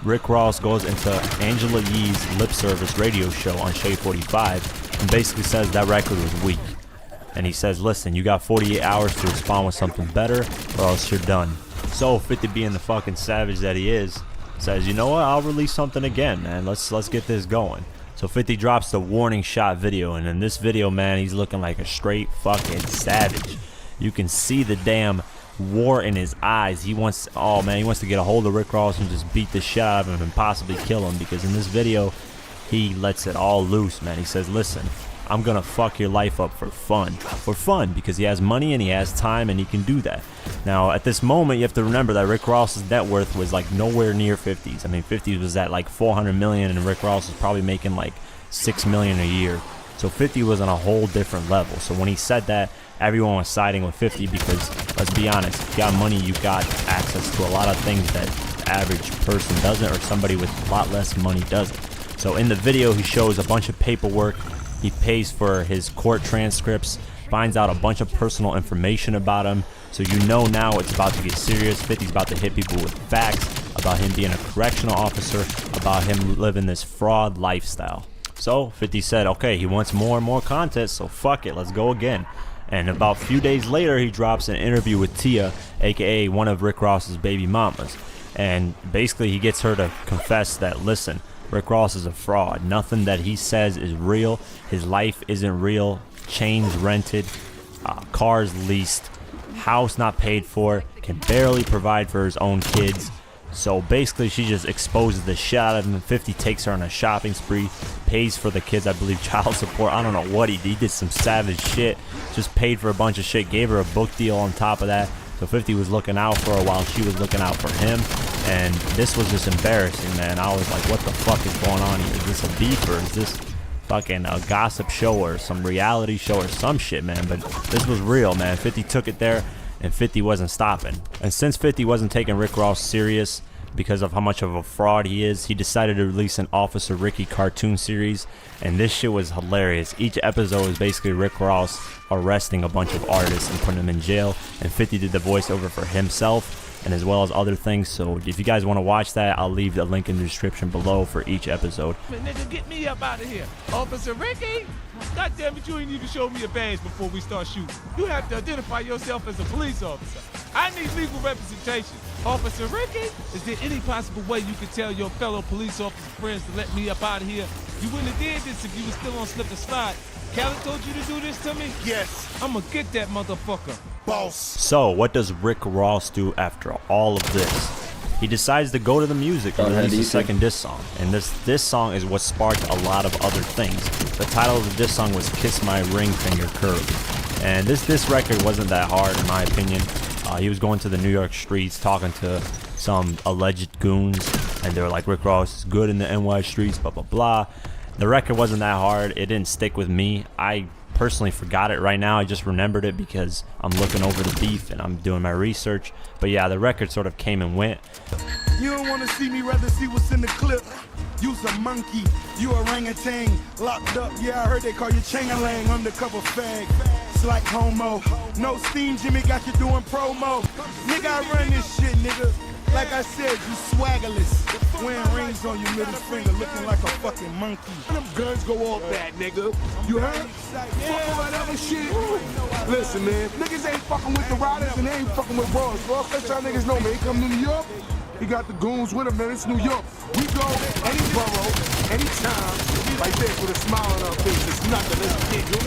Rick Ross goes into Angela Yee's lip service radio show on Shade 45 and basically says that record was weak. And he says, listen, you got 48 hours to respond with something better or else you're done. So 50 being the fucking savage that he is, says, you know what, I'll release something again, man. Let's get this going. So 50 drops the warning shot video, and in this video, man, he's looking like a straight fucking savage. You can see the damn war in his eyes. He wants, oh man, he wants to get a hold of Rick Ross and just beat the shit out of him and possibly kill him, because in this video, he lets it all loose, man. He says, listen, I'm gonna fuck your life up for fun, because he has money and he has time and he can do that. Now, at this moment, you have to remember that Rick Ross's net worth was like nowhere near 50's. I mean, 50's was at like 400 million, and Rick Ross was probably making like 6 million a year. So 50 was on a whole different level. So when he said that, everyone was siding with 50, because let's be honest, if you got money, you got access to a lot of things that the average person doesn't, or somebody with a lot less money doesn't. So in the video, he shows a bunch of paperwork. He pays for his court transcripts, finds out a bunch of personal information about him. So you know now it's about to get serious. 50's about to hit people with facts about him being a correctional officer, about him living this fraud lifestyle. So 50 said, okay, he wants more and more content, so fuck it, let's go again. And about a few days later, he drops an interview with Tia, aka one of Rick Ross's baby mamas. And basically he gets her to confess that, listen, Rick Ross is a fraud. Nothing that he says is real. His life isn't real. Chains rented, cars leased, house not paid for, can barely provide for his own kids. So basically she just exposes the shit out of him. 50 takes her on a shopping spree, pays for the kids, I believe, child support. I don't know what he did some savage shit. Just paid for a bunch of shit, gave her a book deal on top of that. So 50 was looking out for her while she was looking out for him. And this was just embarrassing, man. I was like, what the fuck is going on here? Is this a beef, or is this fucking a gossip show or some reality show or some shit, man? But this was real, man. 50 took it there, and 50 wasn't stopping. And since 50 wasn't taking Rick Ross serious because of how much of a fraud he is, he decided to release an Officer Ricky cartoon series, and this shit was hilarious. Each episode was basically Rick Ross arresting a bunch of artists and putting them in jail, and 50 did the voiceover for himself and as well as other things. So if you guys want to watch that, I'll leave the link in the description below for each episode. Nigga, get me up out of here. Officer Ricky? God damn it, you ain't even show me a badge before we start shooting. You have to identify yourself as a police officer. I need legal representation. Officer Ricky, is there any possible way you could tell your fellow police officer friends to let me up out of here? You wouldn't have did this if you was still on slip and slide. Khaled told you to do this to me? Yes. I'ma get that motherfucker. Boss. So what does Rick Ross do after all of this? He decides to go to the music and release the second diss song. And this song is what sparked a lot of other things. The title of the diss song was Kiss My Ring Finger Curly. And this record wasn't that hard in my opinion. He was going to the New York streets talking to some alleged goons, and they were like, Rick Ross is good in the NY streets, blah blah blah. The record wasn't that hard. It didn't stick with me. I personally forgot it right now. I just remembered it because I'm looking over the beef and I'm doing my research. But yeah, the record sort of came and went. You don't want to see me, rather see what's in the clip. You's a monkey, you orangutan, locked up. Yeah, I heard they call you Chang-a-lang, undercover fag. It's like homo. No steam, Jimmy got you doing promo. Nigga, I run this shit, nigga. Like I said, you swaggerless. Wearing rings on your middle finger, looking like a fucking monkey. Them guns go off that, nigga. You heard? Fuck all that other shit. Listen, man, niggas ain't fucking with the riders and they ain't fucking with Ross, bro. Let y'all niggas know, man. He come to New York, he got the goons with him, man. It's New York. We go any borough, anytime, like this with a smile on our face. It's nothing. Let's get you.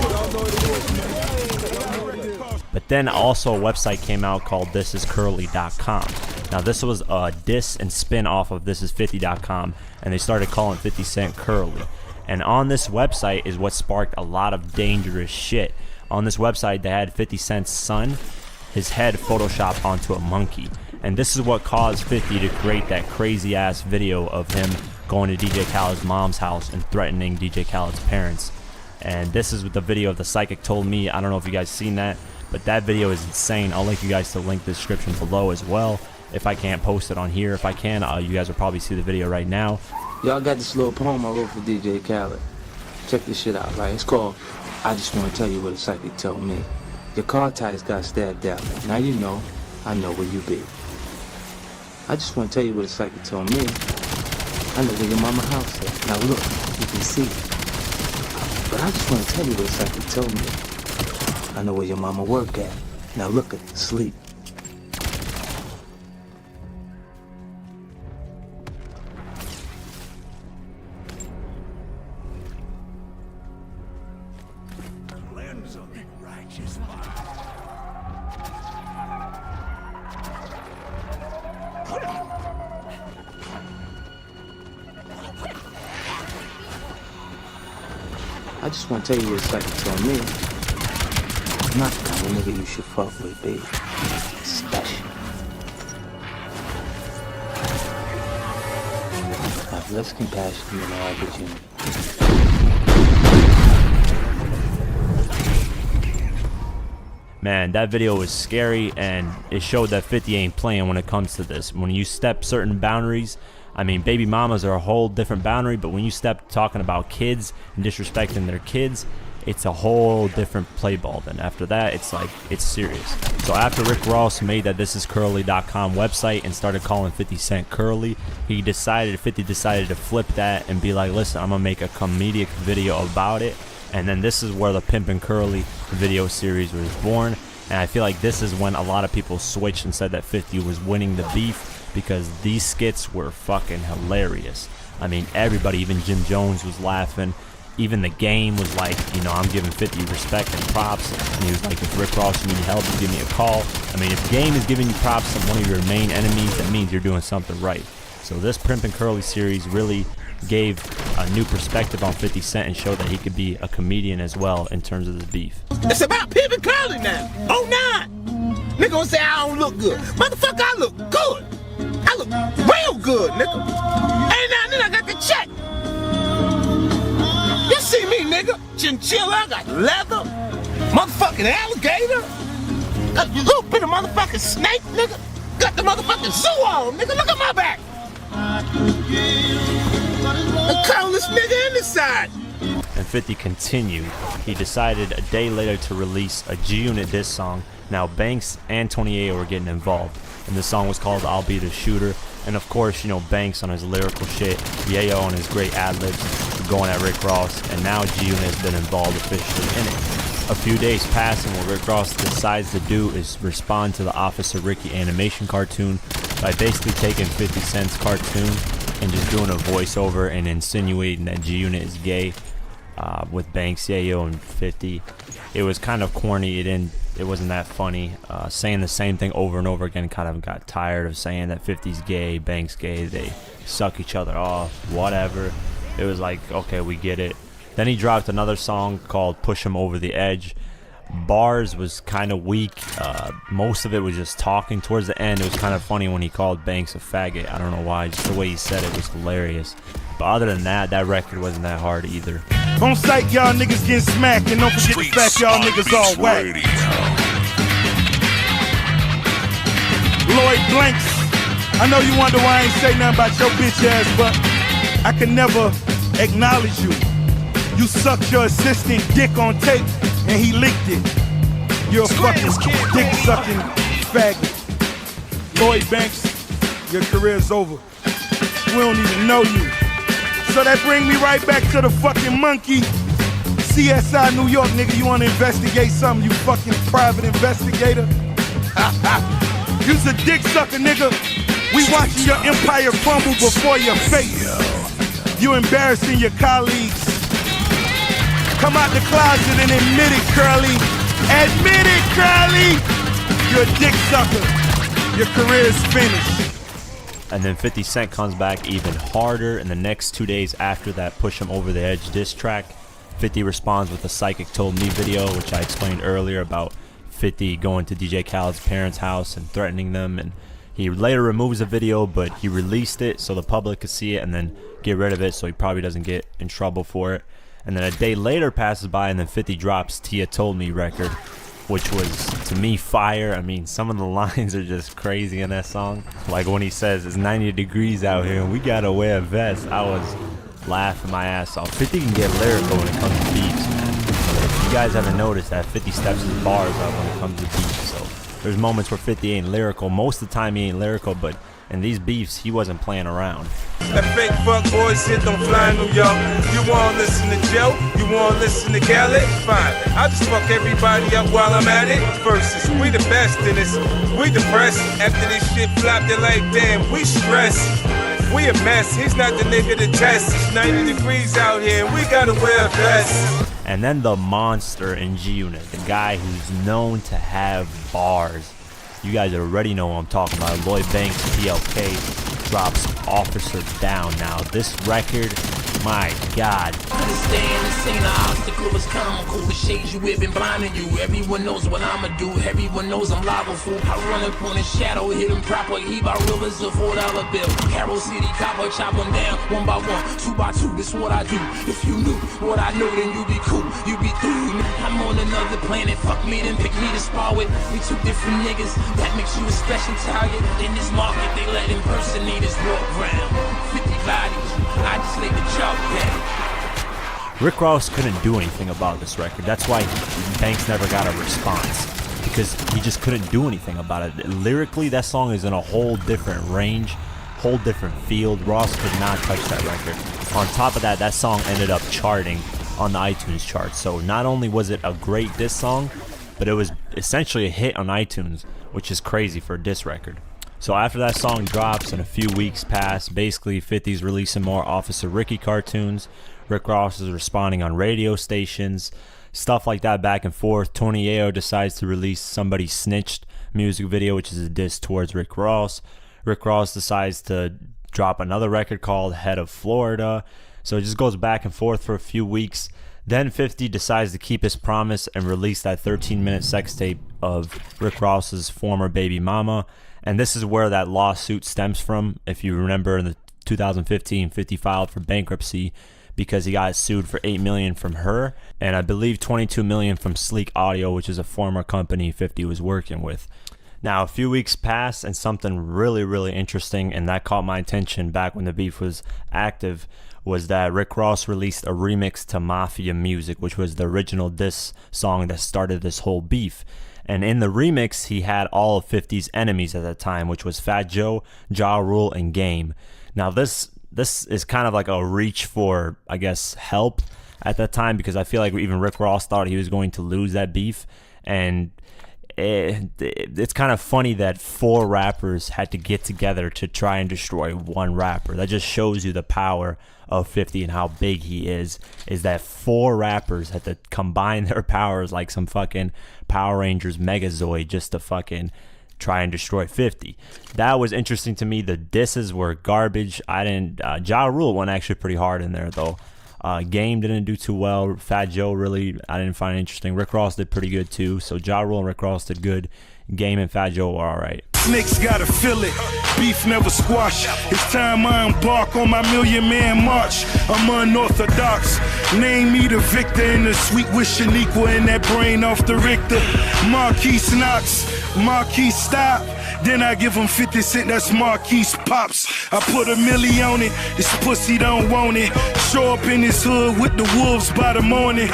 Y'all know what it is, man. But then also a website came out called thisiscurly.com. Now this was a diss and spin off of thisis50.com, and they started calling 50 Cent Curly. And on this website is what sparked a lot of dangerous shit. On this website they had 50 Cent's son, his head photoshopped onto a monkey. And this is what caused 50 to create that crazy ass video of him going to DJ Khaled's mom's house and threatening DJ Khaled's parents. And this is what the video of the psychic told me. I don't know if you guys seen that, but that video is insane. I'll link you guys to the link in the description below as well. If I can't post it on here, if I can, you guys will probably see the video right now. Y'all got this little poem I wrote for DJ Khaled. Check this shit out, right? It's called I Just Want to Tell You What a Psychic Told Me. Your car tires got stabbed out. Now you know, I know where you be. I just want to tell you what a psychic told me. I know where your mama house is. Now look, you can see. But I just want to tell you what a psychic told me. I know where your mama work at. Now look at sleep. I just want to tell you what Psychic told me. It's not the kind of nigga you should fuck with, babe. It's special. I have less compassion than all the Jimmy. Man, that video was scary, and it showed that 50 ain't playing when it comes to this. When you step certain boundaries, I mean, baby mamas are a whole different boundary, but when you step talking about kids and disrespecting their kids, it's a whole different play ball. Then after that, it's like, it's serious. So after Rick Ross made that thisiscurly.com website and started calling 50 Cent Curly, 50 decided to flip that and be like, listen, I'm gonna make a comedic video about it. And then this is where the Pimpin' Curly video series was born. And I feel like this is when a lot of people switched and said that 50 was winning the beef, because these skits were fucking hilarious. I mean, everybody, even Jim Jones was laughing. Even the game was like, you know, I'm giving 50 respect and props. And he was like, if Rick Ross, you need help, you give me a call. I mean, if the game is giving you props from one of your main enemies, that means you're doing something right. So this Pimpin' Curly series really gave a new perspective on 50 Cent and showed that he could be a comedian as well in terms of this beef. It's about Pimpin' Curly now. Oh, nah. Nigga gonna say I don't look good. Motherfucker, I look good. I look real good, nigga. Ain't nothing, I got the check. You see me, nigga? Chinchilla, I got leather. Motherfucking alligator. Got a little bit of motherfucking snake, nigga. Got the motherfucking zoo on, nigga. Look at my back. The coolest nigga in the side. And 50 continued. He decided a day later to release a G-Unit diss song. Now Banks and 28 were getting involved, and the song was called I'll Be the Shooter. And of course, you know, Banks on his lyrical shit, Yayo on his great ad-libs, going at Rick Ross, and now G-Unit has been involved officially in it. A few days pass, and what Rick Ross decides to do is respond to the Officer Ricky animation cartoon by basically taking 50 Cent's cartoon and just doing a voiceover and insinuating that G-Unit is gay with Banks, Yayo, and 50. It was kind of corny. It wasn't that funny. Saying the same thing over and over again, kind of got tired of saying that 50's gay, Banks gay, they suck each other off, whatever. It was like, okay, we get it. Then he dropped another song called Push 'Em Over the Edge. Bars was kind of weak. Most of it was just talking. Towards the end, it was kind of funny when he called Banks a faggot. I don't know why, just the way he said it was hilarious. But other than that, that record wasn't that hard either. On sight, y'all niggas getting smacked, and don't forget the fact y'all niggas all whack. Lloyd Blanks, I know you wonder why I ain't say nothing about your bitch ass, but I can never acknowledge you. You sucked your assistant dick on tape, and he leaked it. You're a fucking dick-sucking faggot. Lloyd Banks, your career's over. We don't even know you. So that bring me right back to the fucking monkey. CSI New York, nigga, you wanna investigate something, you fucking private investigator? You's a dick sucker, nigga. We watching your empire crumble before your face. You embarrassing your colleagues. Come out the closet and admit it, Curly. Admit it, Curly. You're a dick sucker. Your career's finished. And then 50 Cent comes back even harder in the next 2 days after that Push 'Em Over the Edge diss track. 50 responds with a Psychic Told Me video, which I explained earlier about 50 going to DJ Khaled's parents' house and threatening them. And he later removes the video, but he released it so the public could see it and then get rid of it so he probably doesn't get in trouble for it. And then a day later passes by, and then 50 drops Tia Told Me record, which was, to me, fire. I mean, some of the lines are just crazy in that song. Like when he says, it's 90 degrees out here and we gotta wear a vest. I was laughing my ass off. 50 can get lyrical when it comes to beats, man. If you guys haven't noticed that 50 steps his bars up when it comes to beats. So there's moments where 50 ain't lyrical. Most of the time he ain't lyrical, but in these beefs, he wasn't playing around. That fake fuck boy shit don't fly in New York. You wanna listen to Joe? You wanna listen to Khaled? Fine. I just fuck everybody up while I'm at it. Versus, we the best in this. We depressed. After this shit flop, they're like, damn, we stressed. We a mess. He's not the nigga to test. It's 90 degrees out here and we gotta wear a vest. And then the monster in G-Unit, the guy who's known to have bars. You guys already know what I'm talking about. Lloyd Banks, PLK, drops Officer Down. Now, this record my God. Understand this ain't an obstacle, it's comical. The shades you wear been blinding you. Everyone knows what I'ma do. Everyone knows I'm liable, fool. I run up on his shadow, hit him proper. He by real as a $4 bill. Carroll City copper, chop them down one by one, two by two. This what I do. If you knew what I know, then you be cool. You be through. I'm on another planet. Fuck me, then pick me to spar with. We two different niggas. That makes you a special target. In this market, they let impersonators walk around. 50 bodies. I just laid the chalk down. Rick Ross couldn't do anything about this record. That's why Banks never got a response, because he just couldn't do anything about it. Lyrically, that song is in a whole different range, whole different field. Ross could not touch that record. On top of that, that song ended up charting on the iTunes chart. So not only was it a great diss song, but it was essentially a hit on iTunes, which is crazy for a diss record. So after that song drops and a few weeks pass, basically 50's releasing more Officer Ricky cartoons. Rick Ross is responding on radio stations, stuff like that, back and forth. Tony Ayo decides to release Somebody Snitched music video, which is a diss towards Rick Ross. Rick Ross decides to drop another record called Head of Florida. So it just goes back and forth for a few weeks. Then 50 decides to keep his promise and release that 13-minute sex tape of Rick Ross's former baby mama. And this is where that lawsuit stems from. If you remember, in the 2015, 50 filed for bankruptcy because he got sued for $8 million from her, and I believe $22 million from Sleek Audio, which is a former company 50 was working with. Now, a few weeks passed, and something really, really interesting, and that caught my attention back when the beef was active, was that Rick Ross released a remix to Mafia Music, which was the original diss song that started this whole beef. And in the remix, he had all of 50's enemies at the time, which was Fat Joe, Ja Rule, and Game. Now, this is kind of like a reach for, I guess, help at that time, because I feel like even Rick Ross thought he was going to lose that beef. And it's kind of funny that 4 rappers had to get together to try and destroy one rapper. That just shows you the power of 50 and how big he is that 4 rappers had to combine their powers like some fucking Power Rangers Megazord just to fucking try and destroy 50. That was interesting to me. The disses were garbage. Ja Rule went actually pretty hard in there though. Game didn't do too well. Fat Joe, really, I didn't find it interesting. Rick Ross did pretty good too. So Ja Rule and Rick Ross did good. Game and Fat Joe were alright. Snakes gotta feel it, beef never squash. It's time I embark on my million-man march. I'm unorthodox. Name me the victor in the sweet wishing equal in that brain off the Richter. Marquise knocks, Marquise stop. Then I give him 50 cents, that's Marquise pops. I put $1 million on it, this pussy don't want it. Show up in his hood with the wolves by the morning.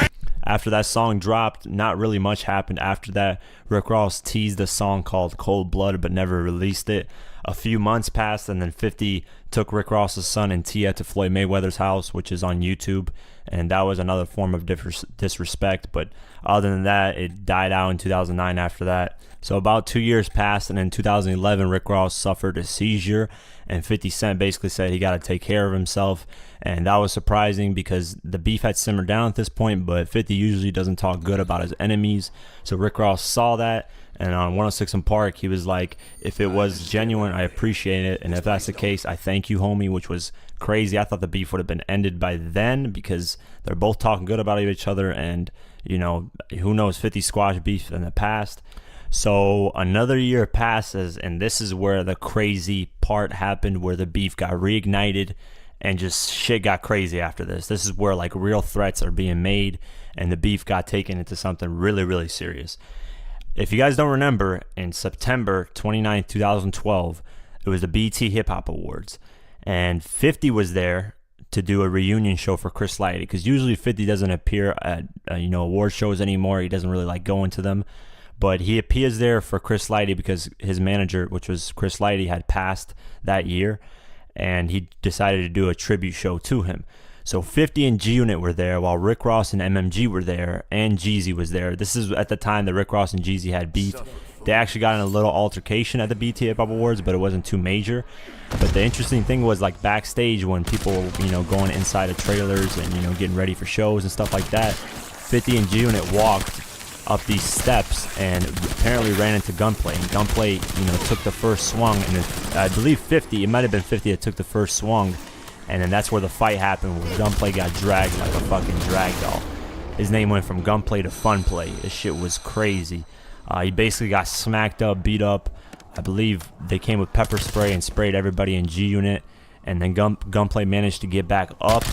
After that song dropped, not really much happened after that. Rick Ross teased a song called Cold Blood but never released it. A few months passed, and then 50 took Rick Ross's son and Tia to Floyd Mayweather's house, which is on YouTube, and that was another form of disrespect. But other than that, it died out in 2009 after that. So about 2 years passed, and in 2011, Rick Ross suffered a seizure, and 50 Cent basically said he got to take care of himself. And that was surprising because the beef had simmered down at this point, but 50 usually doesn't talk good about his enemies. So Rick Ross saw that, and on 106 & Park, he was like, if it was genuine, I appreciate it, and if that's the case, I thank you, homie, which was crazy. I thought the beef would have been ended by then because they're both talking good about each other, and, you know, who knows, 50 squash beef in the past. So another year passes, and this is where the crazy part happened, where the beef got reignited, and just shit got crazy after this. This is where like real threats are being made, and the beef got taken into something really, really serious. If you guys don't remember, in September 29, 2012, it was the BET Hip Hop Awards, and 50 was there to do a reunion show for Chris Lighty, because usually 50 doesn't appear at award shows anymore. He doesn't really like going to them, but he appears there for Chris Lighty because his manager, which was Chris Lighty, had passed that year, and he decided to do a tribute show to him. So 50 and G-Unit were there, while Rick Ross and MMG were there, and Jeezy was there. This is at the time that Rick Ross and Jeezy had beef. They actually got in a little altercation at the BET Hip Hop Awards, but it wasn't too major. But the interesting thing was, like, backstage when people were, going inside of trailers and, getting ready for shows and stuff like that, 50 and G-Unit walked up these steps and apparently ran into Gunplay. And Gunplay, took the first swung, and I believe 50, it might have been 50 that took the first swung, And then that's where the fight happened, where Gunplay got dragged like a fucking drag doll. His name went from Gunplay to Funplay. This shit was crazy. He basically got smacked up, beat up. I believe they came with pepper spray and sprayed everybody in G Unit. And then Gunplay managed to get back up.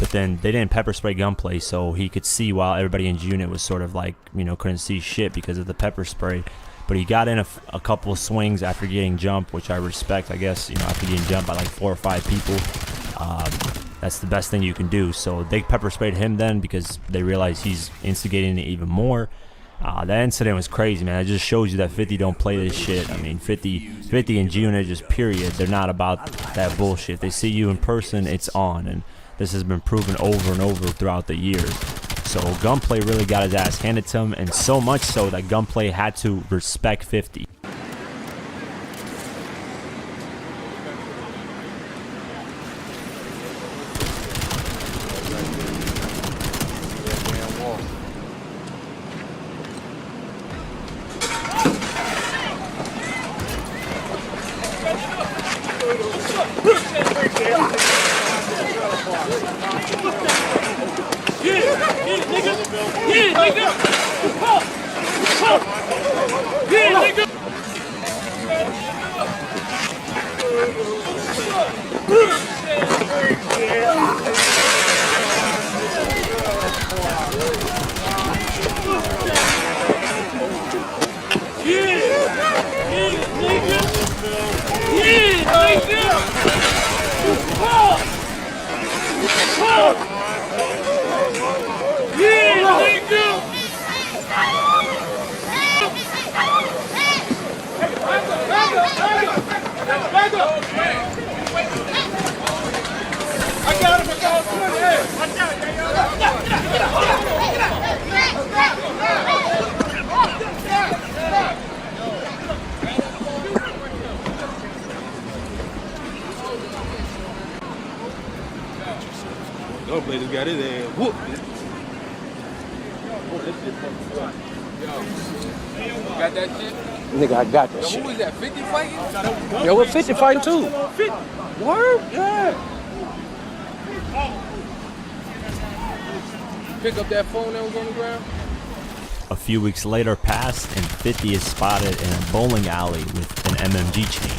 But then they didn't pepper spray Gunplay, so he could see while everybody in G Unit was sort of like, you know, couldn't see shit because of the pepper spray. But he got in a couple of swings after getting jumped, which I respect. I guess, you know, after getting jumped by like 4 or 5 people. That's the best thing you can do. So they pepper sprayed him then because they realized he's instigating it even more. That incident was crazy, man. It just shows you that 50 don't play this shit. I mean, 50 and G-Unit just period. They're not about that bullshit. They see you in person, it's on. And this has been proven over and over throughout the years. So Gunplay really got his ass handed to him, and so much so that Gunplay had to respect 50. Gunplay just got his ass whooped. Got that shit? Nigga, I got that Yo, shit. who was that? 50 fighting? Yo, we're 50 fighting too. Word? Yeah. Pick up that phone that was on the ground? A few weeks later passed, and 50 is spotted in a bowling alley with an MMG chain.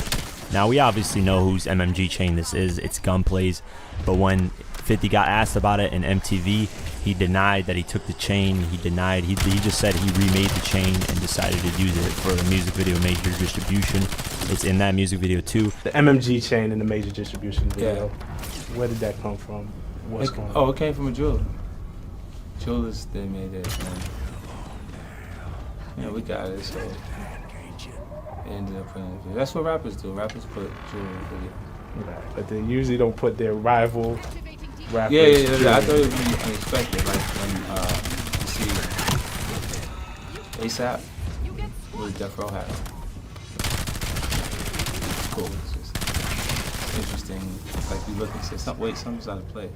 Now, we obviously know whose MMG chain this is. It's Gunplay's. But when 50 got asked about it in MTV, he denied that he took the chain. He denied. He just said he remade the chain and decided to use it for the music video Major Distribution. It's in that music video too. The MMG chain in the Major Distribution video. Where did that come from? What's going on? Oh, it came from a jeweler. Jewelers, they made that. Yeah, we got it, so they ended up putting it. That's what rappers do. Rappers put jewelry in the video. Right. But they usually don't put their rival rappers. Yeah. I thought it would be unexpected. Like when you see ASAP with Death Row hat on. Cool. It's just interesting. It's like you look and say, something's out of place.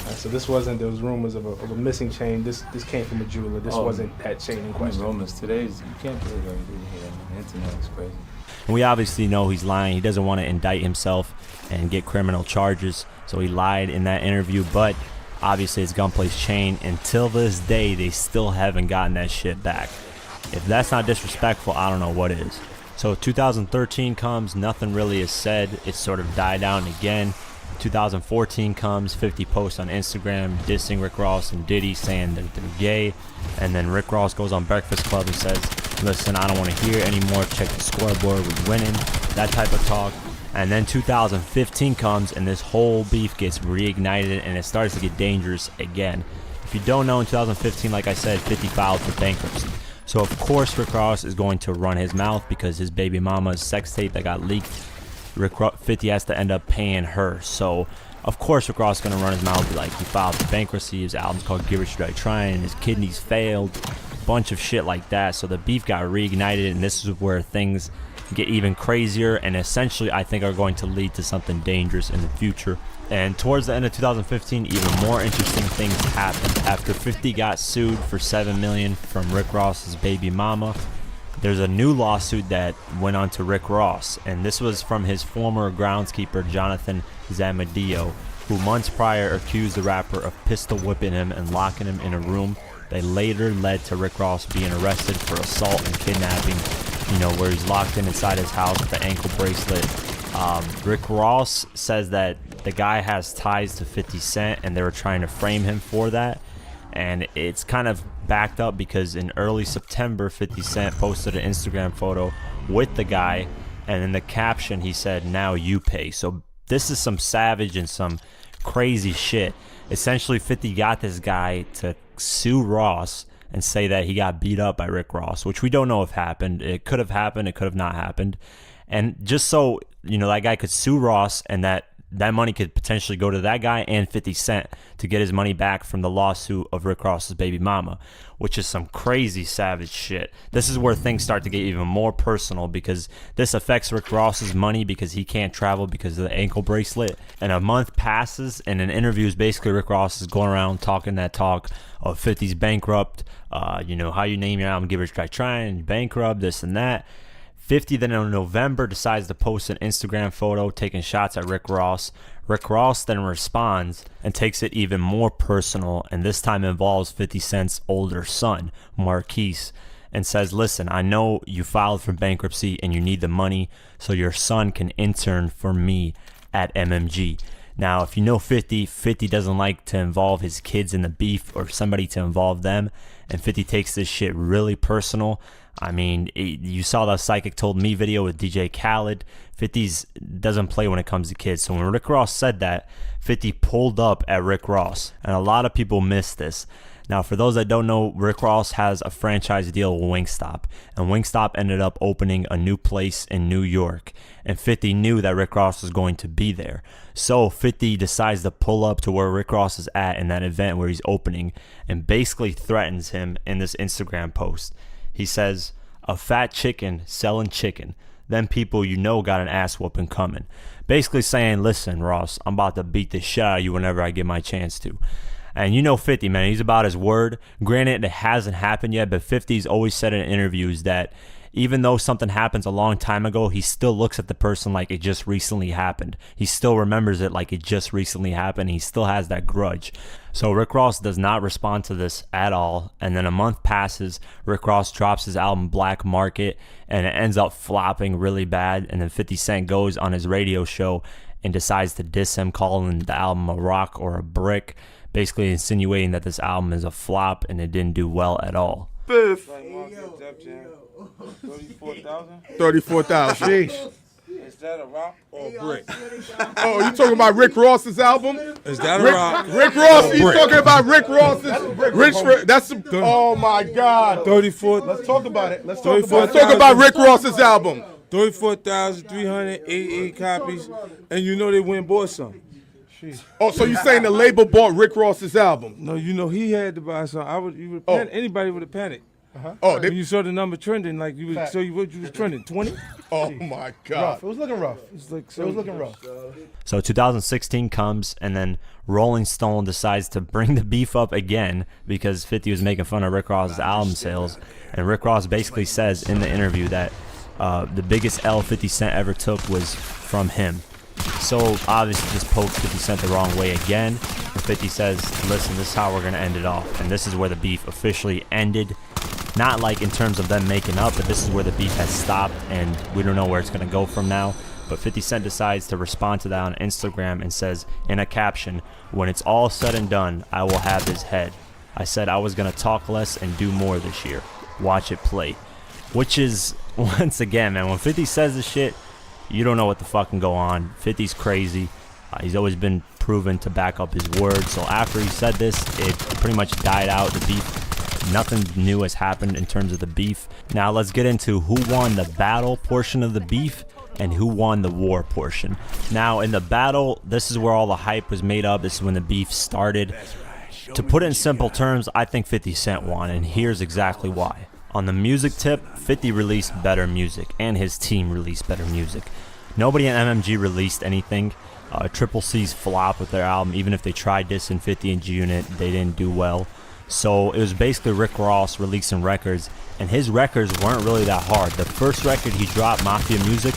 Right, so this wasn't, there was rumors of a missing chain. This came from a jeweler. This wasn't that chain in question. Rumors. Today's, you can't believe everything you hear. The internet is crazy. And we obviously know he's lying. He doesn't want to indict himself and get criminal charges, so he lied in that interview. But obviously it's Gunplay's chain. Until this day, they still haven't gotten that shit back. If that's not disrespectful, I don't know what is. So 2013 comes, nothing really is said. It's sort of died down again. 2014 comes, 50 posts on Instagram dissing Rick Ross and Diddy, saying that they're gay. And then Rick Ross goes on Breakfast Club and says, listen, I don't want to hear it anymore. Check the scoreboard, we're winning. That type of talk. And then 2015 comes, and this whole beef gets reignited, and it starts to get dangerous again. If you don't know, in 2015, like I said, 50 filed for bankruptcy. So of course Rick Ross is going to run his mouth because his baby mama's sex tape that got leaked, 50 has to end up paying her. So of course Rick Ross is going to run his mouth, be like, he filed for bankruptcy, his album's called Give It Should I Try, and his kidneys failed, bunch of shit like that. So the beef got reignited, and this is where things get even crazier, and essentially I think are going to lead to something dangerous in the future. And towards the end of 2015, even more interesting things happened. After 50 got sued for $7 million from Rick Ross's baby mama, There's a new lawsuit that went on to Rick Ross, and this was from his former groundskeeper, Jonathan Zamudio, who months prior accused the rapper of pistol whipping him and locking him in a room. They later led to Rick Ross being arrested for assault and kidnapping, you know, where he's locked inside his house with an ankle bracelet. Rick Ross says that the guy has ties to 50 Cent and they were trying to frame him for that. And it's kind of backed up because in early September, 50 Cent posted an Instagram photo with the guy, and in the caption he said, "Now you pay." So this is some savage and some crazy shit. Essentially, 50 got this guy to sue Ross and say that he got beat up by Rick Ross, which we don't know if happened. It could have happened, it could have not happened. And just so, you know, that guy could sue Ross and that money could potentially go to that guy and 50 Cent to get his money back from the lawsuit of Rick Ross's baby mama, which is some crazy savage shit. This is where things start to get even more personal because this affects Rick Ross's money because he can't travel because of the ankle bracelet. And a month passes, and in interviews, basically Rick Ross is going around talking that talk of 50's bankrupt, you know, how you name your album, Give It a Try Trying, bankrupt, this and that. 50 then in November decides to post an Instagram photo taking shots at Rick Ross. Rick Ross then responds and takes it even more personal, and this time involves 50 Cent's older son, Marquise, and says, "Listen, I know you filed for bankruptcy and you need the money so your son can intern for me at MMG." Now, if you know 50 doesn't like to involve his kids in the beef or somebody to involve them, and 50 takes this shit really personal. I mean, you saw the Psychic Told Me video with DJ Khaled. 50's doesn't play when it comes to kids. So when Rick Ross said that, 50 pulled up at Rick Ross. And a lot of people missed this. Now, for those that don't know, Rick Ross has a franchise deal with Wingstop. And Wingstop ended up opening a new place in New York. And 50 knew that Rick Ross was going to be there. So 50 decides to pull up to where Rick Ross is at in that event where he's opening and basically threatens him in this Instagram post. He says, "A fat chicken selling chicken. Them people you know got an ass whooping coming." Basically saying, "Listen, Ross, I'm about to beat the shit out of you whenever I get my chance to." And you know 50, man, he's about his word. Granted, it hasn't happened yet, but 50's always said in interviews that even though something happens a long time ago, he still looks at the person like it just recently happened. He still remembers it like it just recently happened. He still has that grudge. So Rick Ross does not respond to this at all. And then a month passes, Rick Ross drops his album Black Market, and it ends up flopping really bad. And then 50 Cent goes on his radio show and decides to diss him, calling the album a rock or a brick, basically insinuating that this album is a flop and it didn't do well at all. Biff. 34,000. Sheesh. Is that a rock or a brick? Oh, you talking about Rick Ross's album? Is that a rock? Rick Ross, he's brick? talking about Rick Ross's. Oh my God. 34. Let's talk about it. Let's talk about Rick Ross's album. 34,388 copies, and you know they went and bought some. Oh, so you saying the label bought Rick Ross's album? No, you know he had to buy some. Anybody would have panicked. Oh, when you saw the number trending, like you was, so you was trending 20. Oh my God, it was looking rough. It was looking rough. So 2016 comes, and then Rolling Stone decides to bring the beef up again because 50 was making fun of Rick Ross's album sales, and Rick Ross basically says in the interview that the biggest L 50 Cent ever took was from him. So obviously just pokes 50 Cent the wrong way again. And 50 says, "Listen, this is how we're going to end it off." And this is where the beef officially ended. Not like in terms of them making up, but this is where the beef has stopped, and we don't know where it's going to go from now. But 50 Cent decides to respond to that on Instagram and says in a caption, "When it's all said and done, I will have his head. I said I was going to talk less and do more this year. Watch it play." Which is, once again, man, when 50 says this shit, you don't know what the fuck can go on. 50's crazy. He's always been proven to back up his word. So after he said this, it pretty much died out, the beef. Nothing new has happened in terms of the beef. Now let's get into who won the battle portion of the beef and who won the war portion. Now in the battle, this is where all the hype was made up. This is when the beef started. To put it in simple terms, I think 50 Cent won, and here's exactly why. On the music tip, 50 released better music, and his team released better music. Nobody in MMG released anything. Triple C's flop with their album. Even if they tried dissing 50 and G-Unit, they didn't do well. So it was basically Rick Ross releasing records, and his records weren't really that hard. The first record he dropped, Mafia Music,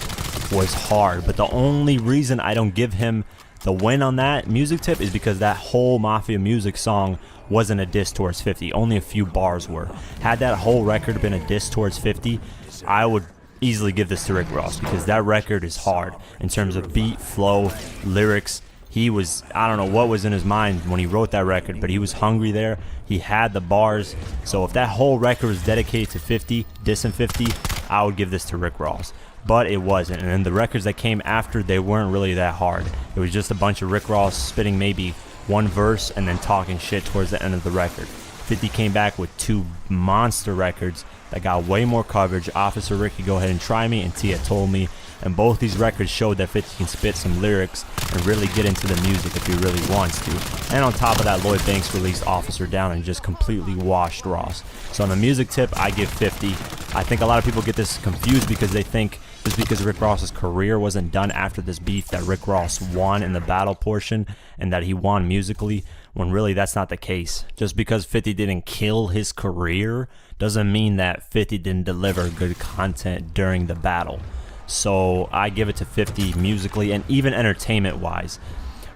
was hard, but the only reason I don't give him the win on that music tip is because that whole Mafia Music song wasn't a diss towards 50. Only a few bars were. Had that whole record been a diss towards 50, I would easily give this to Rick Ross, because that record is hard in terms of beat, flow, lyrics. He was, I don't know what was in his mind when he wrote that record, but he was hungry there. He had the bars. So if that whole record was dedicated to 50, dissing 50, I would give this to Rick Ross. But it wasn't. And then the records that came after, they weren't really that hard. It was just a bunch of Rick Ross spitting maybe one verse and then talking shit towards the end of the record. 50 came back with 2 monster records that got way more coverage. Officer Ricky, Go Ahead and Try Me, and Tia Told Me. And both these records showed that 50 can spit some lyrics and really get into the music if he really wants to. And on top of that, Lloyd Banks released Officer Down and just completely washed Ross. So on the music tip, I give 50. I think a lot of people get this confused because they think just because Rick Ross's career wasn't done after this beef that Rick Ross won in the battle portion and that he won musically, when really that's not the case. Just because 50 didn't kill his career doesn't mean that 50 didn't deliver good content during the battle. So I give it to 50 musically and even entertainment wise.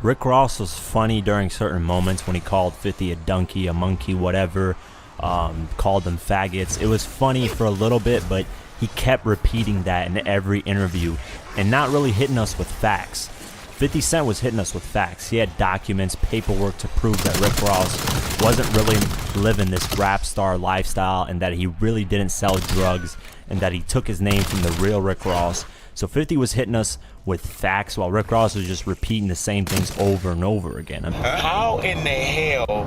Rick Ross was funny during certain moments when he called 50 a donkey, a monkey, whatever, called them faggots. It was funny for a little bit, but he kept repeating that in every interview and not really hitting us with facts. 50 Cent was hitting us with facts. He had documents, paperwork to prove that Rick Ross wasn't really living this rap star lifestyle and that he really didn't sell drugs and that he took his name from the real Rick Ross. So 50 was hitting us with facts while Rick Ross was just repeating the same things over and over again. How in the hell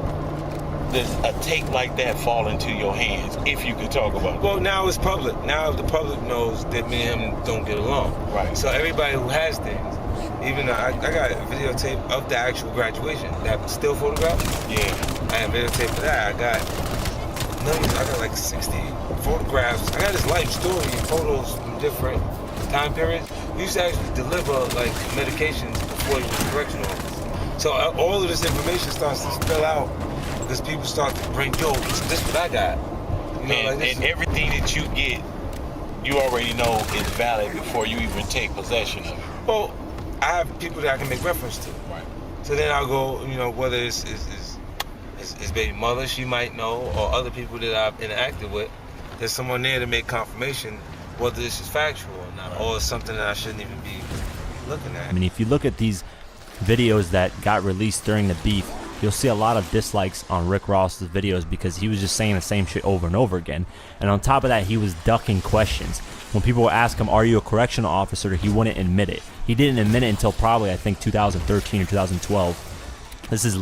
does a tape like that fall into your hands, if you could talk about it? Well, now it's public. Now the public knows that me and him don't get along. Right. So everybody who has things, even I got a videotape of the actual graduation, that still photograph. Yeah. I have videotape of that. I got millions. I got like 60 photographs. I got his life story and photos from different time periods. We used to actually deliver like medications before he was a correctional officer. So all of this information starts to spill out because people start to bring, yo, this what I got. You know, and everything that you get, you already know is valid before you even take possession of it. Well, I have people that I can make reference to. Right. So then I'll go, you know, whether it's his baby mother, she might know, or other people that I've interacted with. There's someone there to make confirmation whether this is factual or not, or it's something that I shouldn't even be looking at. I mean, if you look at these videos that got released during the beef, you'll see a lot of dislikes on Rick Ross's videos because he was just saying the same shit over and over again. And on top of that, he was ducking questions. When people would ask him, are you a correctional officer, he wouldn't admit it. He didn't admit it until probably, I think, 2013 or 2012. This is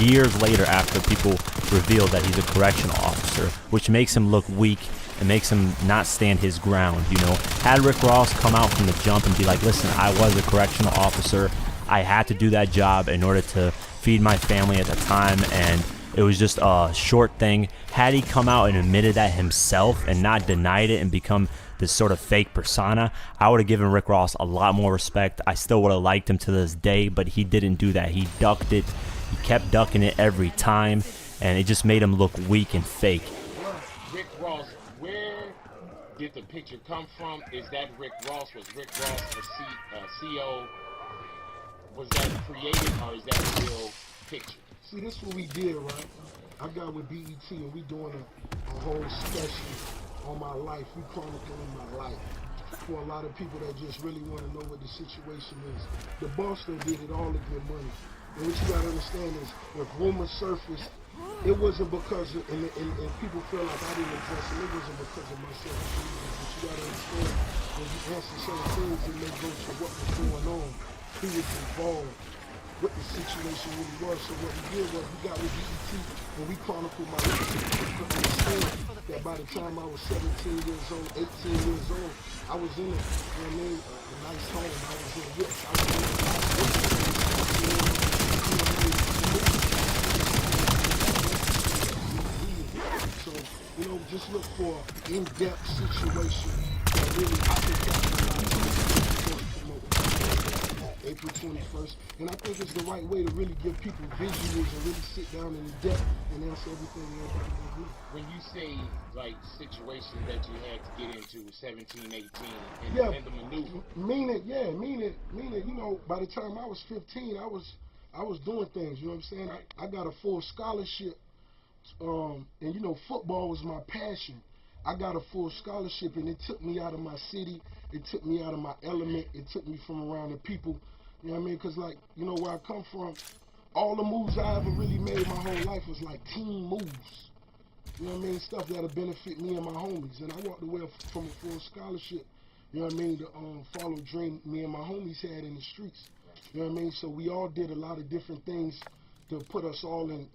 years later after people revealed that he's a correctional officer, which makes him look weak and makes him not stand his ground, you know. Had Rick Ross come out from the jump and be like, listen, I was a correctional officer. I had to do that job in order to feed my family at the time, and it was just a short thing. Had he come out and admitted that himself and not denied it and become this sort of fake persona, I would have given Rick Ross a lot more respect. I still would have liked him to this day, but he didn't do that. He ducked it. He kept ducking it every time, and it just made him look weak and fake. Rick Ross, where did the picture come from? Is that Rick Ross? Was Rick Ross a CO? Was that created, or is that a real picture? See, this is what we did, right? I got with BET and we doing a whole special on my life. We chronicling my life for a lot of people that just really want to know what the situation is. The boss done did it all to get money. And what you gotta understand is, if rumors surfaced, it wasn't because of, and people feel like I didn't address it, it wasn't because of myself. But you gotta understand, when you answer certain things, it may go to what was going on, who was involved, what the situation really was. So what we did was, we got with BET, and we chronicled my life. You understand that by the time I was 17 years old, 18 years old, I was in it, you know what I mean? A nice home, I was in whips, I was in So, you know, just look for in-depth situation that really I think that's a lot of April 21st. And I think it's the right way to really give people visuals and really sit down in depth and answer everything everybody gonna do. When you say like situations that you had to get into 17, 18, and, Yeah, and the maneuver. Meaning, you know, by the time I was 15, I was doing things, you know what I'm saying? I got a full scholarship, and you know, football was my passion. I got a full scholarship, and it took me out of my city, it took me out of my element, it took me from around the people, you know what I mean? Because, like, you know, where I come from, all the moves I ever really made my whole life was like team moves. You know what I mean? Stuff that'll benefit me and my homies. And I walked away from a full scholarship, you know what I mean, to follow a dream me and my homies had in the streets. You know what I mean? So we all did a lot of different things to put us all in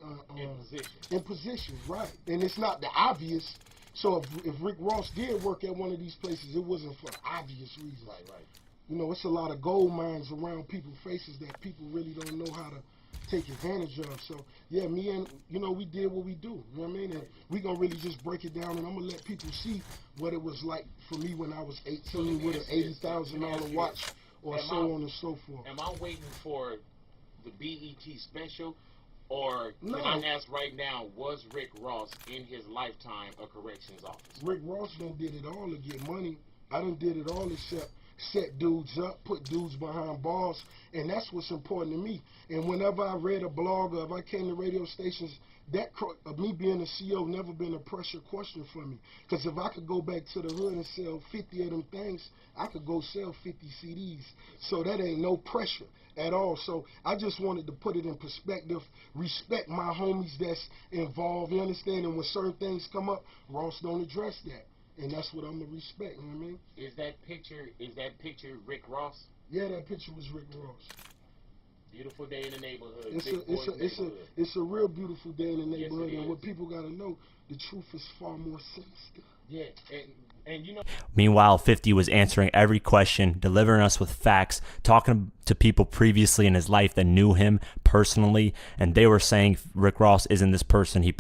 position. In position, right. And it's not the obvious. So if Rick Ross did work at one of these places, it wasn't for obvious reasons. Right. You know, it's a lot of gold mines around people's faces that people really don't know how to take advantage of. So yeah, me and, you know, we did what we do, you know what I mean? And we gonna really just break it down, and I'm gonna let people see what it was like for me when I was 18 with an $80,000 watch or so on and so forth. Am I waiting for the BET special, or can No. I ask right now, was Rick Ross in his lifetime a corrections officer? Rick Ross done did it all to get money. I done did it all except set dudes up, put dudes behind bars, and that's what's important to me. And whenever I read a blog or if I came to radio stations, that me being a CO never been a pressure question for me. Because if I could go back to the hood and sell 50 of them things, I could go sell 50 CDs. So that ain't no pressure at all. So I just wanted to put it in perspective, respect my homies that's involved, you understand? And when certain things come up, Ross don't address that. And that's what I'm gonna respect, you know what I mean? Is that picture Rick Ross? Yeah, that picture was Rick Ross. Beautiful day in the neighborhood. It's a real beautiful day in the neighborhood, and what people gotta know, the truth is far more sinister. Yeah, and you know. Meanwhile, 50 was answering every question, delivering us with facts, talking to people previously in his life that knew him personally, and they were saying Rick Ross isn't this person he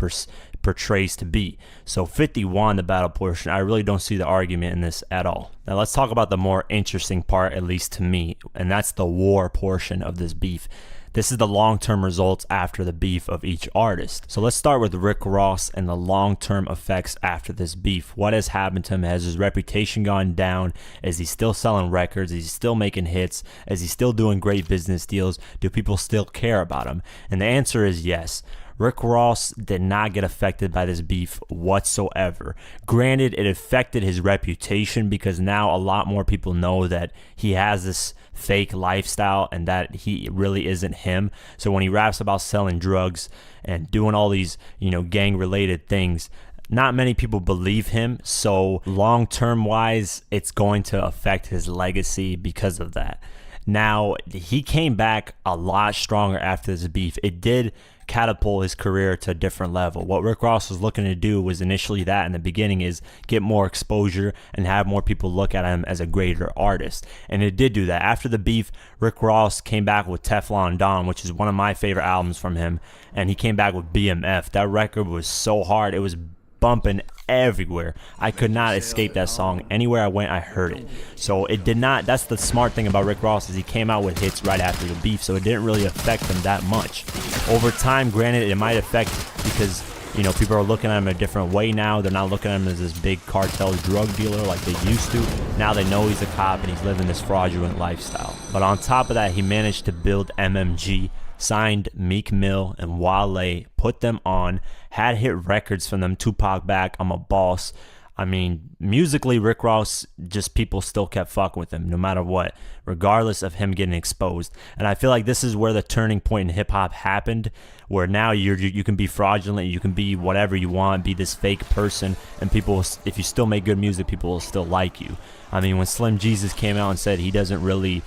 portrays to be. So 50 won the battle portion. I really don't see the argument in this at all. Now let's talk about the more interesting part, at least to me, and that's the war portion of this beef. This is the long-term results after the beef of each artist. So let's start with Rick Ross and the long-term effects after this beef. What has happened to him? Has his reputation gone down? Is he still selling records? Is he still making hits? Is he still doing great business deals? Do people still care about him? And the answer is yes. Rick Ross did not get affected by this beef whatsoever. Granted, it affected his reputation because now a lot more people know that he has this fake lifestyle and that he really isn't him. So when he raps about selling drugs and doing all these, you know, gang related things, not many people believe him. So long-term wise, it's going to affect his legacy because of that. Now, he came back a lot stronger after this beef. It did catapult his career to a different level. What Rick Ross was looking to do was initially that in the beginning is get more exposure and have more people look at him as a greater artist. And it did do that. After the beef, Rick Ross came back with Teflon Don, which is one of my favorite albums from him. And he came back with BMF. That record was so hard. It was bumping everywhere. I could not escape that song. Anywhere I went, I heard it. So it did not, that's the smart thing about Rick Ross, is he came out with hits right after the beef, so it didn't really affect him that much. Over time, granted, it might affect because, you know, people are looking at him a different way now. They're not looking at him as this big cartel drug dealer like they used to. Now they know he's a cop and he's living this fraudulent lifestyle. But on top of that, he managed to build MMG, signed Meek Mill and Wale, put them on, had hit records from them, Tupac Back, I'm a Boss. I mean, musically, Rick Ross, just people still kept fucking with him no matter what, regardless of him getting exposed. And I feel like this is where the turning point in hip-hop happened, where now you can be fraudulent, you can be whatever you want, be this fake person, and people, if you still make good music, people will still like you. I mean, when Slim Jesus came out and said he doesn't really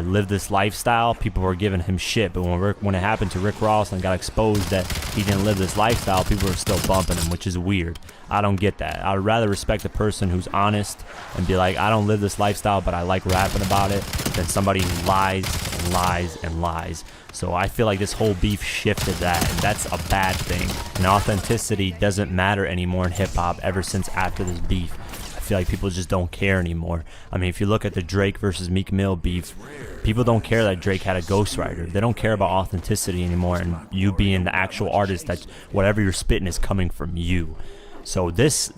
live this lifestyle, people were giving him shit. But when it happened to Rick Ross and got exposed that he didn't live this lifestyle, people were still bumping him, which is weird. I don't get that. I would rather respect a person who's honest and be like, I don't live this lifestyle, but I like rapping about it, than somebody who lies and lies and lies. So I feel like this whole beef shifted that, and that's a bad thing. And authenticity doesn't matter anymore in hip-hop ever since after this beef. I feel like people just don't care anymore. I mean, if you look at the Drake versus Meek Mill beef, people don't care that Drake had a ghostwriter. They don't care about authenticity anymore, and you being the actual artist, that whatever you're spitting is coming from you. So this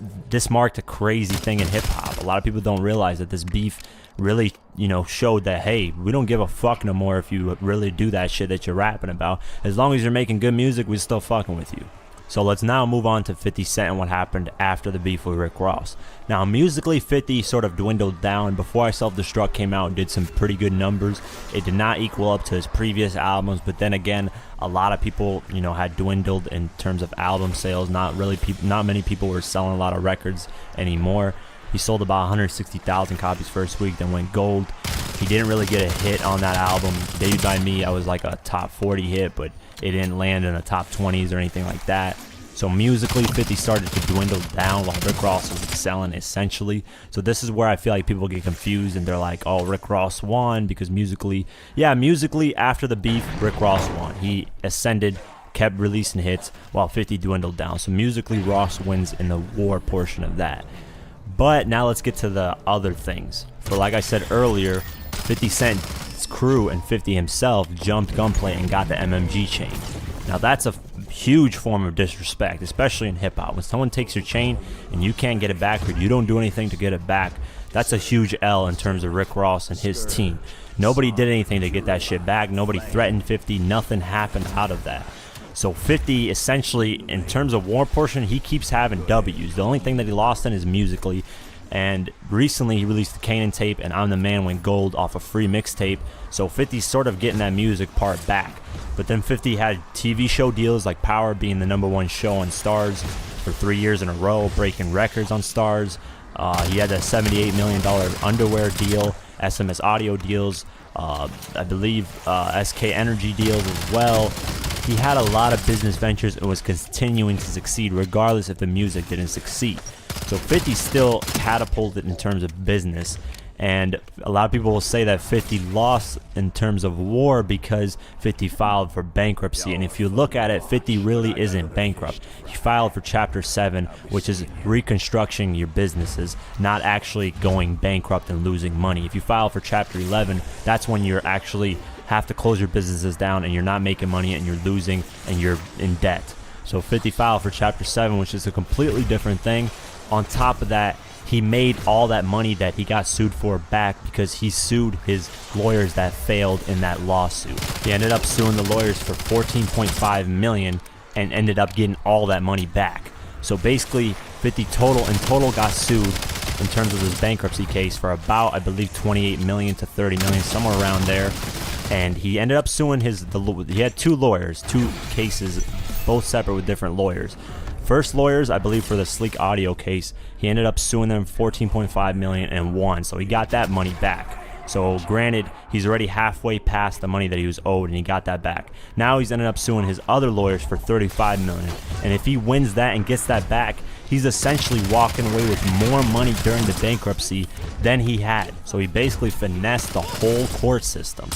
marked a crazy thing in hip-hop. A lot of people don't realize that this beef really, you know, showed that, hey, we don't give a fuck no more if you really do that shit that you're rapping about. As long as you're making good music, we're still fucking with you. So let's now move on to 50 Cent and what happened after the beef with Rick Ross. Now, musically, 50 sort of dwindled down. Before I Self-Destruct came out, did some pretty good numbers. It did not equal up to his previous albums, but then again, a lot of people, you know, had dwindled in terms of album sales. Not many people were selling a lot of records anymore. He sold about 160,000 copies first week, then went gold. He didn't really get a hit on that album. Baby by Me, I was like a top 40 hit, but it didn't land in the top 20s or anything like that. So musically, 50 started to dwindle down while Rick Ross was excelling, essentially. So this is where I feel like people get confused and they're like, oh, Rick Ross won because musically, yeah, musically after the beef, Rick Ross won. He ascended, kept releasing hits while 50 dwindled down. So musically, Ross wins in the war portion of that. But now let's get to the other things. For like I said earlier, 50 Cent's crew and 50 himself jumped Gunplay and got the MMG chain. Now that's a huge form of disrespect, especially in hip-hop. When someone takes your chain and you can't get it back or you don't do anything to get it back, that's a huge L in terms of Rick Ross and his team. Nobody did anything to get that shit back. Nobody threatened 50. Nothing happened out of that. So 50, essentially, in terms of war portion, he keeps having W's. The only thing that he lost in is musically. And recently he released the Kanan tape and I'm the Man went gold off a free mixtape. So 50's sort of getting that music part back. But then 50 had TV show deals like Power being the #1 show on Stars for 3 years in a row, breaking records on Stars. He had a $78 million underwear deal, SMS audio deals, I believe SK Energy deals as well. He had a lot of business ventures and was continuing to succeed regardless if the music didn't succeed. So 50 still catapulted in terms of business, and a lot of people will say that 50 lost in terms of war because 50 filed for bankruptcy. And if you look at it, 50 really isn't bankrupt. He filed for Chapter 7, which is reconstructing your businesses, not actually going bankrupt and losing money. If you file for Chapter 11, that's when you're actually have to close your businesses down and you're not making money and you're losing and you're in debt. So 50 filed for Chapter 7, which is a completely different thing. On top of that, he made all that money that he got sued for back because he sued his lawyers that failed in that lawsuit. He ended up suing the lawyers for $14.5 million and ended up getting all that money back. So basically, 50 total got sued in terms of his bankruptcy case for about, I believe, 28 million to 30 million, somewhere around there. And he ended up suing he had two lawyers, two cases, both separate with different lawyers. First lawyers, I believe, for the Sleek Audio case, he ended up suing them $14.5 million and won, so he got that money back. So granted, he's already halfway past the money that he was owed and he got that back. Now he's ended up suing his other lawyers for $35 million, and if he wins that and gets that back, he's essentially walking away with more money during the bankruptcy than he had. So he basically finessed the whole court system,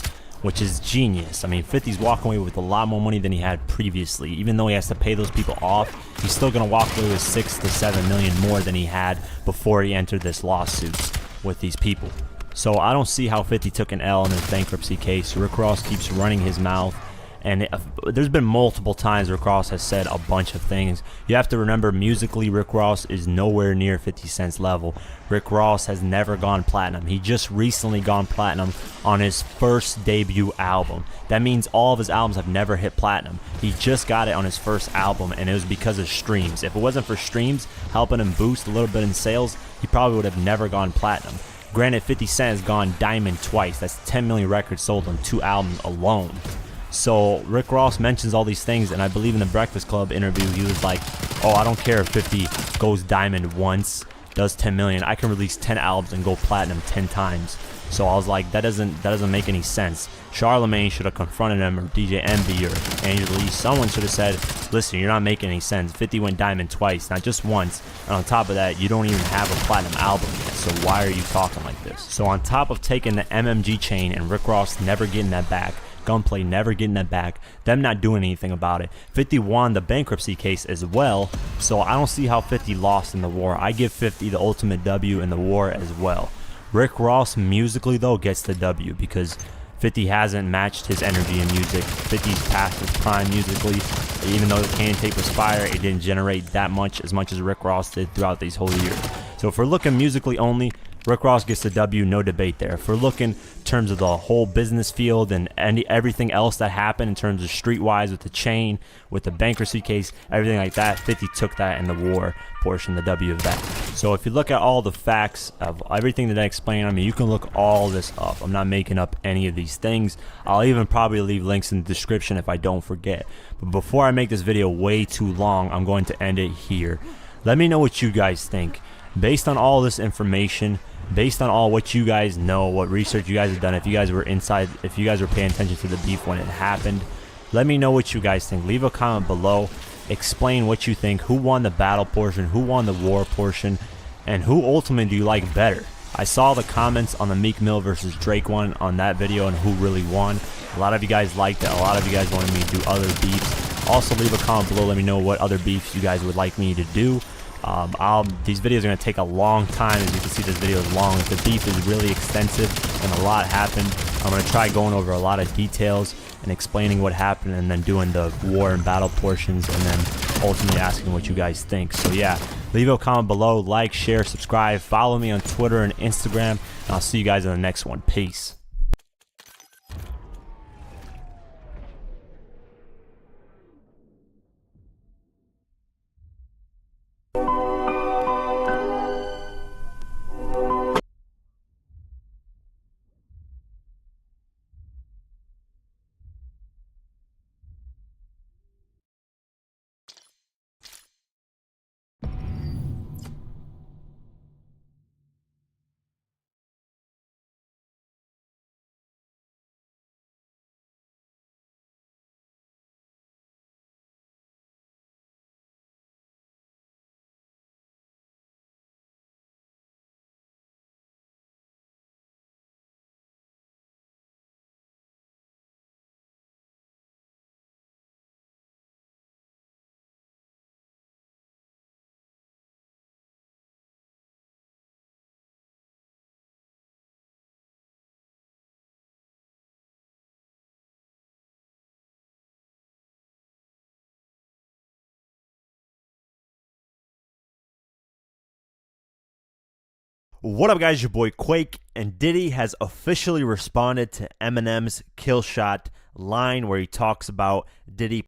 which is genius. I mean, 50's walking away with a lot more money than he had previously. Even though he has to pay those people off, he's still gonna walk away with 6 to 7 million more than he had before he entered this lawsuit with these people. So I don't see how 50 took an L in his bankruptcy case. Rick Ross keeps running his mouth, and there's been multiple times Rick Ross has said a bunch of things. You have to remember, musically, Rick Ross is nowhere near 50 Cent's level. Rick Ross has never gone platinum. He just recently gone platinum on his first debut album. That means all of his albums have never hit platinum. He just got it on his first album, and it was because of streams. If it wasn't for streams helping him boost a little bit in sales, he probably would have never gone platinum. Granted, 50 Cent has gone diamond twice. That's 10 million records sold on 2 albums alone. So Rick Ross mentions all these things, and I believe in the Breakfast Club interview, he was like, oh, I don't care if 50 goes diamond once, does 10 million. I can release 10 albums and go platinum 10 times. So I was like, that doesn't make any sense. Charlemagne should have confronted him, or DJ Envy, or Angela Lee. Someone should have said, listen, you're not making any sense. 50 went diamond twice, not just once. And on top of that, you don't even have a platinum album yet. So why are you talking like this? So on top of taking the MMG chain and Rick Ross never getting that back, Gunplay never getting it back, them not doing anything about it. 50 won the bankruptcy case as well, so I don't see how 50 lost in the war. I give 50 the ultimate W in the war as well. Rick Ross musically though gets the W because 50 hasn't matched his energy in music. 50's past his prime musically. Even though the Can tape was fire, it didn't generate that much as Rick Ross did throughout these whole years. So if we're looking musically only, Rick Ross gets the W, no debate there. If we're looking in terms of the whole business field and everything else that happened in terms of streetwise with the chain, with the bankruptcy case, everything like that, 50 took that in the war portion, the W of that. So if you look at all the facts of everything that I explained, I mean, you can look all this up. I'm not making up any of these things. I'll even probably leave links in the description if I don't forget. But before I make this video way too long, I'm going to end it here. Let me know what you guys think. Based on all this information, based on all what you guys know, what research you guys have done, if you guys were inside, if you guys were paying attention to the beef when it happened, let me know what you guys think. Leave a comment below. Explain what you think. Who won the battle portion? Who won the war portion? And who ultimately do you like better? I saw the comments on the Meek Mill versus Drake one on that video and who really won. A lot of you guys liked it. A lot of you guys wanted me to do other beefs. Also leave a comment below. Let me know what other beefs you guys would like me to do. These videos are going to take a long time. As you can see, this video is long. The beef is really extensive and a lot happened. I'm going to try going over a lot of details and explaining what happened and then doing the war and battle portions and then ultimately asking what you guys think. So yeah, leave a comment below, like, share, subscribe, follow me on Twitter and Instagram, and I'll see you guys in the next one. Peace. What up, guys? Your boy Quake, and Diddy has officially responded to Eminem's Kill Shot line where he talks about Diddy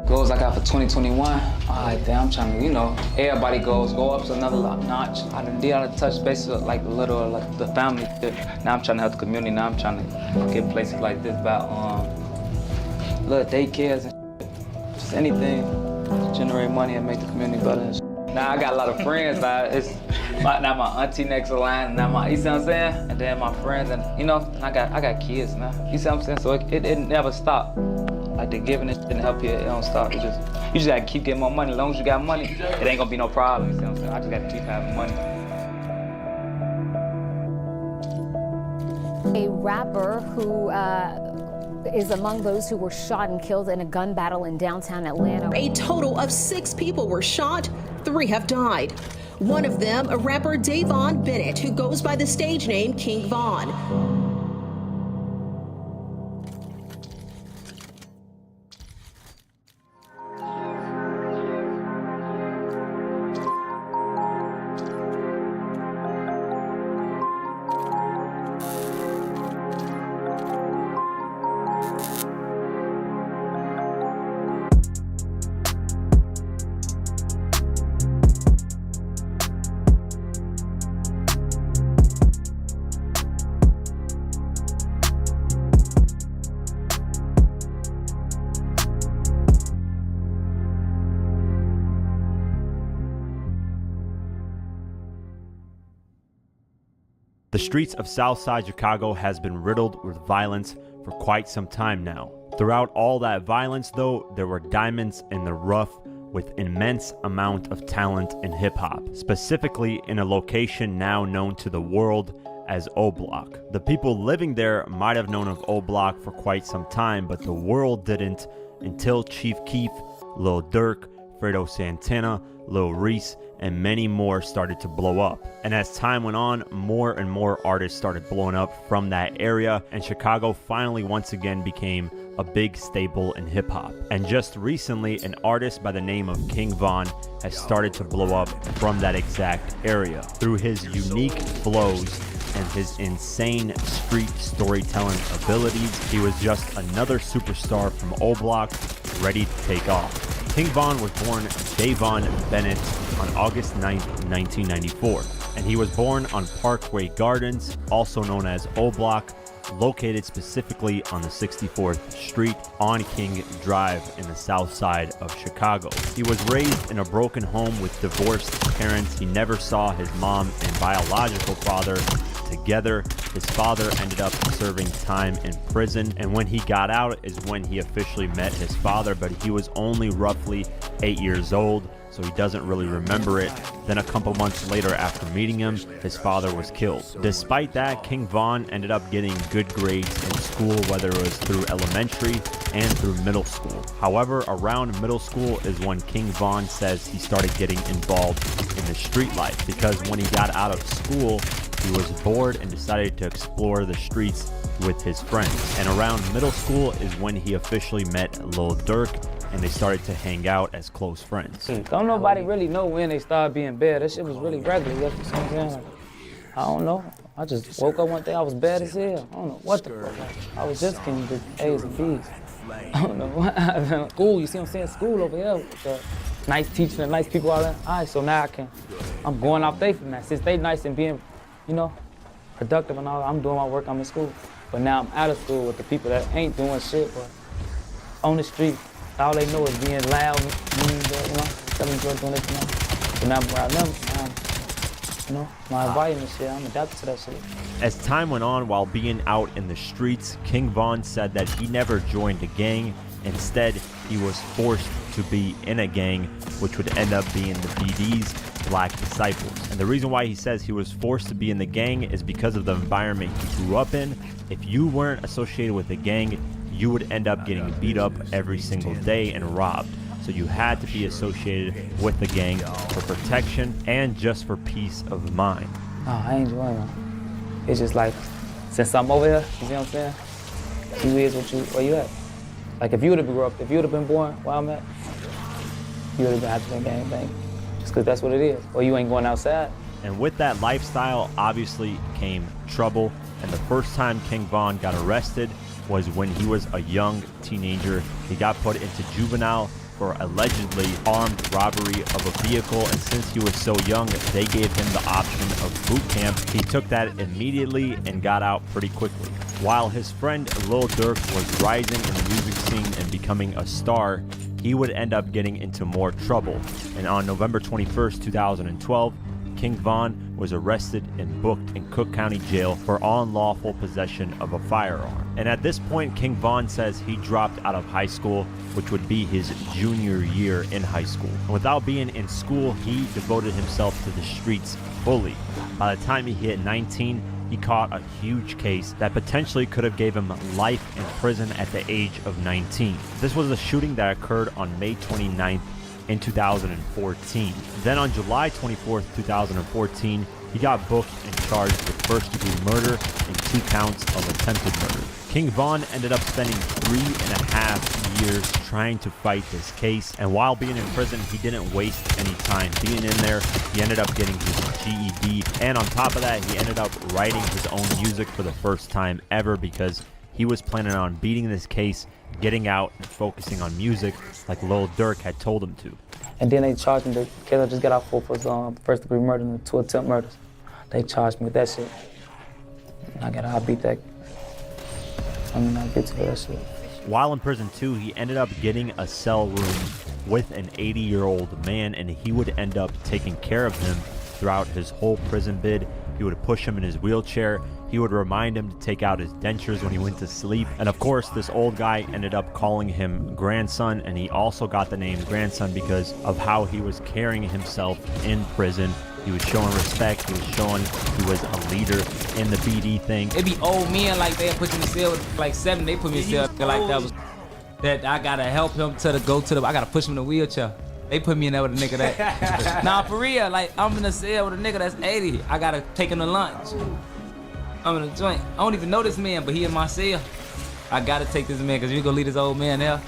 Goals I got for 2021, alright, damn, I'm trying to, you know, everybody goes, go up to another notch. I done did all the touch bases of like the little, like the family. Now I'm trying to help the community, now I'm trying to get places like this about little daycares and shit. Just anything to generate money and make the community better and shit. Now I got a lot of friends, but it's now my auntie next in line, now my, you see what I'm saying? And then my friends, and you know, and I got kids now. You see what I'm saying? So it never stopped. Like the giving and help you, it don't stop. You just gotta keep getting more money. As long as you got money, it ain't gonna be no problem. You see what I'm saying? I just gotta keep having money. A rapper who is among those who were shot and killed in a gun battle in downtown Atlanta. A total of 6 people were shot, 3 have died. One of them, a rapper Davon Bennett, who goes by the stage name King Von. The streets of Southside Chicago has been riddled with violence for quite some time now. Throughout all that violence though, there were diamonds in the rough with immense amount of talent in hip-hop, specifically in a location now known to the world as O Block. The people living there might have known of O Block for quite some time, but the world didn't until Chief Keef, Lil Durk, Fredo Santana, Lil Reese, and many more started to blow up. And as time went on, more and more artists started blowing up from that area, and Chicago finally once again became a big staple in hip-hop. And just recently, an artist by the name of King Von has started to blow up from that exact area. Through his unique flows and his insane street storytelling abilities, he was just another superstar from O Block, ready to take off. King Von was born Davon Bennett on August 9th, 1994, and he was born on Parkway Gardens, also known as O Block, located specifically on the 64th Street on King Drive in the south side of Chicago. He was raised in a broken home with divorced parents. He never saw his mom and biological father together. His father ended up serving time in prison, and when he got out is when he officially met his father, but he was only roughly 8 years old, so he doesn't really remember it. Then a couple months later after meeting him, his father was killed. Despite that, King Von ended up getting good grades in school, whether it was through elementary and through middle school. However, around middle school is when King Von says he started getting involved in the street life, because when he got out of school, he was bored and decided to explore the streets with his friends. And around middle school is when he officially met Lil Durk, and they started to hang out as close friends. Don't nobody really know when they started being bad. That shit was really regular. You know what I'm saying? Like, I don't know. I just woke up one day, I was bad as hell. I don't know what the fuck. I was just getting the A's and B's. I don't know what happened. School, you see what I'm saying? School over here with the nice teaching and nice people out there. All right, so now I'm going off they from that. Since they nice and being, you know, productive and all, I'm doing my work, I'm in school. But now I'm out of school with the people that ain't doing shit, but on the street, all they know is being loud, mean, you know, selling drugs, doing this, you know. So now I'm around them, you know, my environment shit, I'm adapted to that shit. As time went on while being out in the streets, King Von said that he never joined a gang. Instead, he was forced to be in a gang, which would end up being the BD's Black Disciples. And the reason why he says he was forced to be in the gang is because of the environment he grew up in. If you weren't associated with a gang, you would end up getting beat up every single day and robbed. So you had to be associated with the gang for protection and just for peace of mind. Oh, I ain't enjoying it. It's just like, since I'm over here, you see what I'm saying? You is what you, where you at? Like if you would have grew up, if you would have been born where I'm at, you would have been having to gang bang. Just because that's what it is. Or you ain't going outside. And with that lifestyle, obviously came trouble. And the first time King Von got arrested was when he was a young teenager. He got put into juvenile for allegedly armed robbery of a vehicle, and since he was so young, they gave him the option of boot camp. He took that immediately and got out pretty quickly. While his friend Lil Durk was rising in the music scene and becoming a star, he would end up getting into more trouble. And on November 21st, 2012, King Von was arrested and booked in Cook County Jail for unlawful possession of a firearm. And at this point, King Von says he dropped out of high school, which would be his junior year in high school. And without being in school, he devoted himself to the streets fully. By the time he hit 19, he caught a huge case that potentially could have gave him life in prison at the age of 19. This was a shooting that occurred on May 29th in 2014. Then on July 24th, 2014, he got booked and charged with first-degree murder and 2 counts of attempted murder. King Von ended up spending 3.5 years trying to fight this case, and while being in prison, he didn't waste any time being in there. He ended up getting his GED, and on top of that, he ended up writing his own music for the first time ever because he was planning on beating this case, getting out, and focusing on music like Lil Durk had told him to. And then they charged me the case I just got out for first-degree murder and 2 attempt murders. They charged me with that shit. I beat that. I get to that shit. While in prison too, he ended up getting a cell room with an 80-year-old man, and he would end up taking care of him throughout his whole prison bid. He would push him in his wheelchair. He would remind him to take out his dentures when he went to sleep. And of course, this old guy ended up calling him grandson, and he also got the name grandson because of how he was carrying himself in prison. He was showing respect. He was showing he was a leader in the BD thing. It be old men like they put you in the cell with like 7. They put me in the cell like that I gotta help him I gotta push him in the wheelchair. They put me in there with a nigga that. Nah, for real, like I'm in a cell with a nigga that's 80. I gotta take him to lunch. I'm in a joint. I don't even know this man, but he in my cell. I gotta take this man because we gonna leave this old man there.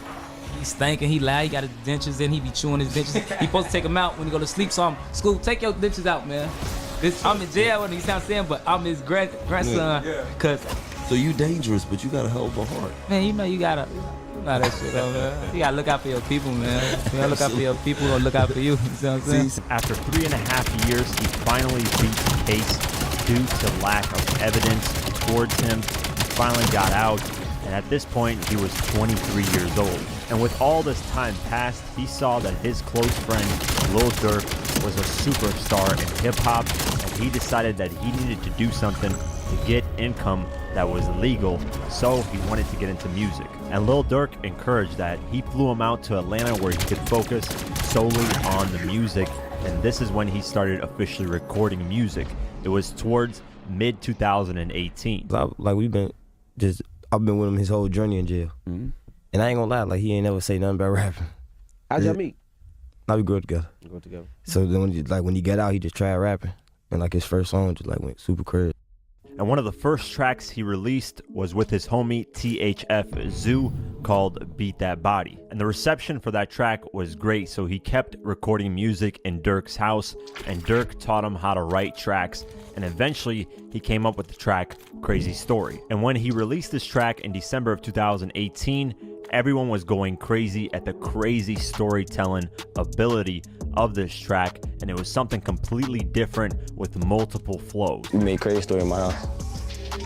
He's stinking, he loud, he got his dentures in, he be chewing his dentures. He supposed to take them out when he go to sleep, so I'm, school, take your dentures out, man. I'm in jail when he sounds saying, but I'm his grandson, cause. So you dangerous, but you got a hell of a heart. Man, you know you gotta, that shit though, man. You gotta look out for your people, man. You gotta look out for your people, or look out for you, you know what I'm saying? After 3.5 years, he finally beat the case due to lack of evidence towards him. He finally got out. And at this point, he was 23 years old. And with all this time passed, he saw that his close friend, Lil Durk, was a superstar in hip-hop, and he decided that he needed to do something to get income that was legal, so he wanted to get into music. And Lil Durk encouraged that. He flew him out to Atlanta where he could focus solely on the music, and this is when he started officially recording music. It was towards mid-2018. Like, I've been with him his whole journey in jail. And I ain't gonna lie, like he ain't never say nothing about rapping. How'd y'all meet? Now we grew up together. So then when he got out, he just tried rapping. And like his first song just like went super crazy. And one of the first tracks he released was with his homie THF Zoo called Beat That Body. And the reception for that track was great, so he kept recording music in Durk's house, and Durk taught him how to write tracks, and eventually he came up with the track Crazy Story. And when he released this track in December of 2018, everyone was going crazy at the crazy storytelling ability of this track, and it was something completely different with multiple flows. We made Crazy Story in my house.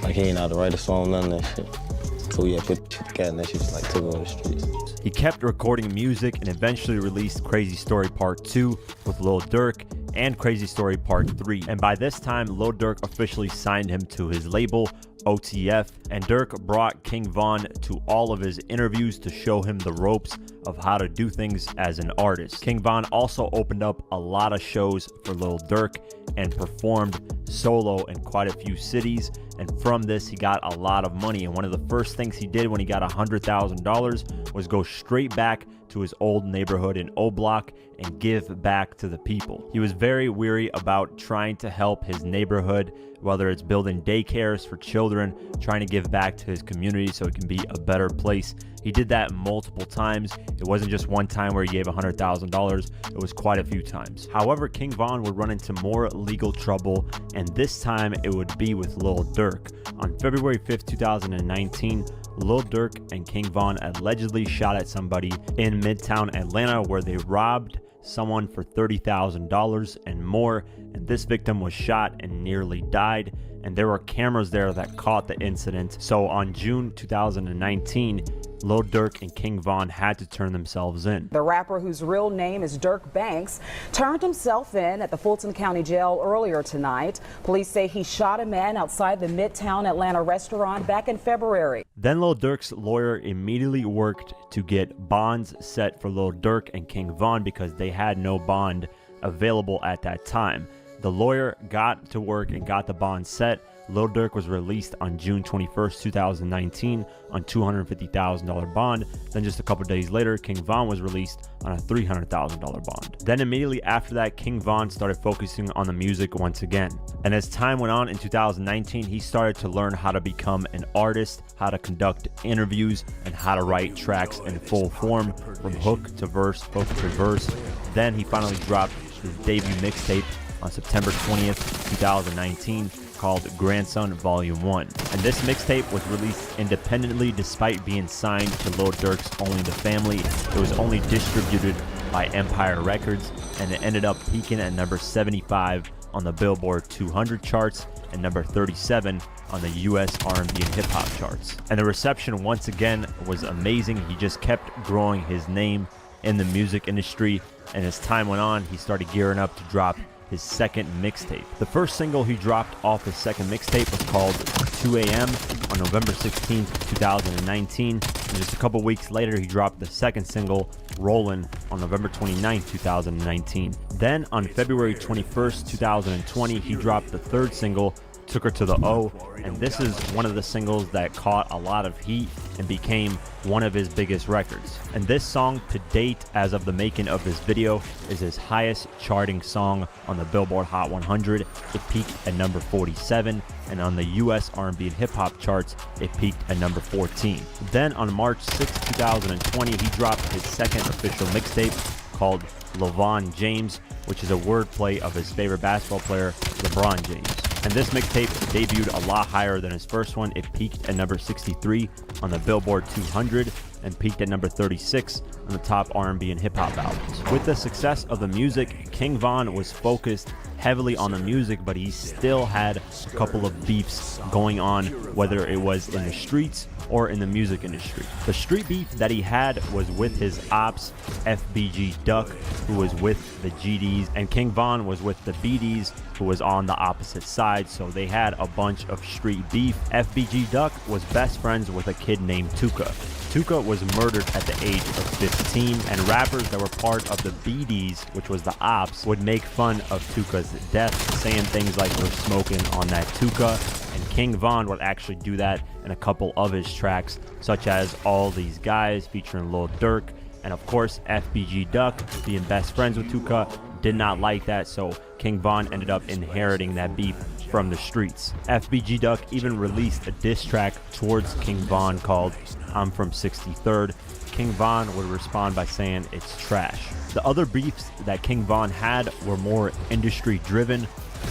Like he ain't know how to write a song, none of that shit. So we had put shit together and that shit just like took over the streets. He kept recording music and eventually released Crazy Story Part 2 with Lil Durk and Crazy Story Part 3. And by this time, Lil Durk officially signed him to his label, OTF, and Durk brought King Von to all of his interviews to show him the ropes of how to do things as an artist. King Von also opened up a lot of shows for Lil Durk and performed solo in quite a few cities, and from this he got a lot of money. And one of the first things he did when he got $100,000 was go straight back to his old neighborhood in O Block and give back to the people. He was very weary about trying to help his neighborhood, whether it's building daycares for children, trying to give back to his community so it can be a better place. He did that multiple times. It wasn't just one time where he gave $100,000. It was quite a few times. However, King Von would run into more legal trouble, and this time it would be with Lil Durk. On February 5th, 2019, Lil Durk and King Von allegedly shot at somebody in Midtown Atlanta where they robbed someone for $30,000 and more, and this victim was shot and nearly died, and there were cameras there that caught the incident. So on June 2019, Lil Durk and King Von had to turn themselves in. The rapper, whose real name is Dirk Banks, turned himself in at the Fulton County Jail earlier tonight. Police say he shot a man outside the Midtown Atlanta restaurant back in February. Then Lil Durk's lawyer immediately worked to get bonds set for Lil Durk and King Von because they had no bond available at that time. The lawyer got to work and got the bond set. Lil Durk was released on June 21st, 2019 on $250,000 bond. Then just a couple days later, King Von was released on a $300,000 bond. Then immediately after that, King Von started focusing on the music once again. And as time went on in 2019, he started to learn how to become an artist, how to conduct interviews, and how to write tracks in full form from hook to verse, hook to verse. Then he finally dropped his debut mixtape on September 20th, 2019, called Grandson Volume 1. And this mixtape was released independently despite being signed to Lil Durk's Only the Family. It was only distributed by Empire Records, and it ended up peaking at number 75 on the Billboard 200 charts and number 37 on the US R&B and hip hop charts. And the reception once again was amazing. He just kept growing his name in the music industry, and as time went on, he started gearing up to drop his second mixtape. The first single he dropped off his second mixtape was called 2 AM on November 16th, 2019. And just a couple weeks later, he dropped the second single, Rollin', on November 29th, 2019. Then on February 21st, 2020, he dropped the third single, Took Her to the O, and this is one of the singles that caught a lot of heat and became one of his biggest records. And this song to date, as of the making of this video, is his highest charting song on the Billboard Hot 100. It peaked at number 47, and on the US R&B and hip hop charts, it peaked at number 14. Then on March 6, 2020, he dropped his second official mixtape called LeVon James, which is a wordplay of his favorite basketball player, LeBron James. And this mixtape debuted a lot higher than his first one. It peaked at number 63 on the Billboard 200 and peaked at number 36 on the top R&B and hip hop albums. With the success of the music, King Von was focused heavily on the music, but he still had a couple of beefs going on, whether it was in the streets or in the music industry. The street beef that he had was with his ops, FBG Duck, who was with the GDs, and King Von was with the BDs, who was on the opposite side, so they had a bunch of street beef. FBG Duck was best friends with a kid named Tuka. Tuka was murdered at the age of 15, and rappers that were part of the BDs, which was the ops, would make fun of Tuka's death, saying things like, "We're smoking on that Tuka." And King Von would actually do that in a couple of his tracks, such as All These Guys featuring Lil Durk. And of course, FBG Duck, being best friends with Tuka, did not like that, so King Von ended up inheriting that beef from the streets. FBG Duck even released a diss track towards King Von called I'm From 63rd. King Von would respond by saying it's trash. The other beefs that King Von had were more industry driven.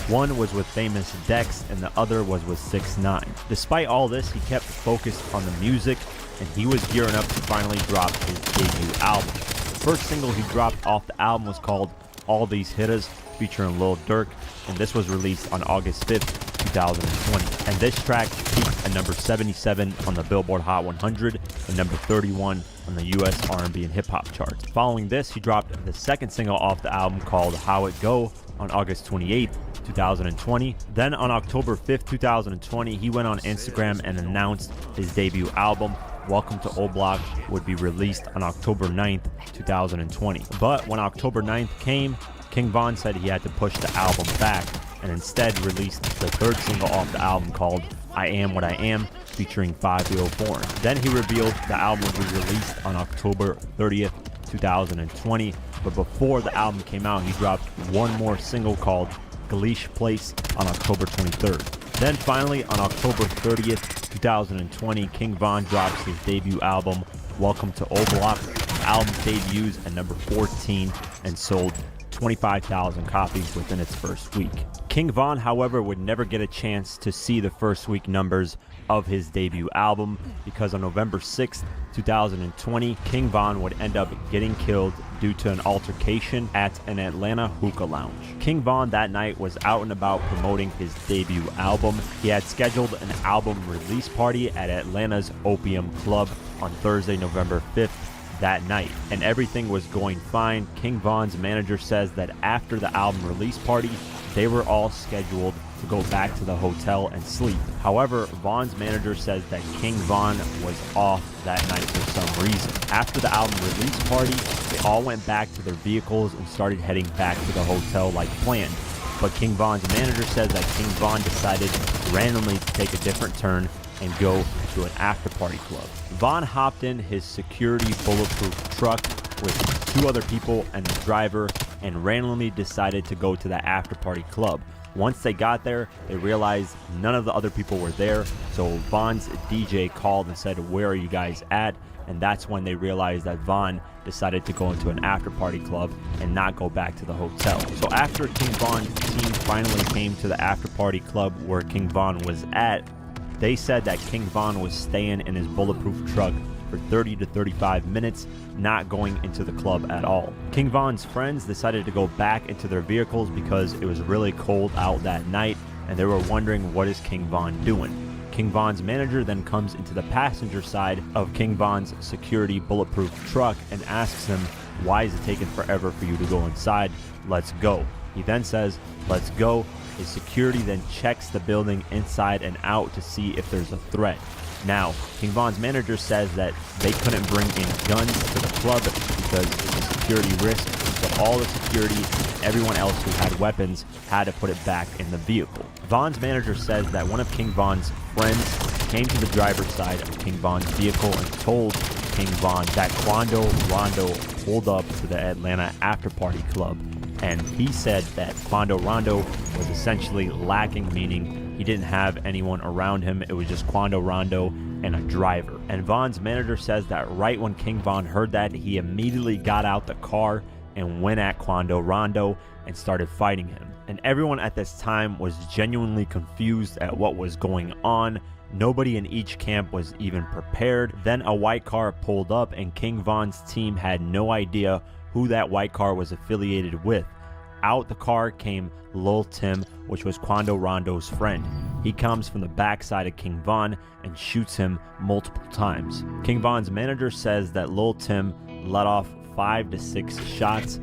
One was with Famous Dex and the other was with 6ix9ine. Despite all this, he kept focused on the music, and he was gearing up to finally drop his debut album. The first single he dropped off the album was called All These Hitters, featuring Lil Durk, and this was released on August 5th, 2020. And this track peaked at number 77 on the Billboard Hot 100 and number 31 on the US R&B and hip hop charts. Following this, he dropped the second single off the album called How It Go on August 28th, 2020. Then on October 5th, 2020, he went on Instagram and announced his debut album, Welcome to Old Block, would be released on October 9th, 2020. But when October 9th came, King Von said he had to push the album back and instead released the third single off the album called I Am What I Am, featuring 504. Then he revealed the album would be released on October 30th, 2020. But before the album came out, he dropped one more single called Galeesh Place on October 23rd. Then finally, on October 30th, 2020, King Von drops his debut album, Welcome to Old Block. The album debuts at number 14 and sold 25,000 copies within its first week. King Von, however, would never get a chance to see the first week numbers of his debut album because on November 6th, 2020, King Von would end up getting killed due to an altercation at an Atlanta hookah lounge. King Von that night was out and about promoting his debut album. He had scheduled an album release party at Atlanta's Opium Club on Thursday, November 5th that night, and everything was going fine. King Von's manager says that after the album release party, they were all scheduled to go back to the hotel and sleep. However, Von's manager says that King Von was off that night for some reason. After the album release party, they all went back to their vehicles and started heading back to the hotel like planned. But King Von's manager says that King Von decided randomly to take a different turn and go to an after-party club. Von hopped in his security bulletproof truck with 2 other people and the driver and randomly decided to go to the after-party club. Once they got there, they realized none of the other people were there, so Von's DJ called and said, "Where are you guys at?" And that's when they realized that Von decided to go into an after-party club and not go back to the hotel. So after King Von's team finally came to the after-party club where King Von was at, they said that King Von was staying in his bulletproof truck for 30 to 35 minutes, not going into the club at all. King Von's friends decided to go back into their vehicles because it was really cold out that night and they were wondering, what is King Von doing? King Von's manager then comes into the passenger side of King Von's security bulletproof truck and asks him, "Why is it taking forever for you to go inside? Let's go." He then says, "Let's go." His security then checks the building inside and out to see if there's a threat. Now, King Von's manager says that they couldn't bring in guns to the club because it's a security risk, so all the security and everyone else who had weapons had to put it back in the vehicle. Von's manager says that one of King Von's friends came to the driver's side of King Von's vehicle and told King Von that Quando Rondo pulled up to the Atlanta after-party club, and he said that Quando Rondo was essentially lacking, meaning he didn't have anyone around him. It was just Quando Rondo and a driver. And Von's manager says that right when King Von heard that, he immediately got out the car and went at Quando Rondo and started fighting him. And everyone at this time was genuinely confused at what was going on. Nobody in each camp was even prepared. Then a white car pulled up and King Von's team had no idea who that white car was affiliated with. Out the car came Lil Tim, which was Quando Rondo's friend. He comes from the backside of King Von and shoots him multiple times. King Von's manager says that Lil Tim let off 5 to 6 shots.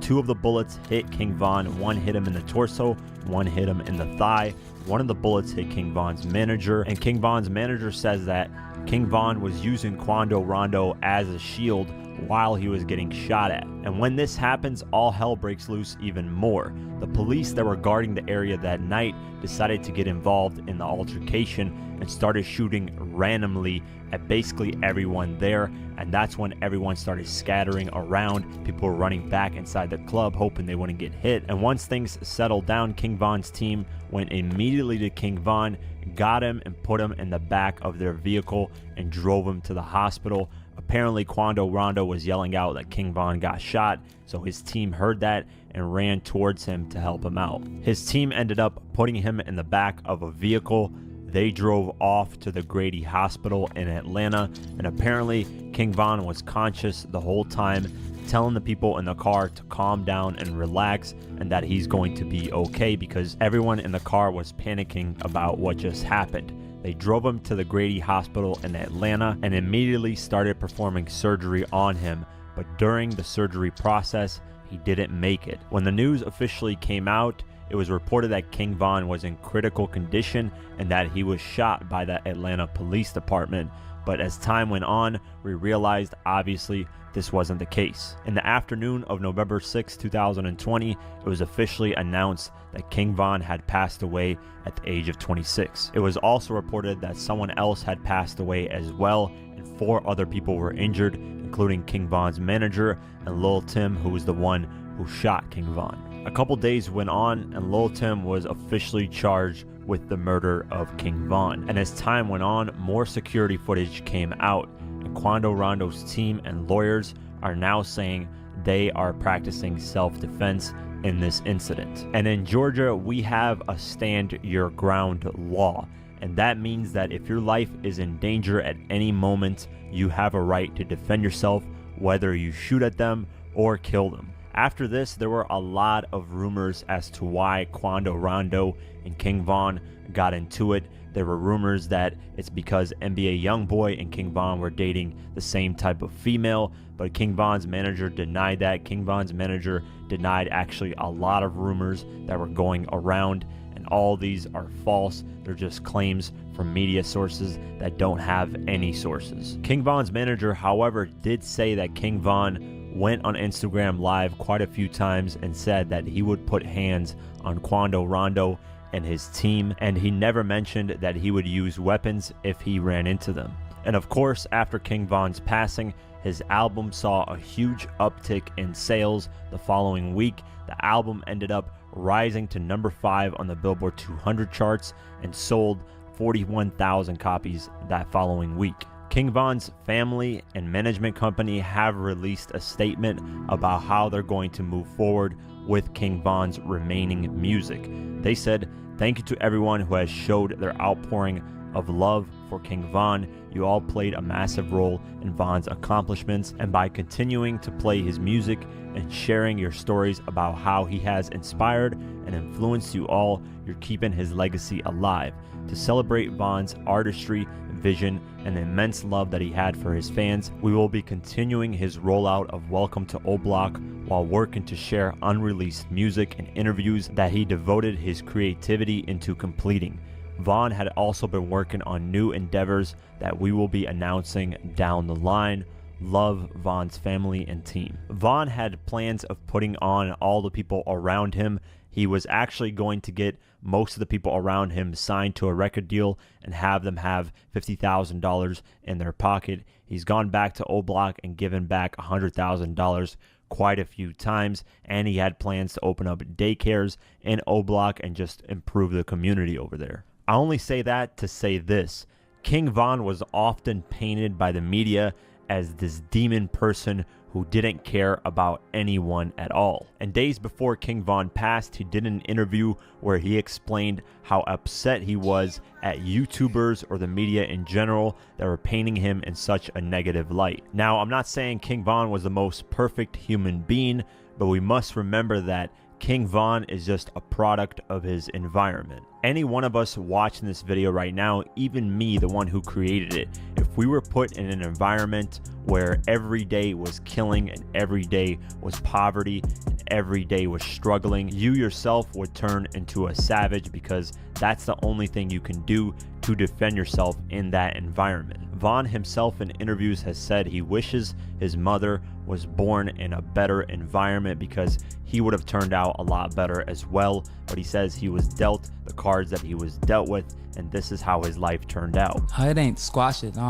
2 of the bullets hit King Von. 1 hit him in the torso, 1 hit him in the thigh. 1 of the bullets hit King Von's manager, and King Von's manager says that King Von was using Quando Rondo as a shield while he was getting shot at. And when this happens, all hell breaks loose even more. The police that were guarding the area that night decided to get involved in the altercation and started shooting randomly at basically everyone there, and that's when everyone started scattering around. People were running back inside the club hoping they wouldn't get hit. And once things settled down, King Von's team went immediately to King Von, got him and put him in the back of their vehicle and drove him to the hospital. Apparently Quando Rondo was yelling out that King Von got shot, so his team heard that and ran towards him to help him out. His team ended up putting him in the back of a vehicle. They drove off to the Grady Hospital in Atlanta, and apparently King Von was conscious the whole time, telling the people in the car to calm down and relax and that he's going to be okay because everyone in the car was panicking about what just happened. They drove him to the Grady Hospital in Atlanta and immediately started performing surgery on him, but during the surgery process, he didn't make it. When the news officially came out, it was reported that King Von was in critical condition and that he was shot by the Atlanta Police Department. But as time went on, we realized obviously this wasn't the case. In the afternoon of November 6, 2020, it was officially announced that King Von had passed away at the age of 26. It was also reported that someone else had passed away as well, and 4 other people were injured, including King Von's manager and Lil Tim, who was the one who shot King Von. A couple days went on and Lil Tim was officially charged with the murder of King Von. And as time went on, more security footage came out, and Quando Rondo's team and lawyers are now saying they are practicing self-defense in this incident. And in Georgia, we have a stand your ground law. And that means that if your life is in danger at any moment, you have a right to defend yourself, whether you shoot at them or kill them. After this, there were a lot of rumors as to why Quando Rondo and King Von got into it. There were rumors that it's because NBA YoungBoy and King Von were dating the same type of female, but King Von's manager denied that. King Von's manager denied actually a lot of rumors that were going around, and all these are false. They're just claims from media sources that don't have any sources. King Von's manager, however, did say that King Von went on Instagram Live quite a few times and said that he would put hands on Quando Rondo and his team, and he never mentioned that he would use weapons if he ran into them. And of course, after King Von's passing, his album saw a huge uptick in sales the following week. The album ended up rising to number 5 on the Billboard 200 charts and sold 41,000 copies that following week. King Von's family and management company have released a statement about how they're going to move forward with King Von's remaining music. They said, "Thank you to everyone who has showed their outpouring of love for King Von. You all played a massive role in Von's accomplishments, and by continuing to play his music and sharing your stories about how he has inspired and influenced you all, you're keeping his legacy alive. To celebrate Von's artistry, vision, and the immense love that he had for his fans, we will be continuing his rollout of Welcome to O Block while working to share unreleased music and interviews that he devoted his creativity into completing. Von had also been working on new endeavors that we will be announcing down the line. Love, Von's family and team." Von had plans of putting on all the people around him. He was actually going to get most of the people around him signed to a record deal and have them have $50,000 in their pocket. He's gone back to O Block and given back $100,000 quite a few times, and he had plans to open up daycares in O Block and just improve the community over there. I only say that to say this: King Von was often painted by the media as this demon person who didn't care about anyone at all. And days before King Von passed, he did an interview where he explained how upset he was at YouTubers or the media in general that were painting him in such a negative light. Now, I'm not saying King Von was the most perfect human being, but we must remember that King Von is just a product of his environment. Any one of us watching this video right now, even me, the one who created it, if we were put in an environment where every day was killing and every day was poverty and every day was struggling, you yourself would turn into a savage, because that's the only thing you can do to defend yourself in that environment. Von himself in interviews has said he wishes his mother was born in a better environment because he would have turned out a lot better as well, but he says he was dealt the cards that he was dealt with, and this is how his life turned out. It ain't squash it. No,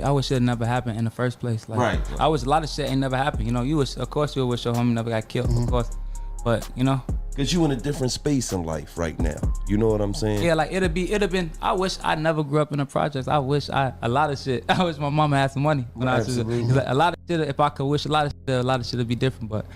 I wish it never happened in the first place. Like, right. I wish a lot of shit ain't never happened. You know, you wish, of course, you wish your homie never got killed, of course. But you know, because you in a different space in life right now. You know what I'm saying? Yeah, like it'd have been. I wish I never grew up in the projects. I wish a lot of shit. I wish my mama had some money when I was like, a lot of shit. If I could wish a lot of shit would be different, but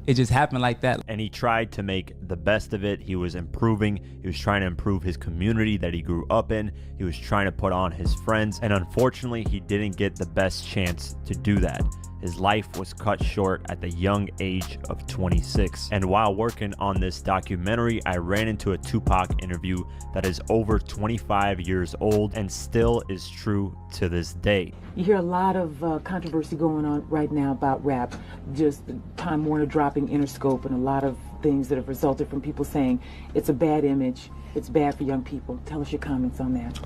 it just happened like that. And he tried to make the best of it. He was improving. He was trying to improve his community that he grew up in. He was trying to put on his friends, and unfortunately, he didn't get the best chance to do that. His life was cut short at the young age of 26. And while working on this documentary, I ran into a Tupac interview that is over 25 years old and still is true to this day. You hear a lot of controversy going on right now about rap, just Time Warner dropping Interscope and a lot of things that have resulted from people saying it's a bad image, it's bad for young people. Tell us your comments on that.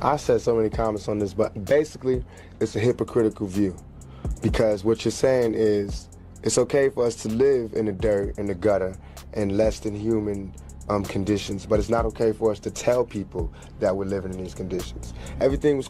I said so many comments on this, but basically it's a hypocritical view. Because what you're saying is it's okay for us to live in the dirt, in the gutter, in less than human conditions, but it's not okay for us to tell people that we're living in these conditions. Everything was